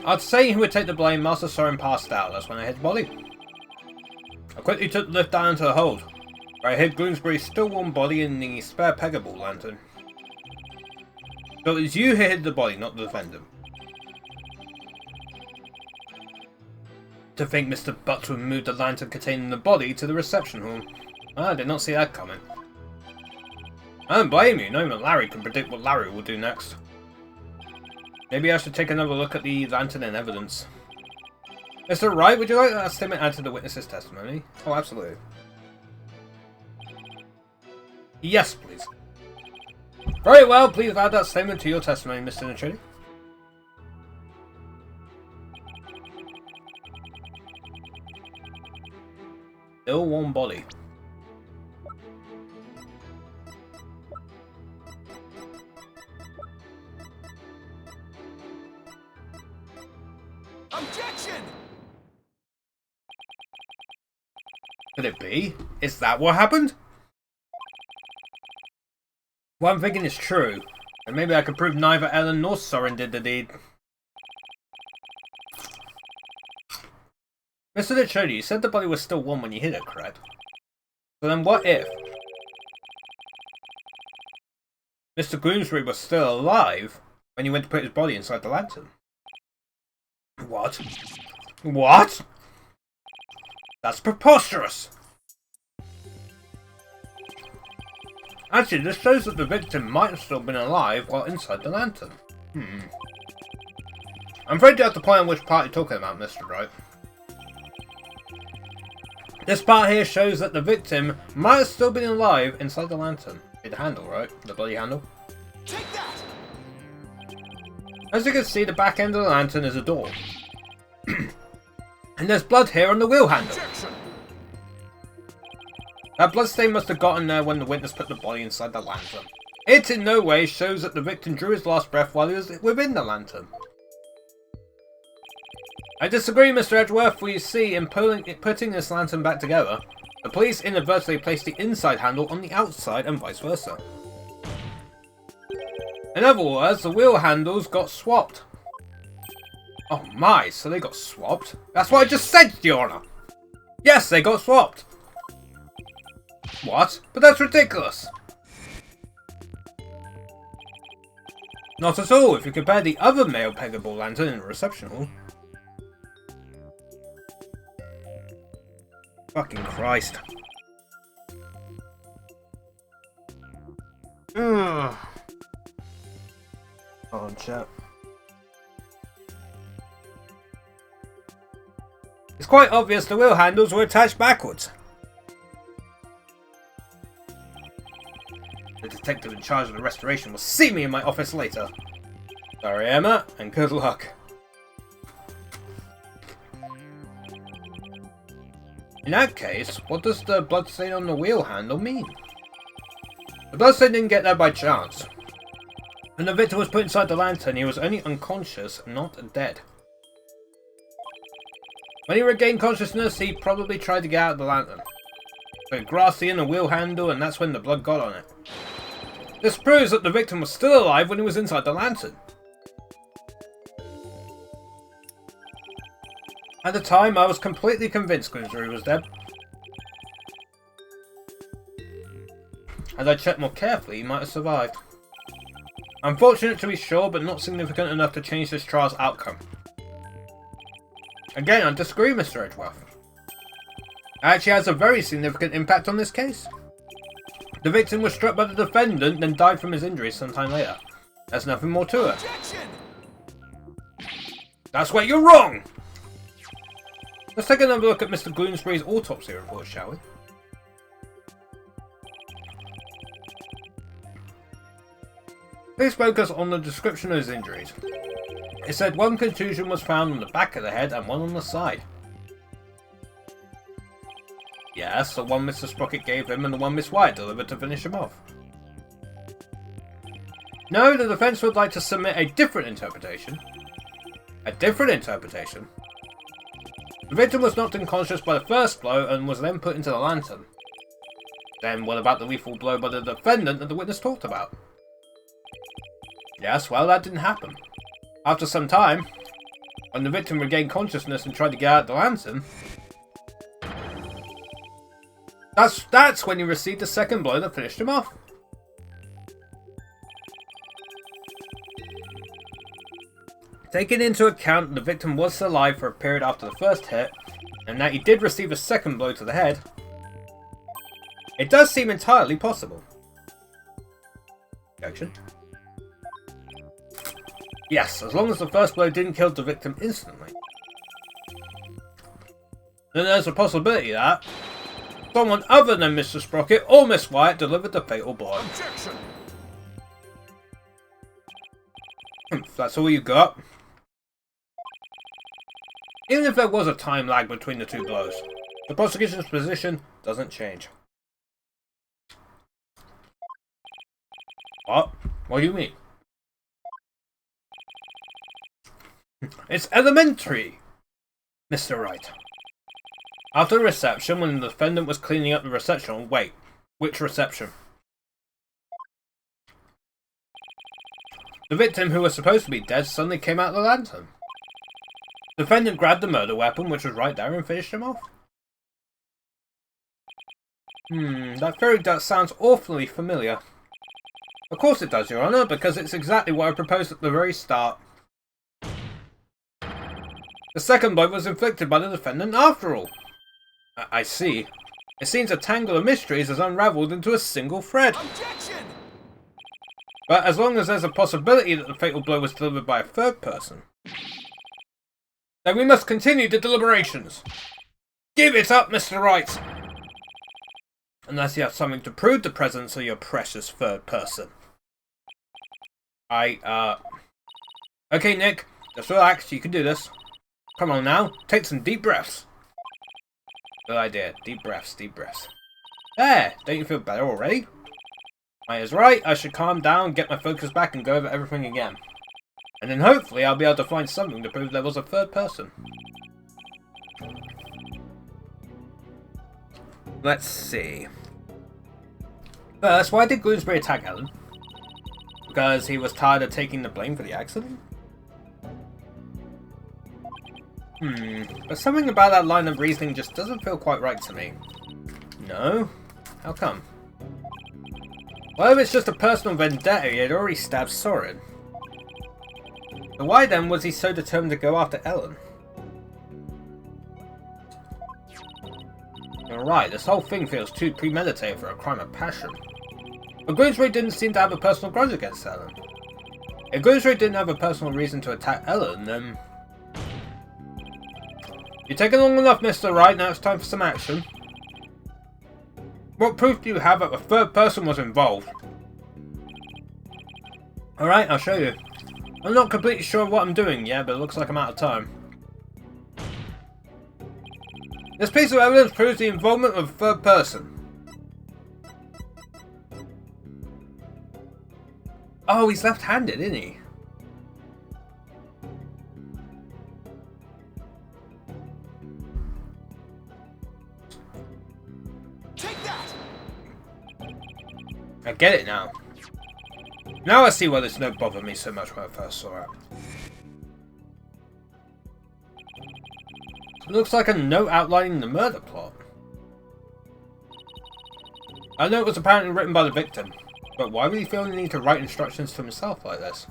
Speaker 1: I'd say who would take the blame. Master Soren passed out. That's when I hit the body. I quickly took the lift down into the hold, where I hid Bloomsbury's still warm body in the spare peggable lantern. So it was you who hid the body, not the defendant. To think Mr. Butts would move the lantern containing the body to the reception hall. I did not see that coming. I don't blame you. Not even Larry can predict what Larry will do next. Maybe I should take another look at the lantern and evidence. Mr. Wright, would you like that statement added to the witness's testimony? Oh, absolutely. Yes, please. Very well, please add that statement to your testimony, Mr. Nichodi. Still warm body. Could it be? Is that what happened? What I'm thinking is true, and maybe I could prove neither Ellen nor Soren did the deed. Mr. Lichodi, you said the body was still warm when you hit it, correct? So then what if Mr. Gloomsbury was still alive when you went to put his body inside the lantern? What? What? That's preposterous! Actually, this shows that the victim might have still been alive while inside the lantern. I'm afraid you have to point out which part you're talking about, Mr. Wright. This part here shows that the victim might have still been alive inside the lantern. The handle, right? The bloody handle.
Speaker 2: Take that!
Speaker 1: As you can see, the back end of the lantern is a door. And there's blood here on the wheel handle.
Speaker 2: Objection!
Speaker 1: That bloodstain must have gotten there when the witness put the body inside the lantern. It in no way shows that the victim drew his last breath while he was within the lantern. I disagree, Mr. Edgeworth, for you see, in putting this lantern back together, the police inadvertently placed the inside handle on the outside and vice versa. In other words, the wheel handles got swapped. Oh my, so they got swapped? That's what I just said, Your Honour! Yes, they got swapped! What? But that's ridiculous! Not at all, if you compare the other male peggable lantern in the reception hall. Fucking Christ. Ugh. Hold on, chat. It's quite obvious the wheel handles were attached backwards. The detective in charge of the restoration will see me in my office later. Sorry, Emma, and good luck. In that case, what does the bloodstain on the wheel handle mean? The bloodstain didn't get there by chance. When the victim was put inside the lantern, he was only unconscious, not dead. When he regained consciousness, he probably tried to get out of the lantern. So he grasped the inner wheel handle, and that's when the blood got on it. This proves that the victim was still alive when he was inside the lantern. At the time, I was completely convinced Gloomsbury was dead. As I checked more carefully, he might have survived. Unfortunate to be sure, but not significant enough to change this trial's outcome. Again, I disagree, Mr. Edgeworth. It actually has a very significant impact on this case. The victim was struck by the defendant, then died from his injuries sometime later. There's nothing more to it.
Speaker 2: Objection!
Speaker 1: That's where you're wrong! Let's take another look at Mr. Gloomsbury's autopsy report, shall we? Please focus on the description of his injuries. It said one contusion was found on the back of the head and one on the side. Yes, the one Mr. Sprocket gave him and the one Miss Wyatt delivered to finish him off. No, the defence would like to submit a different interpretation. A different interpretation? The victim was knocked unconscious by the first blow and was then put into the lantern. Then what about the lethal blow by the defendant that the witness talked about? Yes, well, that didn't happen. After some time, when the victim regained consciousness and tried to get out of the lantern, that's when he received the second blow that finished him off. Taking into account that the victim was still alive for a period after the first hit, and that he did receive a second blow to the head, it does seem entirely possible. Objection? Yes, as long as the first blow didn't kill the victim instantly. Then there's a possibility that someone other than Mr. Sprocket or Miss Wyatt delivered the fatal blow.
Speaker 2: Objection!
Speaker 1: If that's all you got. Even if there was a time lag between the two blows, the prosecution's position doesn't change. What? What do you mean? It's elementary, Mr. Wright. After the reception, when the defendant was cleaning up the reception hall... Wait, which reception? The victim, who was supposed to be dead, suddenly came out of the lantern. The defendant grabbed the murder weapon, which was right there, and finished him off. That theory sounds awfully familiar. Of course it does, Your Honour, because it's exactly what I proposed at the very start. The second blow was inflicted by the defendant after all. I see. It seems a tangle of mysteries has unravelled into a single thread.
Speaker 2: Objection!
Speaker 1: But as long as there's a possibility that the fatal blow was delivered by a third person, then we must continue the deliberations. Give it up, Mr. Wright! Unless you have something to prove the presence of your precious third person. Okay, Nick. Just relax. You can do this. Come on now. Take some deep breaths. Good idea. Deep breaths, deep breaths. There! Don't you feel better already? I was right. I should calm down, get my focus back, and go over everything again. And then hopefully I'll be able to find something to prove there was a third person. Let's see. First, why did Bloomsbury attack Ellen? Because he was tired of taking the blame for the accident? But something about that line of reasoning just doesn't feel quite right to me. No? How come? Well, if it's just a personal vendetta, he had already stabbed Soren. So why then was he so determined to go after Ellen? You're right, this whole thing feels too premeditated for a crime of passion. But Bloomsbury didn't seem to have a personal grudge against Ellen. If Bloomsbury didn't have a personal reason to attack Ellen, then... You've taken long enough, Mr. Wright, now it's time for some action. What proof do you have that a third person was involved? Alright, I'll show you. I'm not completely sure what I'm doing yet, but it looks like I'm out of time. This piece of evidence proves the involvement of a third person. Oh, he's left-handed, isn't he?
Speaker 2: Take that!
Speaker 1: I get it now. Now I see why this note bothered me so much when I first saw it. It looks like a note outlining the murder plot. That note was apparently written by the victim, but why would he feel the need to write instructions to himself like this?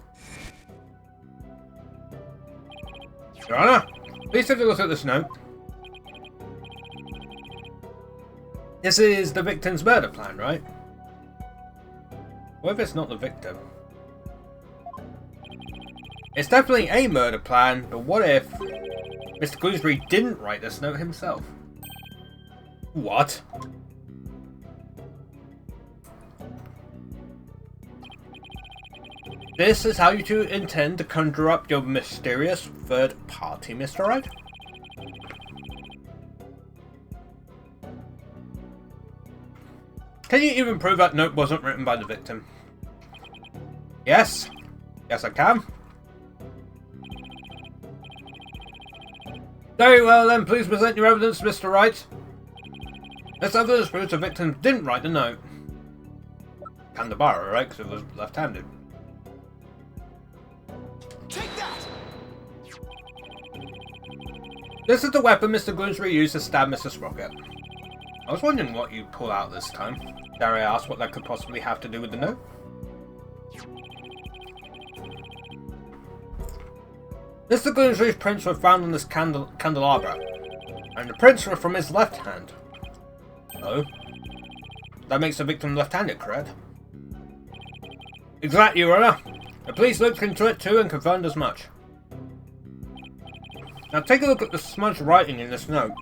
Speaker 1: Your Honor, please take a look at this note. This is the victim's murder plan, right? What if it's not the victim? It's definitely a murder plan, but what if Mr. Bloomsbury didn't write this note himself? What? This is how you two intend to conjure up your mysterious third party, Mr. Wright? Can you even prove that note wasn't written by the victim? Yes. Yes, I can. Very well then, please present your evidence, Mr. Wright. This evidence proves the victim didn't write the note. Can the borrower, right? Because it was left-handed.
Speaker 2: Take that!
Speaker 1: This is the weapon Mr. Bloomsbury used to stab Mr. Sprocket. I was wondering what you'd pull out this time. Dare I ask what that could possibly have to do with the note? Mr. Bloomsbury's prints were found on this candelabra, and the prints were from his left hand. Oh? That makes the victim left-handed, correct? Exactly, Your Honor. The police looked into it too and confirmed as much. Now take a look at the smudged writing in this note.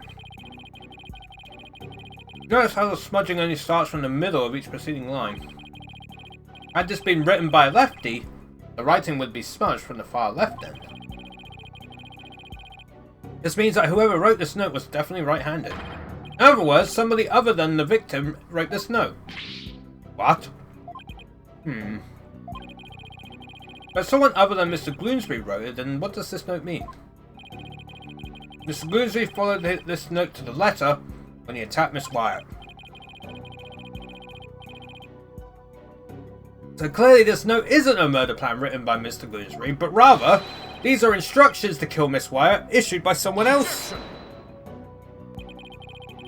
Speaker 1: Notice how the smudging only starts from the middle of each preceding line. Had this been written by a lefty, the writing would be smudged from the far left end. This means that whoever wrote this note was definitely right-handed. In other words, somebody other than the victim wrote this note. What? But someone other than Mr. Bloomsbury wrote it, then what does this note mean? Mr. Bloomsbury followed this note to the letter when he attacked Miss Wyatt. So clearly this note isn't a murder plan written by Mr. Bloomsbury, but rather, these are instructions to kill Miss Wyatt issued by someone else.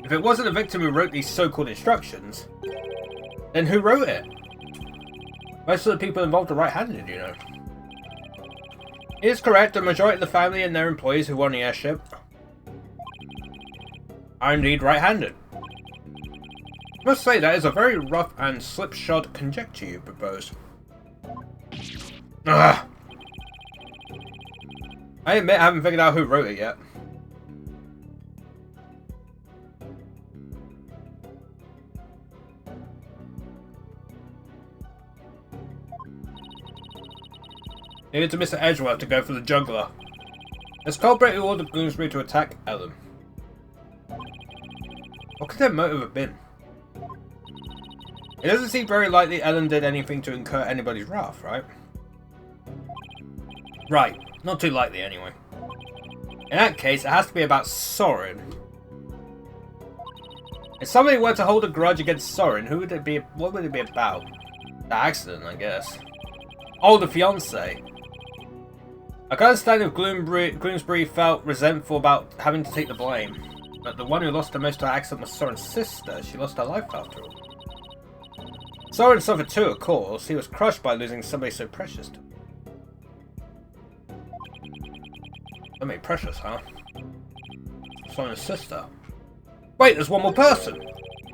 Speaker 1: If it wasn't a victim who wrote these so-called instructions, then who wrote it? Most of the people involved are right-handed, you know. It is correct, the majority of the family and their employees who were on the airship are indeed right-handed. I must say that is a very rough and slipshod conjecture you propose. Ugh. I admit I haven't figured out who wrote it yet. Needed to Mr. Edgeworth to go for the juggler. This culprit who ordered Bloomsbury to attack Ellen. What could their motive have been? It doesn't seem very likely Ellen did anything to incur anybody's wrath, right? Right, not too likely anyway. In that case, it has to be about Soren. If somebody were to hold a grudge against Soren, who would it be? What would it be about? The accident, I guess. Oh, the fiancé. I can understand if Bloomsbury felt resentful about having to take the blame, but the one who lost the most to the accident was Soren's sister. She lost her life after all. Soren suffered too, of course. He was crushed by losing somebody so precious to him. Somebody precious, huh? Soren's sister. Wait, there's one more person!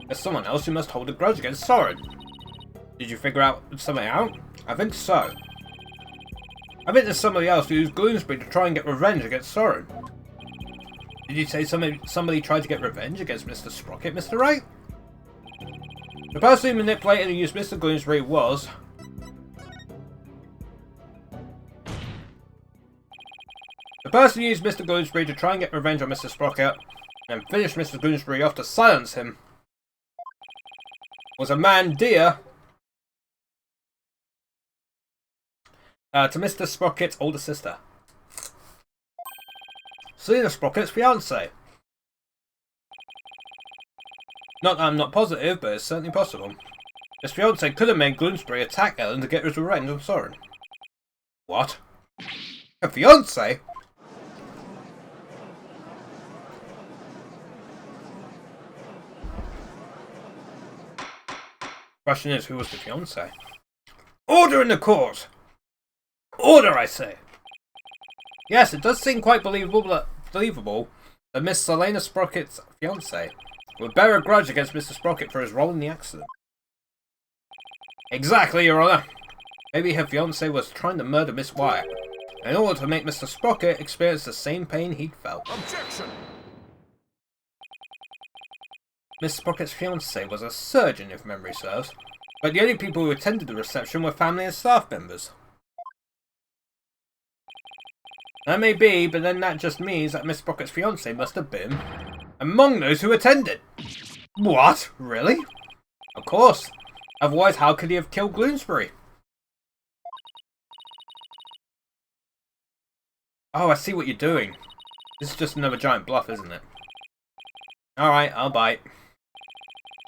Speaker 1: There's someone else who must hold a grudge against Soren. Did you figure out something out? I think so. I think there's somebody else who used Bloomsbury to try and get revenge against Soren. Did you say somebody tried to get revenge against Mr. Sprocket, Mr. Wright? The person who manipulated and used Mr. Bloomsbury was... The person who used Mr. Bloomsbury to try and get revenge on Mr. Sprocket and finish Mr. Bloomsbury off to silence him was a man dear to Mr. Sprocket's older sister. Selina Sprocket's fiancé. Not that I'm not positive, but it's certainly possible. His fiancé could have made Bloomsbury attack Ellen to get his revenge on Soren. What? A fiancé? Question is, who was the fiancé? Order in the court! Order, I say! Yes, it does seem quite believable that Miss Selina Sprocket's fiancé would bear a grudge against Mr. Sprocket for his role in the accident. Exactly, Your Honour. Maybe her fiancé was trying to murder Miss Wyatt in order to make Mr. Sprocket experience the same pain he'd felt.
Speaker 2: Objection!
Speaker 1: Miss Sprocket's fiancé was a surgeon, if memory serves, but the only people who attended the reception were family and staff members. That may be, but then that just means that Miss Sprocket's fiancé must have been among those who attended. What? Really? Of course. Otherwise, how could he have killed Bloomsbury? Oh, I see what you're doing. This is just another giant bluff, isn't it? Alright, I'll bite.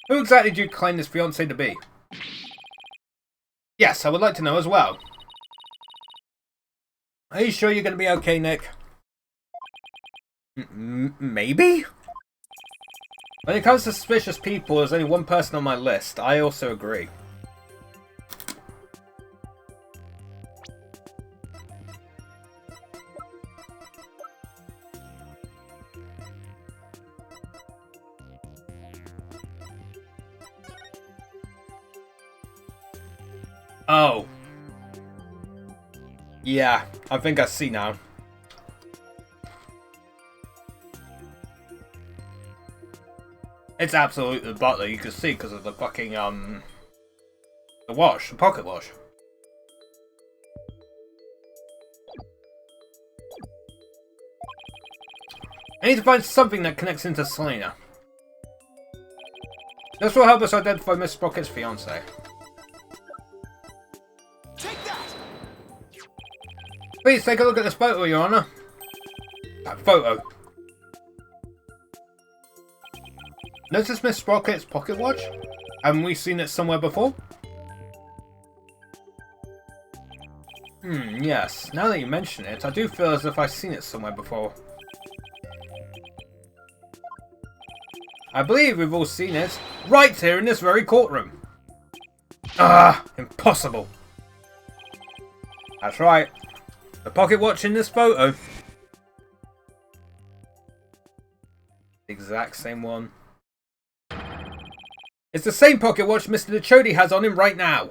Speaker 1: Who exactly do you claim this fiancé to be? Yes, I would like to know as well. Are you sure you're going to be okay, Nick? Maybe? When it comes to suspicious people, there's only one person on my list. I also agree. Oh. Yeah, I think I see now. It's absolutely the butler, you can see because of the fucking, the wash, the pocket wash. I need to find something that connects into Selina. This will help us identify Miss Sprocket's fiancé.
Speaker 2: Take that!
Speaker 1: Please take a look at this photo, Your Honour. That photo. Notice Miss Sprocket's pocket watch? Haven't we seen it somewhere before? Yes. Now that you mention it, I do feel as if I've seen it somewhere before. I believe we've all seen it, right here in this very courtroom. Ah, impossible. That's right. The pocket watch in this photo. Exact same one. It's the same pocket watch Mr. Chody has on him right now.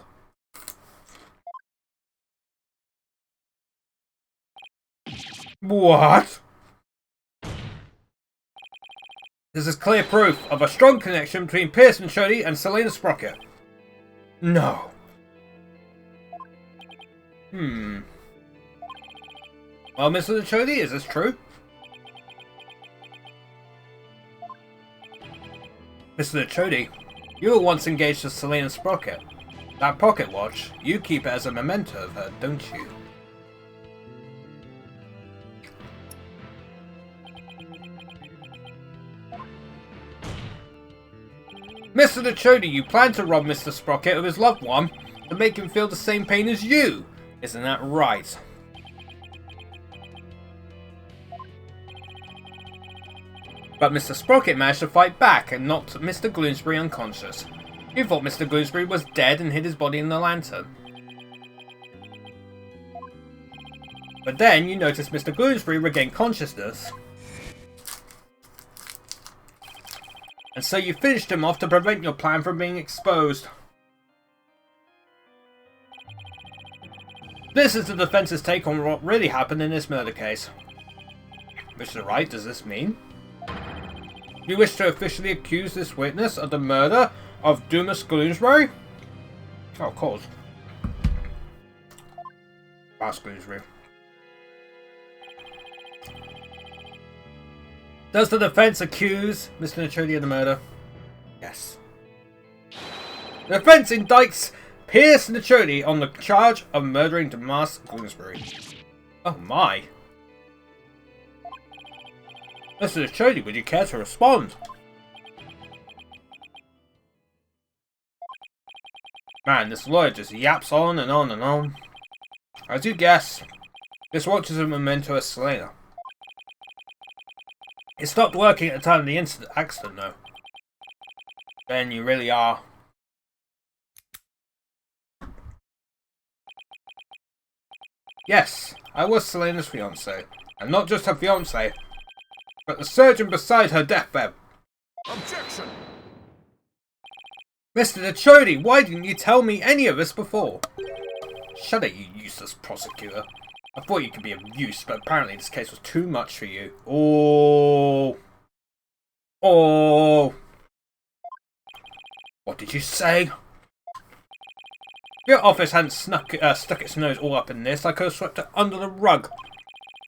Speaker 1: What? This is clear proof of a strong connection between Pearson Chody and Selena Sprocket. No. Well, Mr. Chody, is this true? Mr. Chody, you were once engaged to Selena Sprocket. That pocket watch, you keep it as a memento of her, don't you? Mr. Chody, you plan to rob Mr. Sprocket of his loved one to make him feel the same pain as you. Isn't that right? But Mr. Sprocket managed to fight back and knocked Mr. Gloomsbury unconscious. You thought Mr. Gloomsbury was dead and hid his body in the lantern. But then you noticed Mr. Gloomsbury regained consciousness. And so you finished him off to prevent your plan from being exposed. This is the defense's take on what really happened in this murder case. Mr. Wright, does this mean you wish to officially accuse this witness of the murder of Dumas Gloomsbury? Oh, of course. That's Gloomsbury. Does the defense accuse Mr. Chody of the murder? Yes. The defense indicts Pierce Chody on the charge of murdering Dumas Gloomsbury. Oh my. Mr. Chody, would you care to respond? Man, this lawyer just yaps on and on and on. As you guess, this watch is a memento of Selena. It stopped working at the time of the accident, though. Then you really are. Yes, I was Selena's fiancé. And not just her fiancé, but the surgeon beside her deathbed.
Speaker 2: Objection!
Speaker 1: Mr. Chody, why didn't you tell me any of this before? Shut it, you useless prosecutor. I thought you could be of use, but apparently this case was too much for you. Oh. Oh. What did you say? Your office hadn't stuck its nose all up in this. I could have swept it under the rug.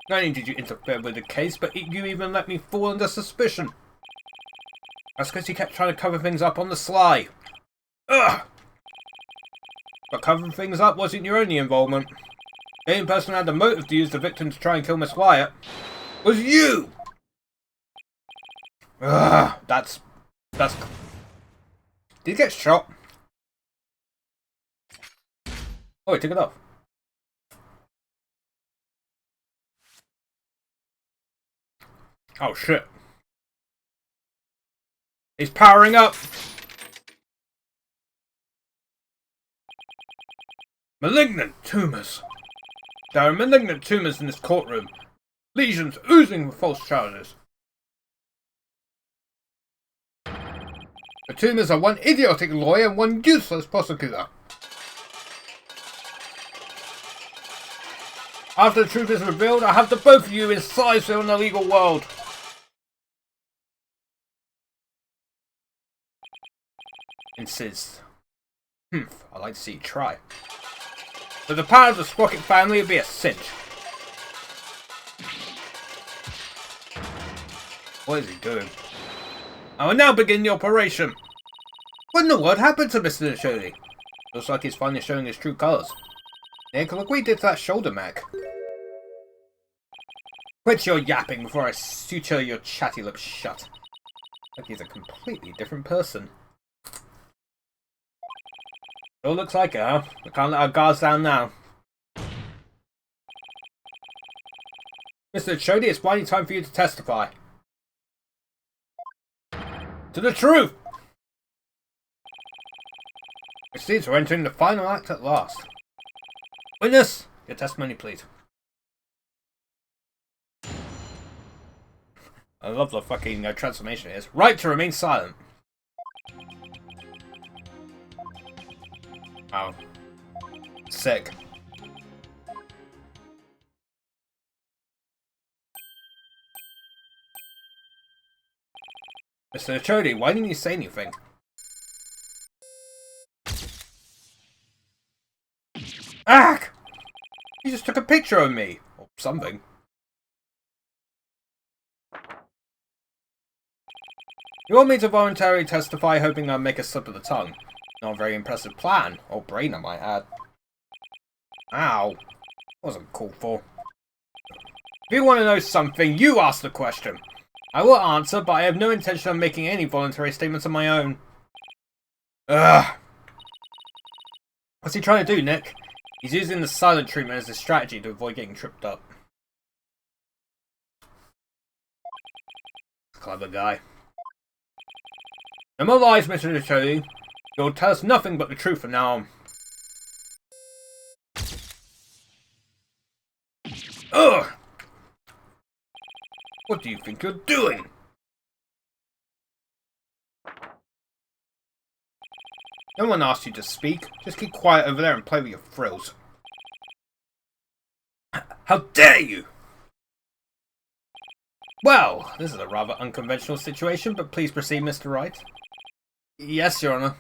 Speaker 1: Not only did you interfere with the case, but you even let me fall under suspicion. That's because you kept trying to cover things up on the sly. Ugh! But covering things up wasn't your only involvement. The only person who had the motive to use the victim to try and kill Miss Wyatt was you! Ugh, that's... Did he get shot? Oh, he took it off. Oh, shit. He's powering up! Malignant tumours. There are malignant tumours in this courtroom. Lesions oozing with false charges. The tumours are one idiotic lawyer and one useless prosecutor. After the truth is revealed, I have the both of you in Sizeville in the legal world. Insist. I'd like to see you try. But the power of the Sprocket family would be a cinch. What is he doing? I will now begin the operation. What in the world happened to Mr. Chody? Looks like he's finally showing his true colours. Nick, look what he did to that shoulder mag. Quit your yapping before I suture your chatty lips shut. Like he's a completely different person. It all looks like it, huh? We can't let our guards down now. Mr. Chody, it's finally time for you to testify. To the truth! It seems we're entering the final act at last. Witness, your testimony, please. I love the fucking transformation it is. Right to remain silent. Wow. Sick. Mr. Chody, why didn't you say anything? Ack! He just took a picture of me. Or something. You want me to voluntarily testify hoping I'll make a slip of the tongue? Not a very impressive plan. Or brain, I might add. Ow. Wasn't called for. If you want to know something, you ask the question. I will answer, but I have no intention of making any voluntary statements of my own. Ugh. What's he trying to do, Nick? He's using the silent treatment as a strategy to avoid getting tripped up. Clever guy. No more lies, Mr. Chody. You'll tell us nothing but the truth from now on. Ugh! What do you think you're doing? No one asked you to speak. Just keep quiet over there and play with your frills. How dare you! Well, this is a rather unconventional situation, but please proceed, Mr. Wright. Yes, Your Honor.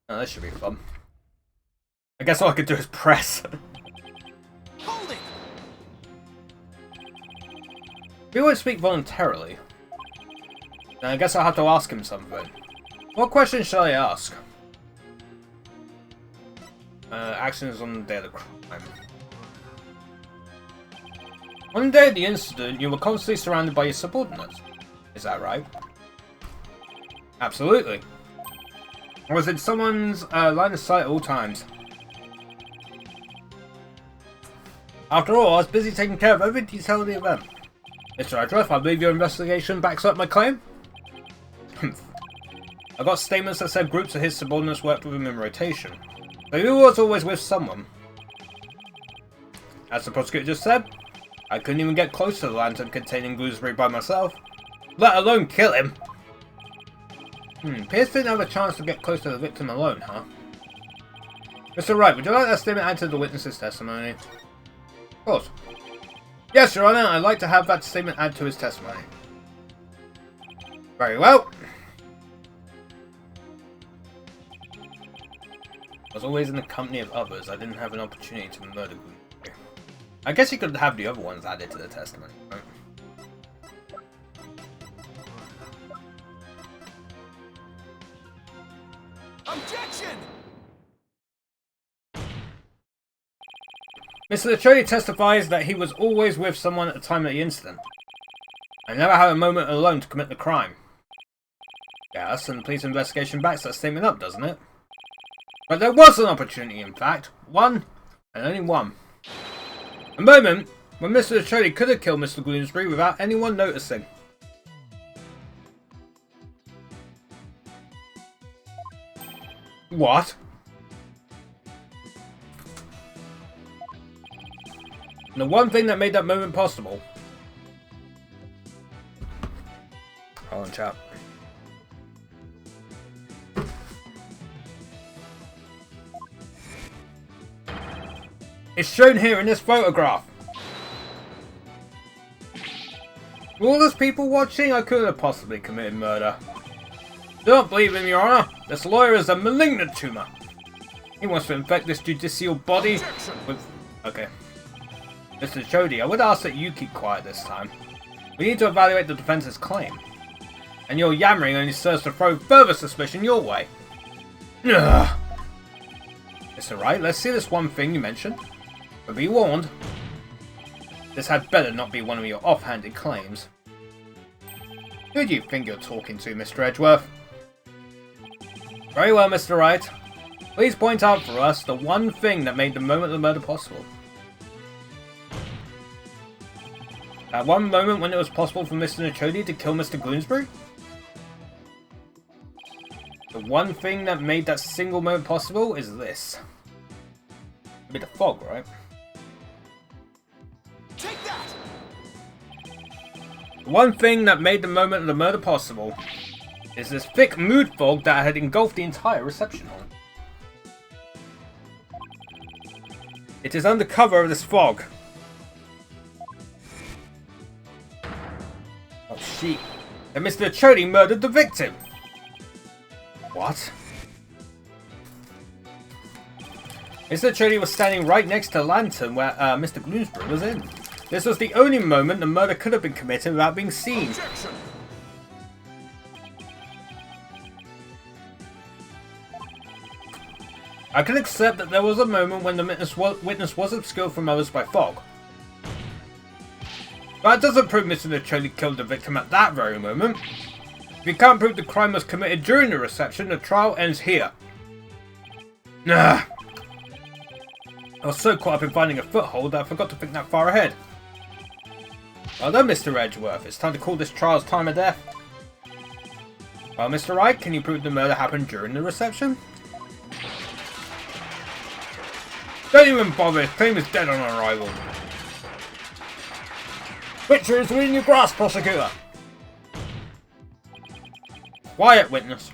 Speaker 1: Oh, this should be fun. I guess all I could do is press.
Speaker 2: Hold it!
Speaker 1: He won't speak voluntarily. Then I guess I'll have to ask him something. What question shall I ask? Actions on the day of the crime. On the day of the incident, you were constantly surrounded by your subordinates. Is that right? Absolutely. I was in someone's line of sight at all times. After all, I was busy taking care of every detail of the event. Mr. Adriff, I believe your investigation backs up my claim? I got statements that said groups of his subordinates worked with him in rotation. So he was always with someone. As the prosecutor just said, I couldn't even get close to the lantern containing Gooseberry by myself, let alone kill him. Pierce didn't have a chance to get close to the victim alone, huh? Mr. Wright, would you like that statement added to the witness's testimony? Of course. Yes, Your Honor, I'd like to have that statement added to his testimony. Very well. I was always in the company of others. I didn't have an opportunity to murder Gooseberry. I guess you could have the other ones added to the testimony, right?
Speaker 2: Objection!
Speaker 1: Mr. Chody testifies that he was always with someone at the time of the incident. I never had a moment alone to commit the crime. Yes, and the police investigation backs that statement up, doesn't it? But there was an opportunity, in fact. One, and only one. A moment when Mr. Chody could have killed Mr. Bloomsbury without anyone noticing. What? And the one thing that made that moment possible. Hold on, chat. It's shown here in this photograph. With all those people watching, I couldn't have possibly committed murder. Don't believe him, Your Honor. This lawyer is a malignant tumor. He wants to infect this judicial body with... Okay. Mr. Chody, I would ask that you keep quiet this time. We need to evaluate the defense's claim. And your yammering only serves to throw further suspicion your way. Ugh. Mr. Wright, let's see this one thing you mentioned. But be warned. This had better not be one of your offhanded claims. Who do you think you're talking to, Mr. Edgeworth? Very well, Mr. Wright. Please point out for us the one thing that made the moment of the murder possible. At one moment when it was possible for Mr. Nochodi to kill Mr. Bloomsbury? The one thing that made that single moment possible is this. A bit of fog, right?
Speaker 2: Take that!
Speaker 1: The one thing that made the moment of the murder possible is this thick mood fog that had engulfed the entire reception hall. It is under cover of this fog. Oh shit. That Mr. Chody murdered the victim! What? Mr. Chody was standing right next to the lantern where Mr. Bloomsbury was in. This was the only moment the murder could have been committed without being seen.
Speaker 2: Objection!
Speaker 1: I can accept that there was a moment when the witness was obscured from others by fog. But that doesn't prove Mr. Nochodi killed the victim at that very moment. If you can't prove the crime was committed during the reception, the trial ends here. Nah. I was so caught up in finding a foothold that I forgot to think that far ahead. Well done, Mr. Edgeworth. It's time to call this trial's time of death. Well, Mr. Wright, can you prove the murder happened during the reception? Don't even bother, his claim is dead on arrival. Victory is within your grasp, prosecutor! Quiet, witness.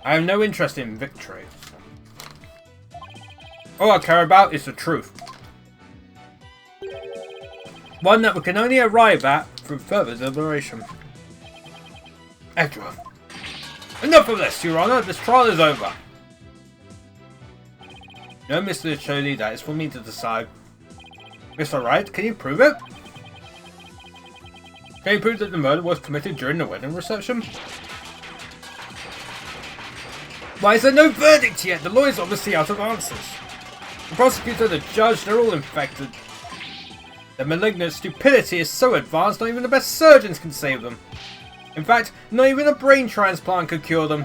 Speaker 1: I have no interest in victory. All I care about is the truth. One that we can only arrive at through further deliberation. Edgeworth. Enough of this, Your Honour. This trial is over. No, Mr. Chody, that is for me to decide. Mr. Wright, can you prove it? Can you prove that the murder was committed during the wedding reception? Why is there no verdict yet? The lawyer's obviously out of answers. The prosecutor, the judge, they're all infected. Their malignant stupidity is so advanced, not even the best surgeons can save them. In fact, not even a brain transplant could cure them.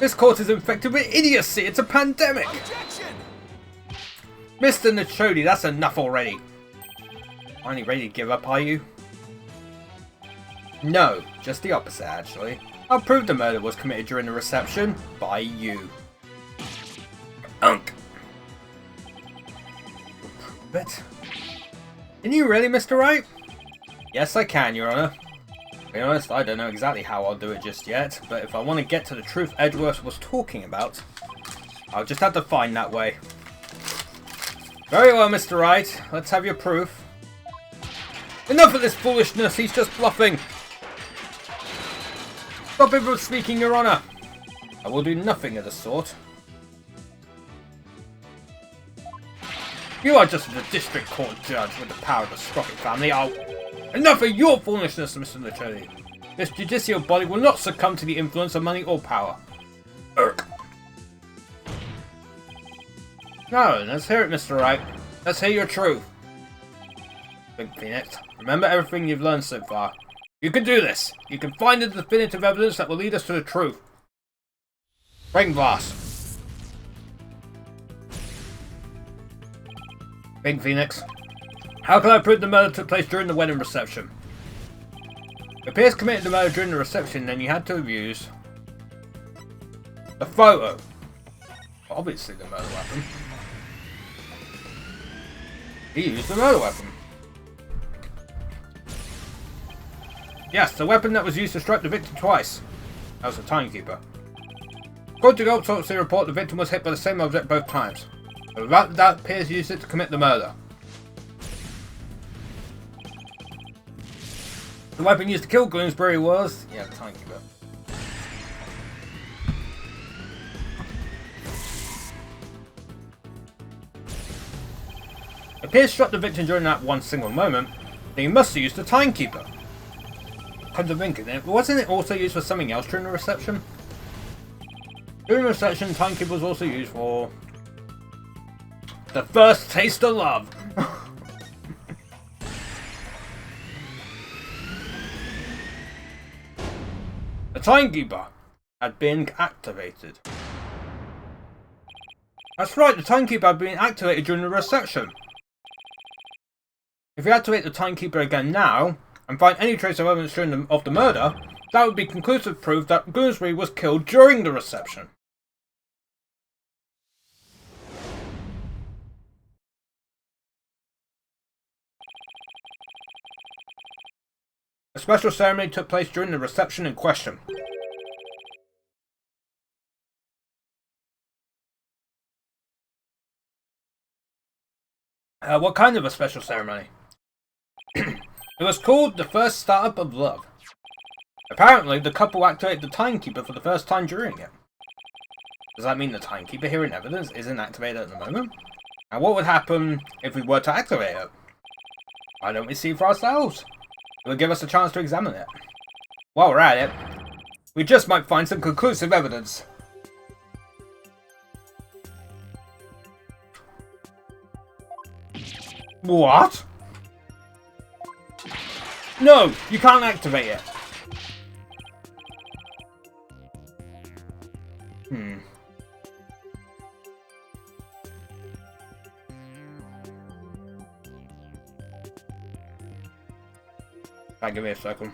Speaker 1: This court is infected with idiocy. It's a pandemic.
Speaker 2: Objection!
Speaker 1: Mr. Nochodi, that's enough already. Finally ready to give up, are you? No, just the opposite, actually. I'll prove the murder was committed during the reception by you. Unk. Prove it? Can you really, Mr. Wright? Yes, I can, Your Honour. To be honest, I don't know exactly how I'll do it just yet, but if I want to get to the truth Edgeworth was talking about, I'll just have to find that way. Very well, Mr. Wright. Let's have your proof. Enough of this foolishness, he's just bluffing. Stop him from speaking, Your Honour. I will do nothing of the sort. You are just the district court judge with the power of the Sprocket family. Enough of your foolishness, Mr. Nochodi. This judicial body will not succumb to the influence of money or power. Irk. No, let's hear it, Mr. Wright. Let's hear your truth. Big Phoenix, remember everything you've learned so far. You can do this. You can find the definitive evidence that will lead us to the truth. Rain glass. Big Phoenix, how can I prove the murder took place during the wedding reception? If Pierce committed the murder during the reception, then you had to have used the photo. Obviously the murder weapon. He used the murder weapon. Yes, the weapon that was used to strike the victim twice. That was the timekeeper. According to the autopsy report, the victim was hit by the same object both times. But without doubt, Pierce used it to commit the murder. The weapon used to kill Bloomsbury was... yeah, the timekeeper. If Pierce struck the victim during that one single moment, then he must have used the timekeeper. Come to think of it, wasn't it also used for something else during the reception? During the reception, the timekeeper was also used for... the first taste of love! timekeeper had been activated. That's right, the timekeeper had been activated during the reception. If we activate the timekeeper again now, and find any trace of evidence of the murder, that would be conclusive proof that Gooseberry was killed during the reception. A special ceremony took place during the reception in question. What kind of a special ceremony? It was called the first startup of love. Apparently, the couple activated the timekeeper for the first time during it. Does that mean the timekeeper here in evidence isn't activated at the moment? And what would happen if we were to activate it? Why don't we see for ourselves? It would give us a chance to examine it. While we're at it, we just might find some conclusive evidence. What? No, you can't activate it. Give me a second.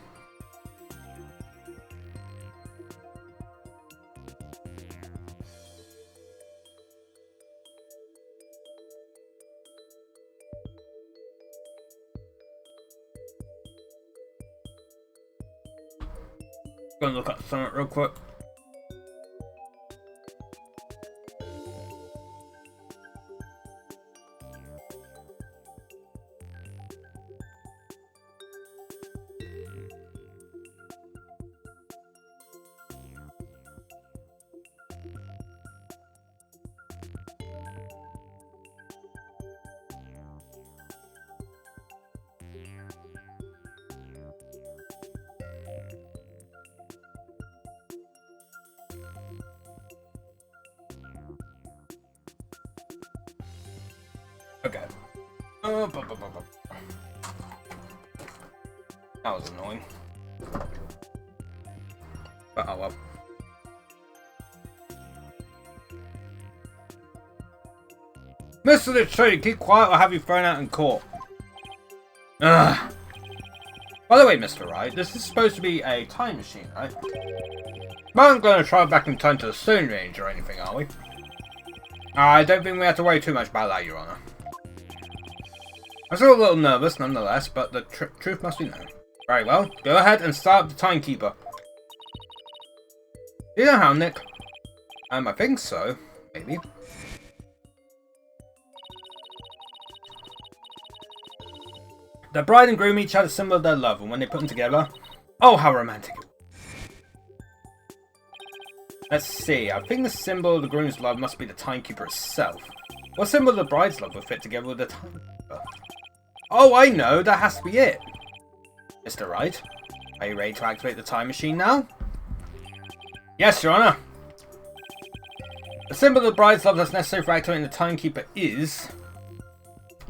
Speaker 1: Gonna look at something real quick. Okay. That was annoying. But oh well. Mr. Detroit, keep quiet or have you thrown out in court. Ugh. By the way, Mr. Wright, this is supposed to be a time machine, right? We aren't going to travel back in time to the Stone Range or anything, are we? I don't think we have to worry too much about that, Your Honor. I'm still a little nervous, nonetheless, but the truth must be known. Very well, go ahead and start the timekeeper. Do you know how, Nick? I think so. Maybe. The bride and groom each had a symbol of their love, and when they put them together... Oh, how romantic. Let's see, I think the symbol of the groom's love must be the timekeeper itself. What symbol of the bride's love will fit together with the timekeeper? Oh, I know, that has to be it. Mr. Wright, are you ready to activate the time machine now? Yes, Your Honor. The symbol of the bride's love that's necessary for activating the timekeeper is...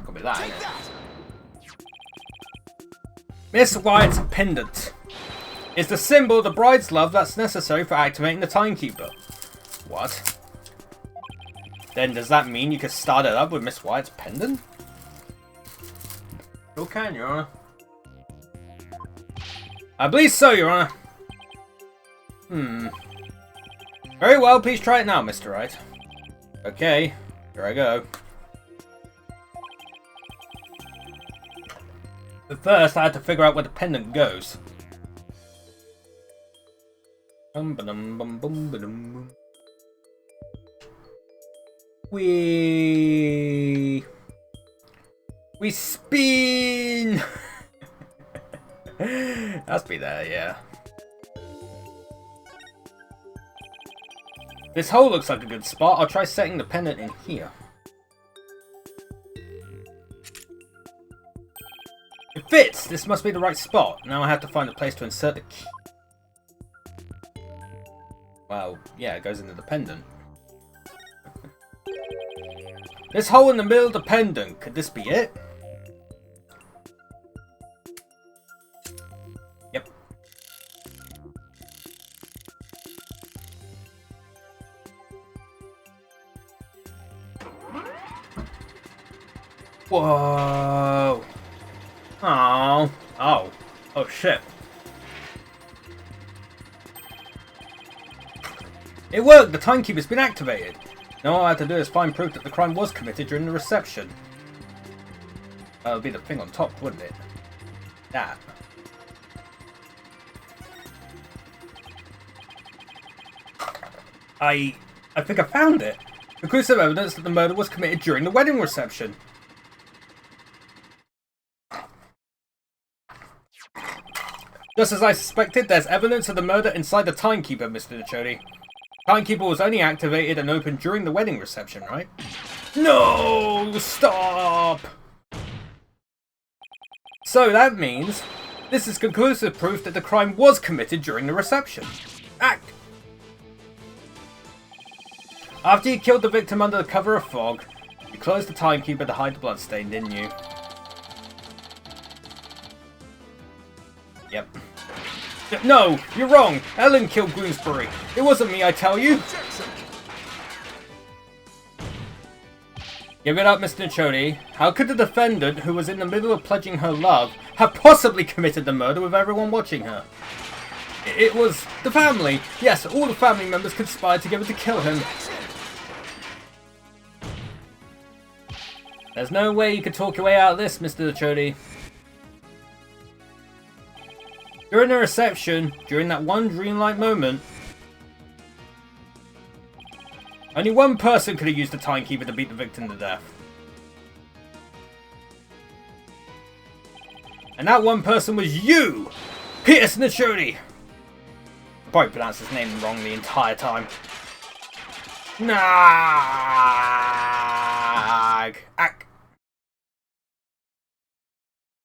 Speaker 1: Could be that, isn't it? Miss Wyatt's pendant. It's the symbol of the bride's love that's necessary for activating the timekeeper. What? Then does that mean you could start it up with Miss Wyatt's pendant? Sure can, Your Honor. I believe so, Your Honor. Very well, please try it now, Mr. Wright. Okay, here I go. But first, I had to figure out where the pendant goes. We spin. Must be there, yeah. This hole looks like a good spot. I'll try setting the pendant in here. It fits! This must be the right spot. Now I have to find a place to insert the key. Well, yeah, it goes into the pendant. This hole in the middle of the pendant. Could this be it? Yep. Whoa! Oh. Oh. Oh shit. It worked! The timekeeper's been activated! Now all I have to do is find proof that the crime was committed during the reception. That would be the thing on top, wouldn't it? That. I think I found it. Conclusive evidence that the murder was committed during the wedding reception. Just as I suspected, there's evidence of the murder inside the timekeeper, Mr. Nichodi. Timekeeper was only activated and opened during the wedding reception, right? No! Stop! So that means this is conclusive proof that the crime was committed during the reception. Act! After you killed the victim under the cover of fog, you closed the timekeeper to hide the bloodstain, didn't you? Yep. No! You're wrong! Ellen killed Bloomsbury! It wasn't me, I tell you! Give it up, Mr. Nichodi. How could the defendant, who was in the middle of pledging her love, have possibly committed the murder with everyone watching her? It was the family. Yes, all the family members conspired together to kill him. There's no way you could talk your way out of this, Mr. Nichodi. During the reception, during that one dreamlike moment, only one person could have used the timekeeper to beat the victim to death. And that one person was you! Peter Nichodi! I probably pronounced his name wrong the entire time. Nag! Ack!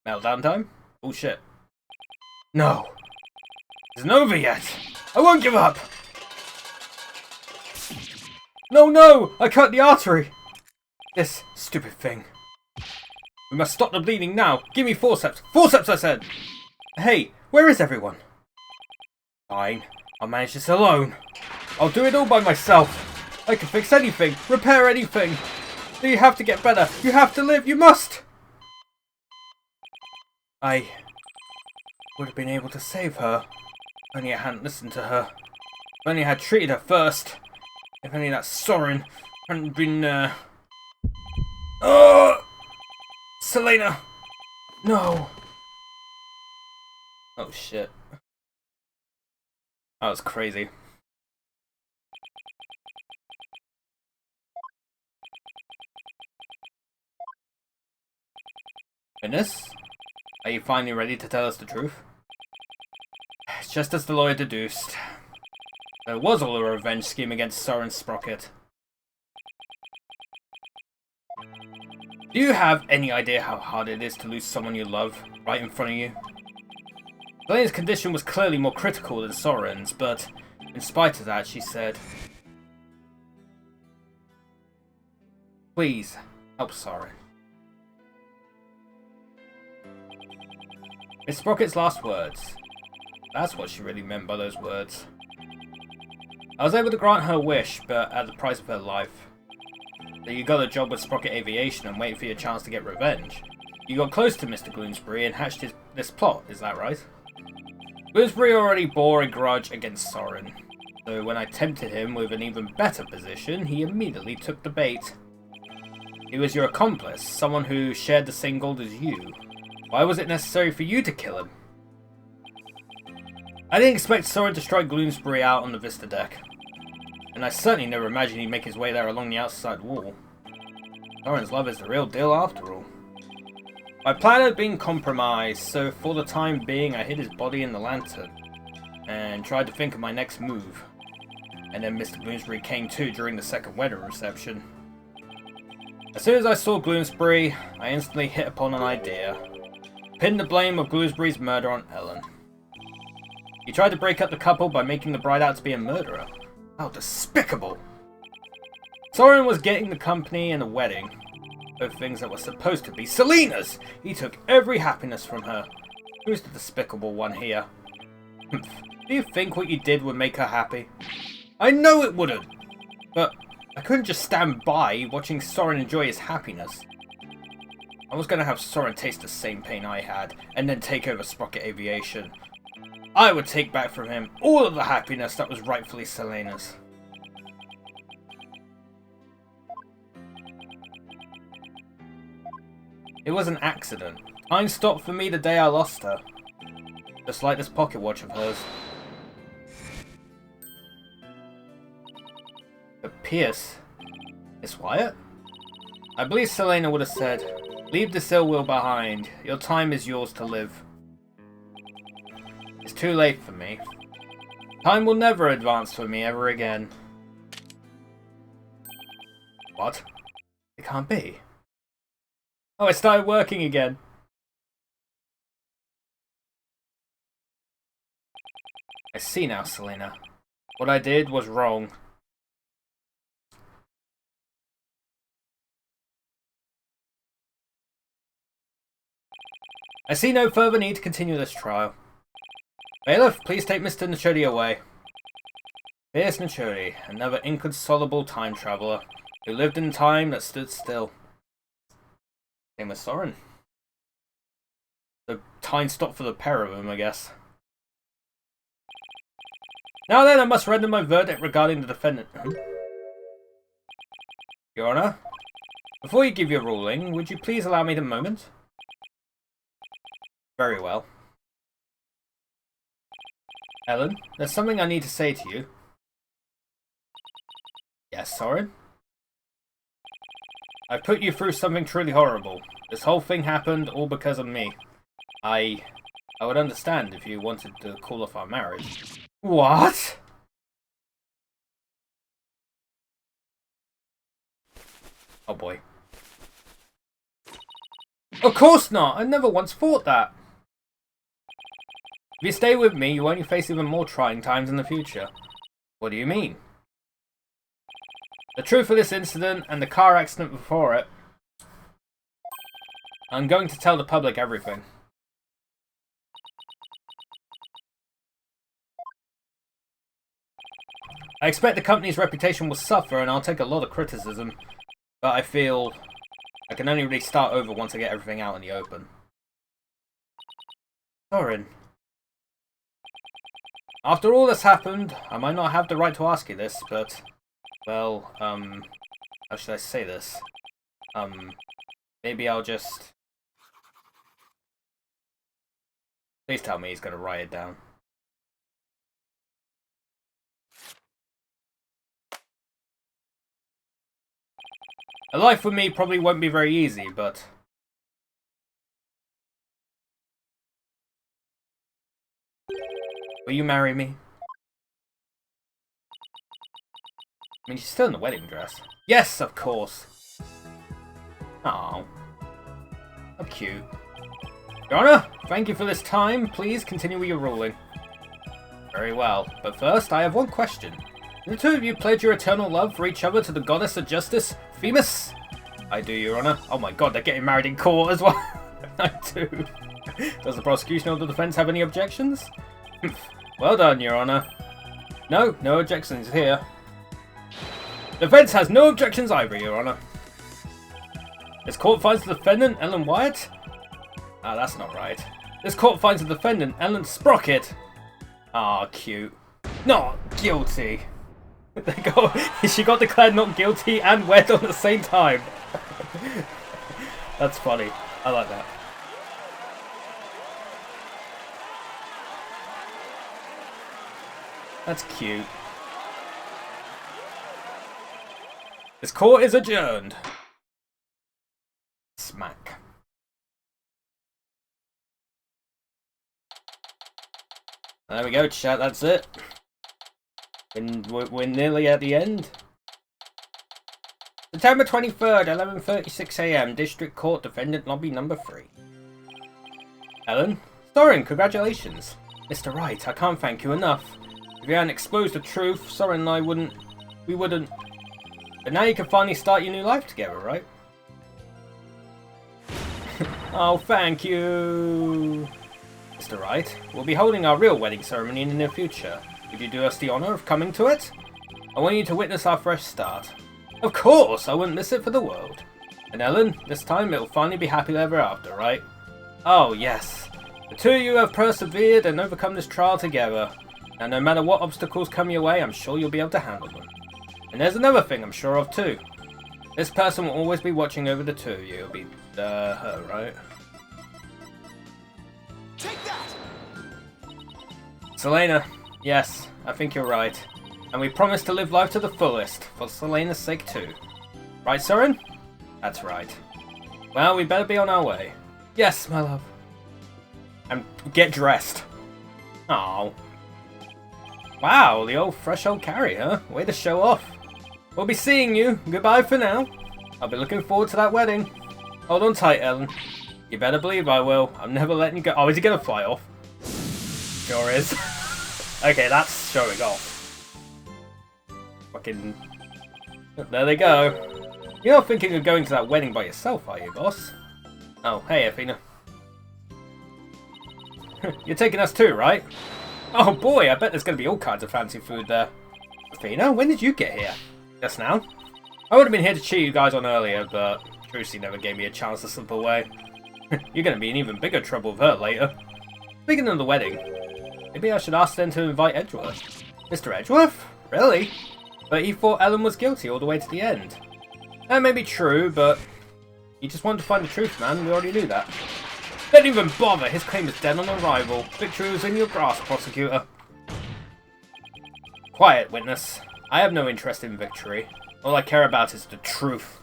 Speaker 1: Meltdown time? Bullshit. No. It isn't over yet. I won't give up. No, no! I cut the artery. This stupid thing. We must stop the bleeding now. Give me forceps. Forceps, I said. Hey, where is everyone? Fine. I'll manage this alone. I'll do it all by myself. I can fix anything. Repair anything. You have to get better. You have to live. You must. I would have been able to save her. If only I hadn't listened to her. If only I had treated her first. If only that Soren hadn't been, Oh! Selena! No! Oh shit. That was crazy. Witness? Are you finally ready to tell us the truth? Just as the lawyer deduced. There was all a revenge scheme against Soren Sprocket. Do you have any idea how hard it is to lose someone you love right in front of you? Selena's condition was clearly more critical than Soren's, but in spite of that, she said, "Please, help Soren." Miss Sprocket's last words. That's what she really meant by those words. I was able to grant her wish, but at the price of her life. So you got a job with Sprocket Aviation and waited for your chance to get revenge. You got close to Mr. Bloomsbury and hatched this plot, is that right? Bloomsbury already bore a grudge against Soren, so when I tempted him with an even better position, he immediately took the bait. He was your accomplice, someone who shared the same goal as you. Why was it necessary for you to kill him? I didn't expect Soren to strike Bloomsbury out on the Vista deck. And I certainly never imagined he'd make his way there along the outside wall. Soren's love is the real deal after all. My plan had been compromised, so for the time being I hid his body in the lantern. And tried to think of my next move. And then Mr. Bloomsbury came to during the second wedding reception. As soon as I saw Bloomsbury, I instantly hit upon an idea. Pinned the blame of Bloomsbury's murder on Ellen. He tried to break up the couple by making the bride out to be a murderer. How despicable! Soren was getting the company and the wedding. Both things that were supposed to be Selena's! He took every happiness from her. Who's the despicable one here? Do you think what you did would make her happy? I know it wouldn't! But I couldn't just stand by watching Soren enjoy his happiness. I was going to have Soren taste the same pain I had, and then take over Sprocket Aviation. I would take back from him all of the happiness that was rightfully Selena's. It was an accident. Time stopped for me the day I lost her. Just like this pocket watch of hers. But Pierce... Miss Wyatt? I believe Selena would have said, "Leave this ill will behind. Your time is yours to live." It's too late for me. Time will never advance for me ever again. What? It can't be. Oh, it started working again. I see now, Selena. What I did was wrong. I see no further need to continue this trial. Bailiff, please take Mr. Nachodi away. Pierce Nachodi, another inconsolable time traveler, who lived in time that stood still. Name was Soren. The time stopped for the pair of them, I guess. Now then, I must render my verdict regarding the defendant. Your Honor, before you give your ruling, would you please allow me a moment? Very well. Ellen, there's something I need to say to you. Yes, Soren? I've put you through something truly horrible. This whole thing happened all because of me. I would understand if you wanted to call off our marriage. What? Oh boy. Of course not! I never once thought that! If you stay with me, you only face even more trying times in the future. What do you mean? The truth of this incident and the car accident before it. I'm going to tell the public everything. I expect the company's reputation will suffer and I'll take a lot of criticism, but I feel I can only really start over once I get everything out in the open. Soren. After all that's happened, I might not have the right to ask you this, but, well, how should I say this? Maybe I'll just... Please tell me he's gonna write it down. A life with me probably won't be very easy, but... Will you marry me? I mean, she's still in the wedding dress. Yes, of course! Oh, how cute. Your Honor, thank you for this time. Please continue with your ruling. Very well, but first I have one question. Do the two of you pledge your eternal love for each other to the goddess of justice, Themis? I do, Your Honor. Oh my god, they're getting married in court as well. I do. Does the prosecution or the defense have any objections? Well done, Your Honor. No, no objections here. Defense has no objections either, Your Honor. This court finds the defendant, Ellen Wyatt. Ah, that's not right. This court finds the defendant, Ellen Sprocket. Ah, cute. Not guilty. She got declared not guilty and wed on the same time. That's funny. I like that. That's cute. This court is adjourned. Smack. There we go, chat, that's it. We're nearly at the end. September 23rd, 11:36 AM, District Court, Defendant Lobby number 3. Ellen? Soren, congratulations. Mr. Wright, I can't thank you enough. If you hadn't exposed the truth, Soren and we wouldn't. But now you can finally start your new life together, right? Oh, thank you. Mr. Wright, we'll be holding our real wedding ceremony in the near future. Would you do us the honour of coming to it? I want you to witness our fresh start. Of course, I wouldn't miss it for the world. And Ellen, this time it'll finally be happily ever after, right? Oh, yes. The two of you have persevered and overcome this trial together. And no matter what obstacles come your way, I'm sure you'll be able to handle them. And there's another thing I'm sure of too. This person will always be watching over the two of you. It'll be, her, right?
Speaker 2: Take that!
Speaker 1: Selena, yes, I think you're right. And we promise to live life to the fullest, for Selena's sake too. Right, Soren? That's right. Well, we better be on our way. Yes, my love. And get dressed. Oh. Wow, the old fresh old carry, huh? Way to show off. We'll be seeing you. Goodbye for now. I'll be looking forward to that wedding. Hold on tight, Ellen. You better believe I will. I'm never letting you go. Oh, is he gonna fly off? Sure is. Okay, that's showing off. Fucking... There they go. You're not thinking of going to that wedding by yourself, are you, boss? Oh, hey, Athena. You're taking us too, right? Oh boy, I bet there's going to be all kinds of fancy food there. Athena, when did you get here? Just now? I would have been here to cheer you guys on earlier, but Trucy never gave me a chance to slip away. You're going to be in even bigger trouble with her later. Speaking of the wedding, maybe I should ask them to invite Edgeworth. Mr. Edgeworth? Really? But he thought Ellen was guilty all the way to the end. That may be true, but he just wanted to find the truth, man. We already knew that. Don't even bother. His claim is dead on arrival. Victory was in your grasp, prosecutor. Quiet, witness. I have no interest in victory. All I care about is the truth.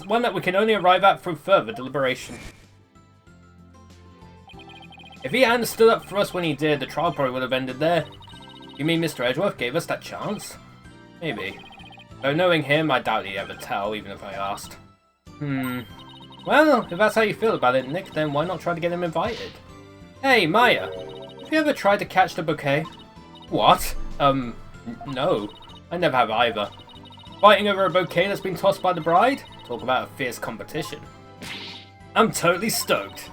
Speaker 1: One that we can only arrive at through further deliberation. If he hadn't stood up for us when he did, the trial probably would have ended there. You mean Mr. Edgeworth gave us that chance? Maybe. Though knowing him, I doubt he'd ever tell, even if I asked. Well, if that's how you feel about it, Nick, then why not try to get him invited? Hey, Maya! Have you ever tried to catch the bouquet? What? No. I never have either. Fighting over a bouquet that's been tossed by the bride? Talk about a fierce competition. I'm totally stoked.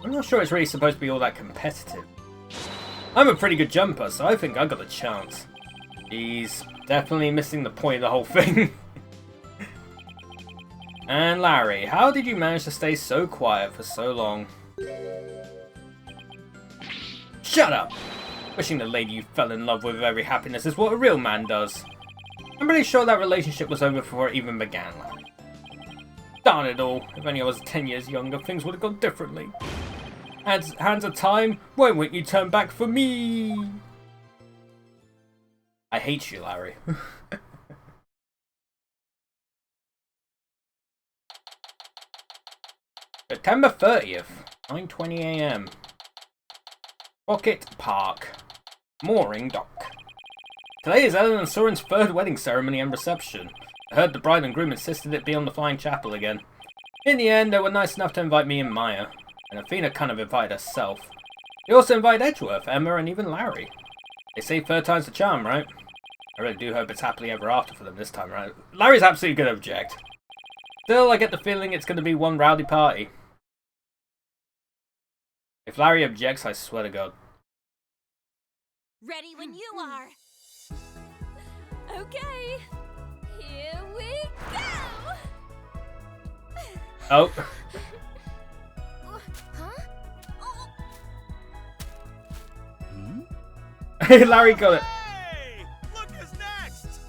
Speaker 1: I'm not sure it's really supposed to be all that competitive. I'm a pretty good jumper, so I think I got a chance. He's definitely missing the point of the whole thing. And Larry, how did you manage to stay so quiet for so long? Shut up! Wishing the lady you fell in love with every happiness is what a real man does. I'm pretty sure that relationship was over before it even began, Larry. Darn it all, if only I was 10 years younger, things would have gone differently. Hands of time, why won't you turn back for me? I hate you, Larry. September 30th, 9:20 AM. Pocket Park. Mooring Dock. Today is Ellen and Soren's third wedding ceremony and reception. I heard the bride and groom insisted it be on the Flying Chapel again. In the end, they were nice enough to invite me and Maya. And Athena kind of invited herself. They also invited Edgeworth, Emma, and even Larry. They say third time's the charm, right? I really do hope it's happily ever after for them this time, right? Larry's absolutely going to object. Still, I get the feeling it's going to be one rowdy party. If Larry objects, I swear to God.
Speaker 3: Ready when you are. Okay, here we go.
Speaker 1: Oh.
Speaker 3: Huh?
Speaker 1: Hey, Larry got it.
Speaker 2: Hey! Look who's next!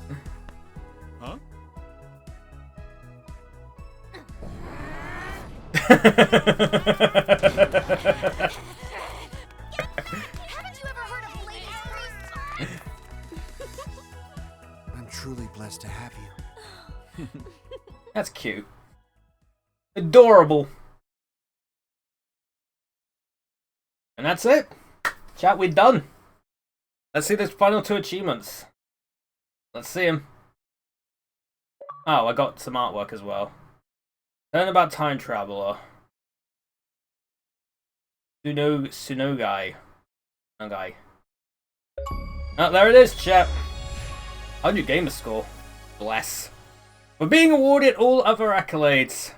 Speaker 2: Huh?
Speaker 3: Haven't you ever heard of ladies' first?
Speaker 2: I'm truly blessed to have you.
Speaker 1: That's cute. Adorable. And that's it. Chat, we're done. Let's see those final two achievements. Let's see them. Oh, I got some artwork as well. Learn about time traveler. Sunogai. Okay. Oh, there it is, chat. 100 gamer score. Bless. We're being awarded all other accolades.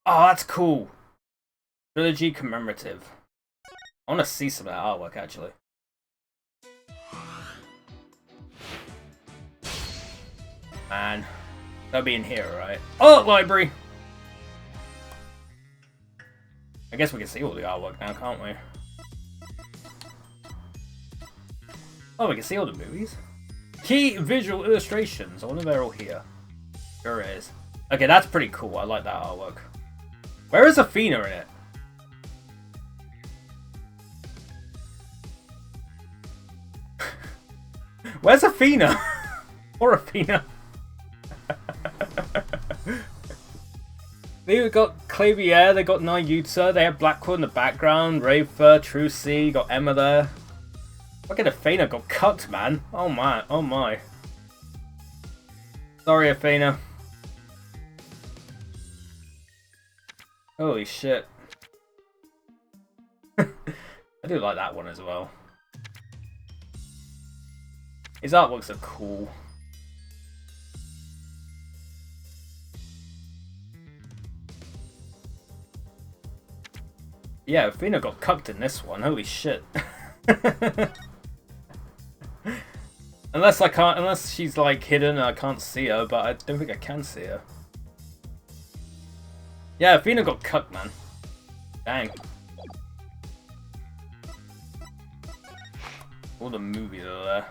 Speaker 1: Oh, that's cool. Trilogy commemorative. I want to see some of that artwork, actually. Man. That'll be in here, right? Oh, library! I guess we can see all the artwork now, can't we? Oh, we can see all the movies. Key visual illustrations. I wonder if they're all here. Sure is. Okay, that's pretty cool. I like that artwork. Where is Athena in it? Where's Athena? Or Athena? They've got Clavier, they got Nayuta, they have Blackwell in the background, Rafer, True C, got Emma there. Look at Athena got cut, man. Oh my, oh my. Sorry, Athena. Holy shit. I do like that one as well. His artworks are cool. Yeah, Athena got cucked in this one. Holy shit. Unless she's like hidden and I can't see her, but I don't think I can see her. Yeah, Athena got cucked, man. Dang. All the movies are there.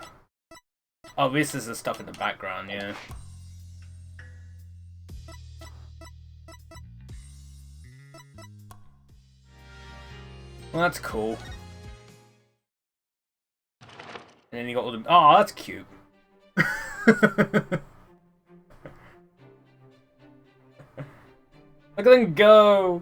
Speaker 1: Oh, this is the stuff in the background, yeah. Well, that's cool. And then you got all the... Oh, that's cute. Look at them go!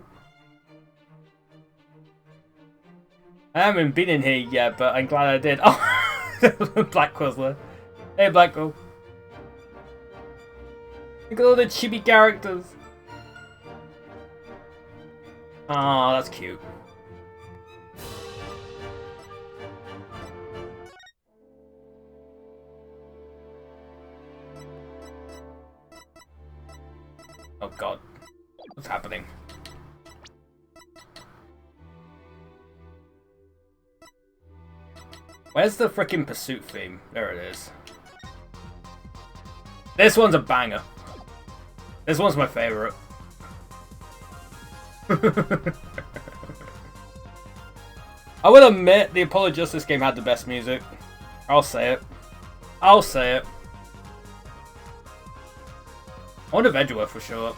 Speaker 1: I haven't been in here yet, but I'm glad I did. Oh! Blackwell's there. Hey, Blackwell. Look at all the chibi characters. Oh, that's cute. Oh god. What's happening? Where's the frickin' pursuit theme? There it is. This one's a banger. This one's my favorite. I will admit the Apollo Justice game had the best music. I'll say it. I'll say it. I wonder if Edgeworth will show up.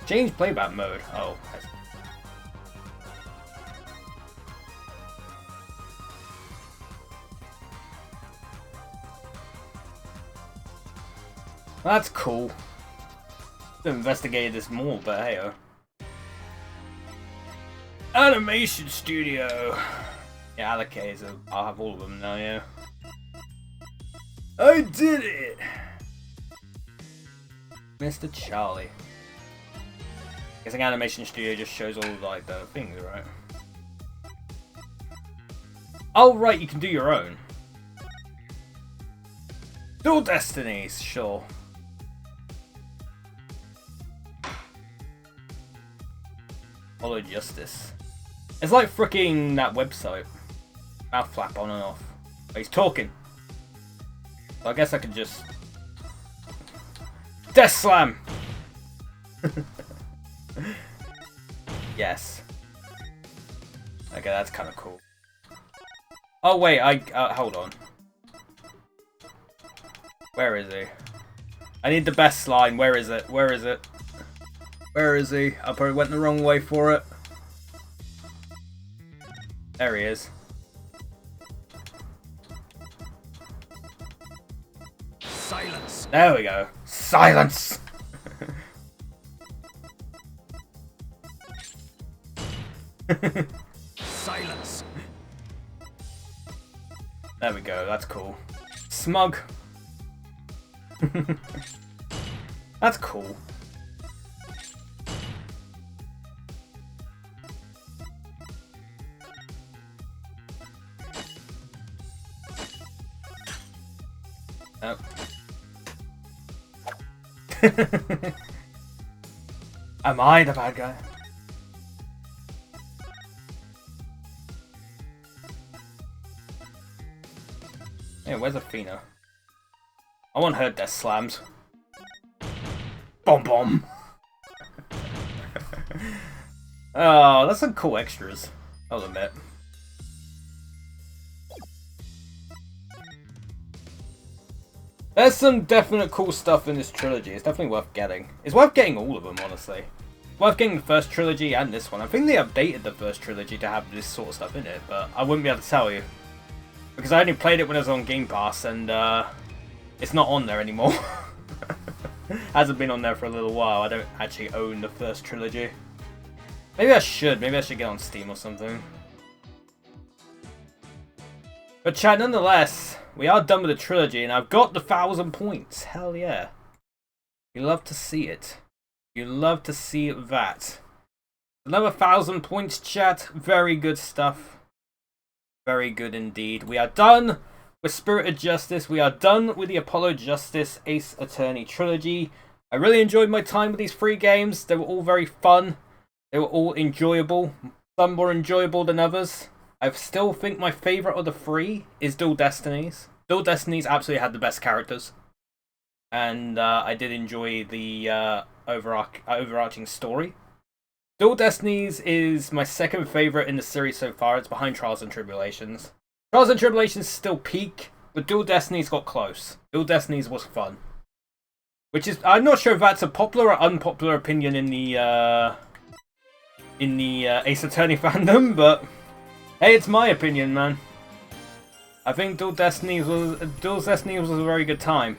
Speaker 1: Change playback mode. Oh. That's cool. Should have investigated this more, but hey. Animation Studio. Yeah, okay, so I'll have all of them now, yeah. I did it! Mr. Charlie. Guessing Animation Studio just shows all like the things, right? Oh right, you can do your own. Dual Destinies, sure. Follow Justice. It's like fricking that website. Mouth flap on and off. Oh, he's talking. So I guess I could just... Death Slam! Yes. Okay, that's kind of cool. Oh wait, hold on. Where is he? I need the best line. Where is it? Where is it? Where is he? I probably went the wrong way for it. There he is.
Speaker 2: Silence.
Speaker 1: There we go. Silence!
Speaker 2: Silence.
Speaker 1: There we go, that's cool. Smug. That's cool. Oh. Am I the bad guy? Hey, where's Athena? I want her death slams. Bomb bomb. Oh, that's some cool extras, I'll admit. There's some definite cool stuff in this trilogy. It's definitely worth getting. It's worth getting all of them, honestly. It's worth getting the first trilogy and this one. I think they updated the first trilogy to have this sort of stuff in it, but I wouldn't be able to tell you. Because I only played it when it was on Game Pass, and it's not on there anymore. Hasn't been on there for a little while. I don't actually own the first trilogy. Maybe I should. Maybe I should get on Steam or something. But chat, nonetheless, we are done with the trilogy, and I've got the 1,000 points. Hell yeah. You love to see it. You love to see that. Another 1,000 points, chat. Very good stuff. Very good indeed. We are done with Spirit of Justice. We are done with the Apollo Justice Ace Attorney trilogy. I really enjoyed my time with these 3 games. They were all very fun. They were all enjoyable. Some more enjoyable than others. I still think my favourite of the 3 is Dual Destinies. Dual Destinies absolutely had the best characters. And I did enjoy the overarching story. Dual Destinies is my second favourite in the series so far. It's behind Trials and Tribulations. Trials and Tribulations still peak, but Dual Destinies got close. Dual Destinies was fun. Which is, I'm not sure if that's a popular or unpopular opinion in the Ace Attorney fandom, but hey, it's my opinion, man. I think Dual Destinies was a very good time.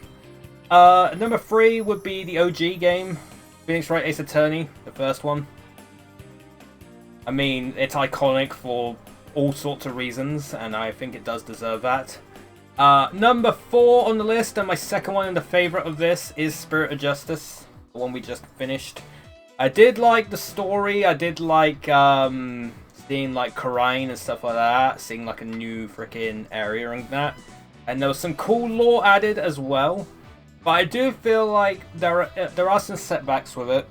Speaker 1: Number 3 would be the OG game, Phoenix Wright Ace Attorney, the first one. I mean, it's iconic for all sorts of reasons, and I think it does deserve that. Number 4 on the list, and my second one and the favourite of this, is Spirit of Justice, the one we just finished. I did like the story. I did like seeing like Khura'in and stuff like that, seeing like a new freaking area and that. And there was some cool lore added as well. But I do feel like there are some setbacks with it.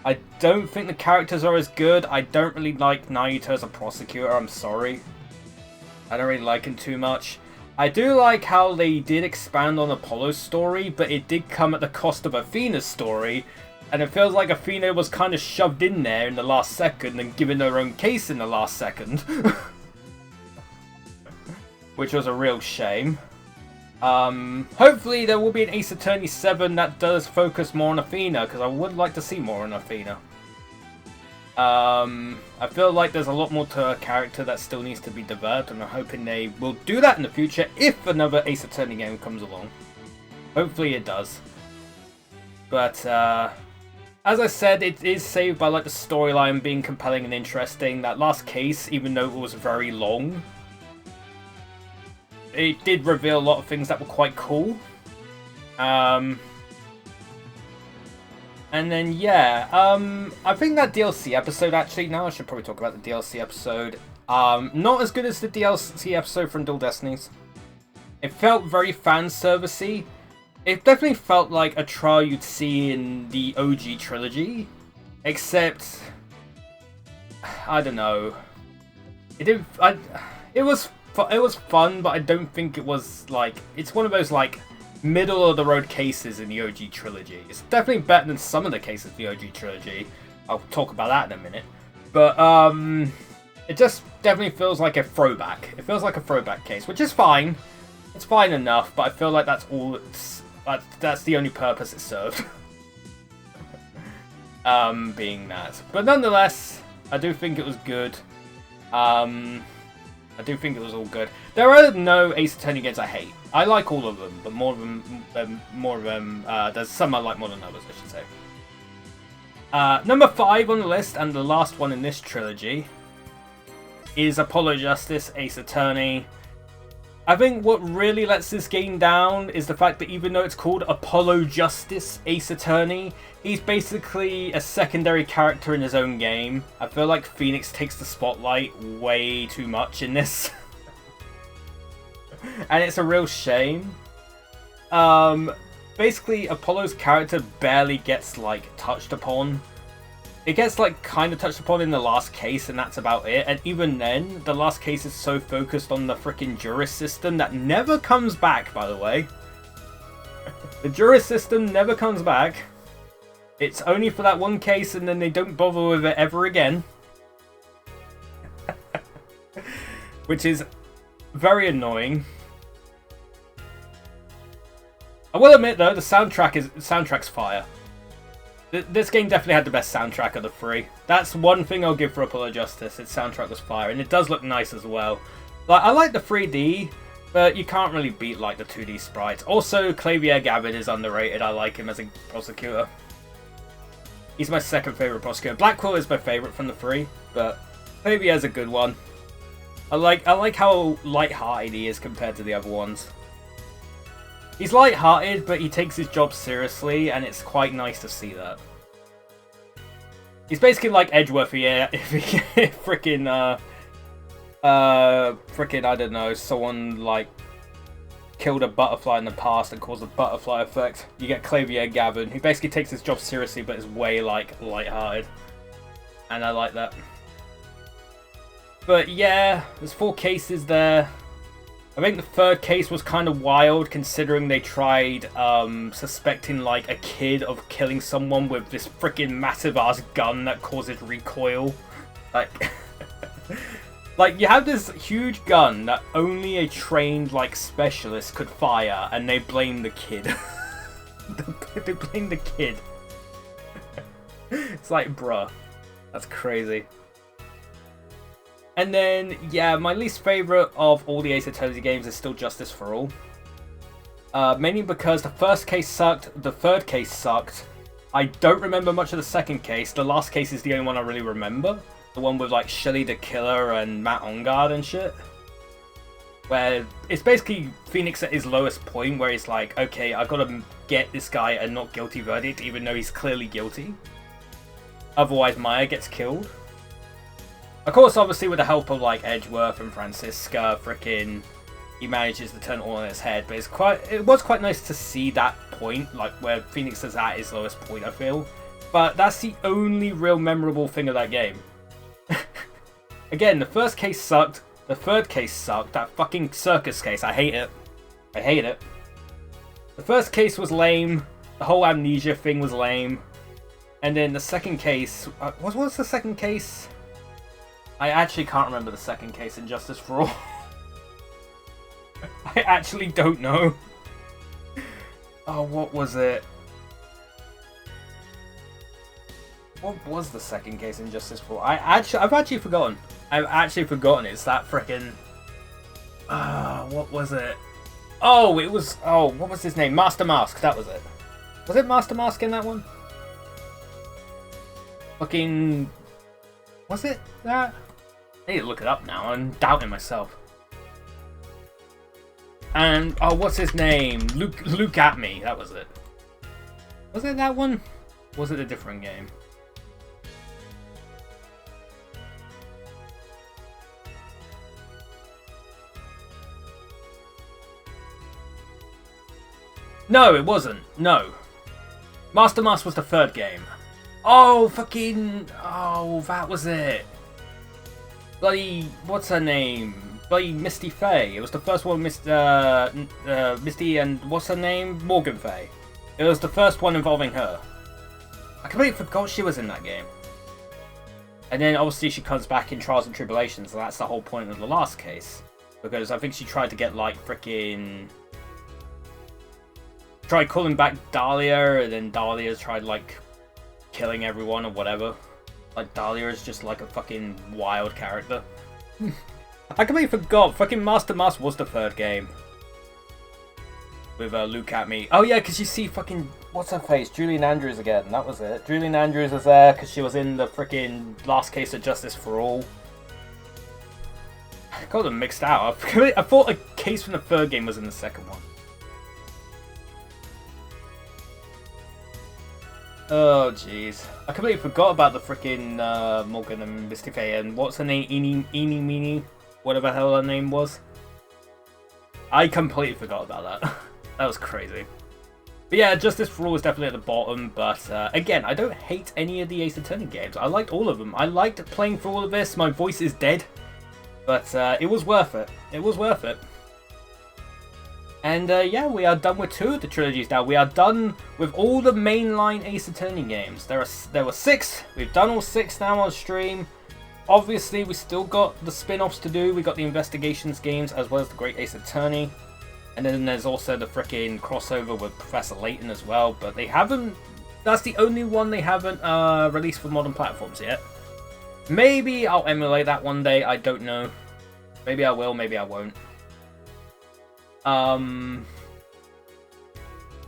Speaker 1: I don't think the characters are as good. I don't really like Naito as a prosecutor, I'm sorry. I don't really like him too much. I do like how they did expand on Apollo's story, but it did come at the cost of Athena's story. And it feels like Athena was kind of shoved in there in the last second and given her own case in the last second. Which was a real shame. Hopefully there will be an Ace Attorney 7 that does focus more on Athena, because I would like to see more on Athena. I feel like there's a lot more to her character that still needs to be developed, and I'm hoping they will do that in the future if another Ace Attorney game comes along. Hopefully it does. But, as I said, it is saved by like the storyline being compelling and interesting. That last case, even though it was very long, it did reveal a lot of things that were quite cool. And then, yeah, I think that DLC episode, actually, now I should probably talk about the DLC episode. Not as good as the DLC episode from Dual Destinies. It felt very fan-servicey. It definitely felt like a trial you'd see in the OG trilogy. Except, I don't know. It was fun, but I don't think it was, like, it's one of those, like, middle-of-the-road cases in the OG trilogy. It's definitely better than some of the cases in the OG trilogy. I'll talk about that in a minute. But, it just definitely feels like a throwback. It feels like a throwback case, which is fine. It's fine enough, but I feel like that's all that's the only purpose it served. Being that. But nonetheless, I do think it was good. I do think it was all good. There are no Ace Attorney games I hate. I like all of them, but more of them, there's some I like more than others, I should say. Number 5 on the list, and the last one in this trilogy, is Apollo Justice Ace Attorney. I think what really lets this game down is the fact that even though it's called Apollo Justice Ace Attorney, he's basically a secondary character in his own game. I feel like Phoenix takes the spotlight way too much in this. And it's a real shame. Basically, Apollo's character barely gets, like, touched upon. It gets like kind of touched upon in the last case, and that's about it. And even then, the last case is so focused on the freaking juris system that never comes back, by the way. The juris system never comes back. It's only for that one case, and then they don't bother with it ever again. Which is very annoying. I will admit though, the soundtrack's fire. This game definitely had the best soundtrack of the three. That's one thing I'll give for Apollo Justice. Its soundtrack was fire, and it does look nice as well. Like, I like the 3D, but you can't really beat like the 2D sprites. Also, Clavier Gavin is underrated. I like him as a prosecutor. He's my second favorite prosecutor. Black Quill is my favorite from the three, but Clavier's a good one. I like how light-hearted he is compared to the other ones. He's light-hearted, but he takes his job seriously, and it's quite nice to see that. He's basically like Edgeworth, yeah, if he frickin', I don't know, someone like killed a butterfly in the past and caused a butterfly effect. You get Clavier Gavin, who basically takes his job seriously, but is way like light-hearted, and I like that. But yeah, there's 4 cases there. I think the third case was kind of wild, considering they tried suspecting like a kid of killing someone with this freaking massive ass gun that causes recoil. Like, like you have this huge gun that only a trained like specialist could fire, and they blame the kid. They blame the kid. It's like, bruh, that's crazy. And then, yeah, my least favourite of all the Ace Attorney games is still Justice for All. Mainly because the first case sucked, the third case sucked. I don't remember much of the second case. The last case is the only one I really remember. The one with, like, Shelly the Killer and Matt Ongard and shit. Where it's basically Phoenix at his lowest point, where he's like, okay, I've got to get this guy a not guilty verdict, even though he's clearly guilty. Otherwise, Maya gets killed. Of course, obviously, with the help of like Edgeworth and Francisca, frickin', he manages to turn it all on his head. But it was quite nice to see that point, like where Phoenix is at his lowest point, I feel. But that's the only real memorable thing of that game. Again, the first case sucked. The third case sucked. That fucking circus case, I hate it. I hate it. The first case was lame. The whole amnesia thing was lame. And then the second case, what was the second case? I actually can't remember the second case in Justice for All. I actually don't know. Oh, what was it? What was the second case in Justice for All? I've actually forgotten. I've actually forgotten. It's that frickin'... what was it? Oh, it was... Oh, what was his name? Master Mask, that was it. Was it Master Mask in that one? Fucking... Was it that? I need to look it up now. I'm doubting myself. And, oh, what's his name? Luke at Me. That was it. Was it that one? Was it a different game? No, it wasn't. No. Master Mask was the third game. Oh, fucking... Oh, that was it. Bloody... What's her name? Bloody Misty Faye. It was the first one with Misty and... What's her name? Morgan Faye. It was the first one involving her. I completely forgot she was in that game. And then obviously she comes back in Trials and Tribulations, so that's the whole point of the last case. Because I think she tried to get like frickin'... Tried calling back Dahlia, and then Dahlia tried like... killing everyone or whatever. Like, Dahlia is just like a fucking wild character. I completely forgot. Fucking Master Mask was the third game. With Luke at Me. Oh yeah, because you see fucking... What's her face? Julian Andrews again. That was it. Julian Andrews was there because she was in the freaking last case of Justice for All. I got them mixed out. I thought a case from the third game was in the second one. Oh jeez. I completely forgot about the freaking Morgan and Misty Faye and what's her name? Eenie Meenie? Whatever the hell her name was. I completely forgot about that. That was crazy. But yeah, Justice for All is definitely at the bottom, but again, I don't hate any of the Ace Attorney games. I liked all of them. I liked playing through all of this. My voice is dead, but it was worth it. It was worth it. And yeah, we are done with 2 of the trilogies now. We are done with all the mainline Ace Attorney games. There were 6. We've done all 6 now on stream. Obviously, we still got the spin-offs to do. We got the Investigations games as well as the Great Ace Attorney. And then there's also the frickin' crossover with Professor Layton as well. But they haven't... That's the only one they haven't released for modern platforms yet. Maybe I'll emulate that one day. I don't know. Maybe I will, maybe I won't.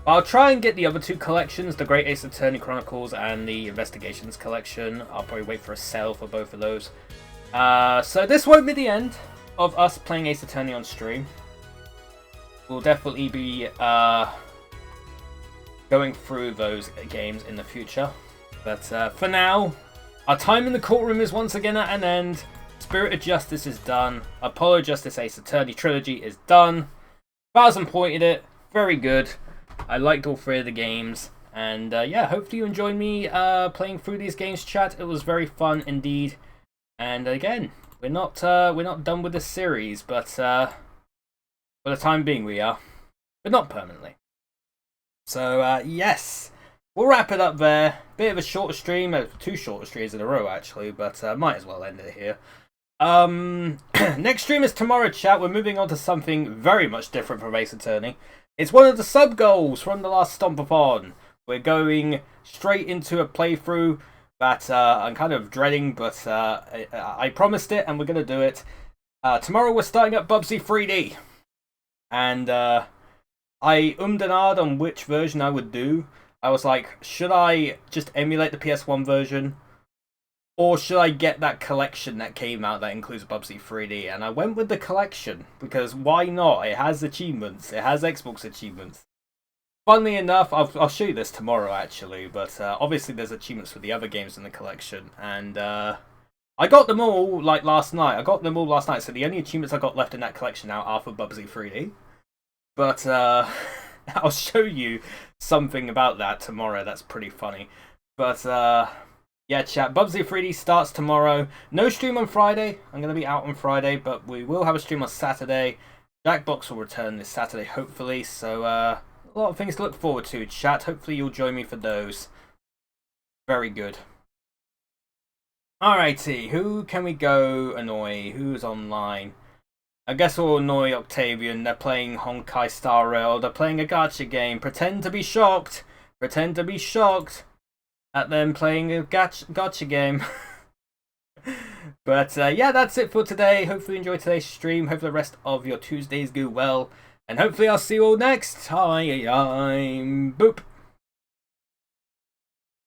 Speaker 1: I'll try and get the other 2 collections, the Great Ace Attorney Chronicles and the Investigations collection. I'll probably wait for a sale for both of those. So this won't be the end of us playing Ace Attorney on stream. We'll definitely be going through those games in the future. But for now, our time in the courtroom is once again at an end. Spirit of Justice is done. Apollo Justice Ace Attorney Trilogy is done. 1000 pointed it. Very good. I liked all 3 of the games. And yeah, hopefully you enjoyed me playing through these games, chat. It was very fun indeed. And again, we're not done with this series, but for the time being we are. But not permanently. So yes, we'll wrap it up there. Bit of a shorter stream, 2 shorter streams in a row actually, but might as well end it here. Next stream is tomorrow, chat. We're moving on to something very much different from Ace Attorney. It's one of the sub goals from the last Stompathon. We're going straight into a playthrough that I'm kind of dreading, but I promised it and we're going to do it. Tomorrow we're starting up Bubsy 3D. And I and ahed on which version I would do. I was like, should I just emulate the PS1 version? Or should I get that collection that came out that includes Bubsy 3D? And I went with the collection, because why not? It has achievements. It has Xbox achievements. Funnily enough, I'll show you this tomorrow actually, but obviously there's achievements for the other games in the collection. And I got them all like last night. So the only achievements I got left in that collection now are for Bubsy 3D. But I'll show you something about that tomorrow. That's pretty funny. But yeah, chat. Bubsy 3D starts tomorrow. No stream on Friday. I'm going to be out on Friday, but we will have a stream on Saturday. Jackbox will return this Saturday, hopefully. So a lot of things to look forward to, chat. Hopefully you'll join me for those. Very good. Alrighty, who can we go annoy? Who's online? I guess we'll annoy Octavian. They're playing Honkai Star Rail. They're playing a gacha game. Pretend to be shocked. Pretend to be shocked at them playing a gacha game. But yeah, that's it for today. Hopefully you enjoyed today's stream. Hopefully the rest of your Tuesdays go well. And hopefully I'll see you all next time. Boop.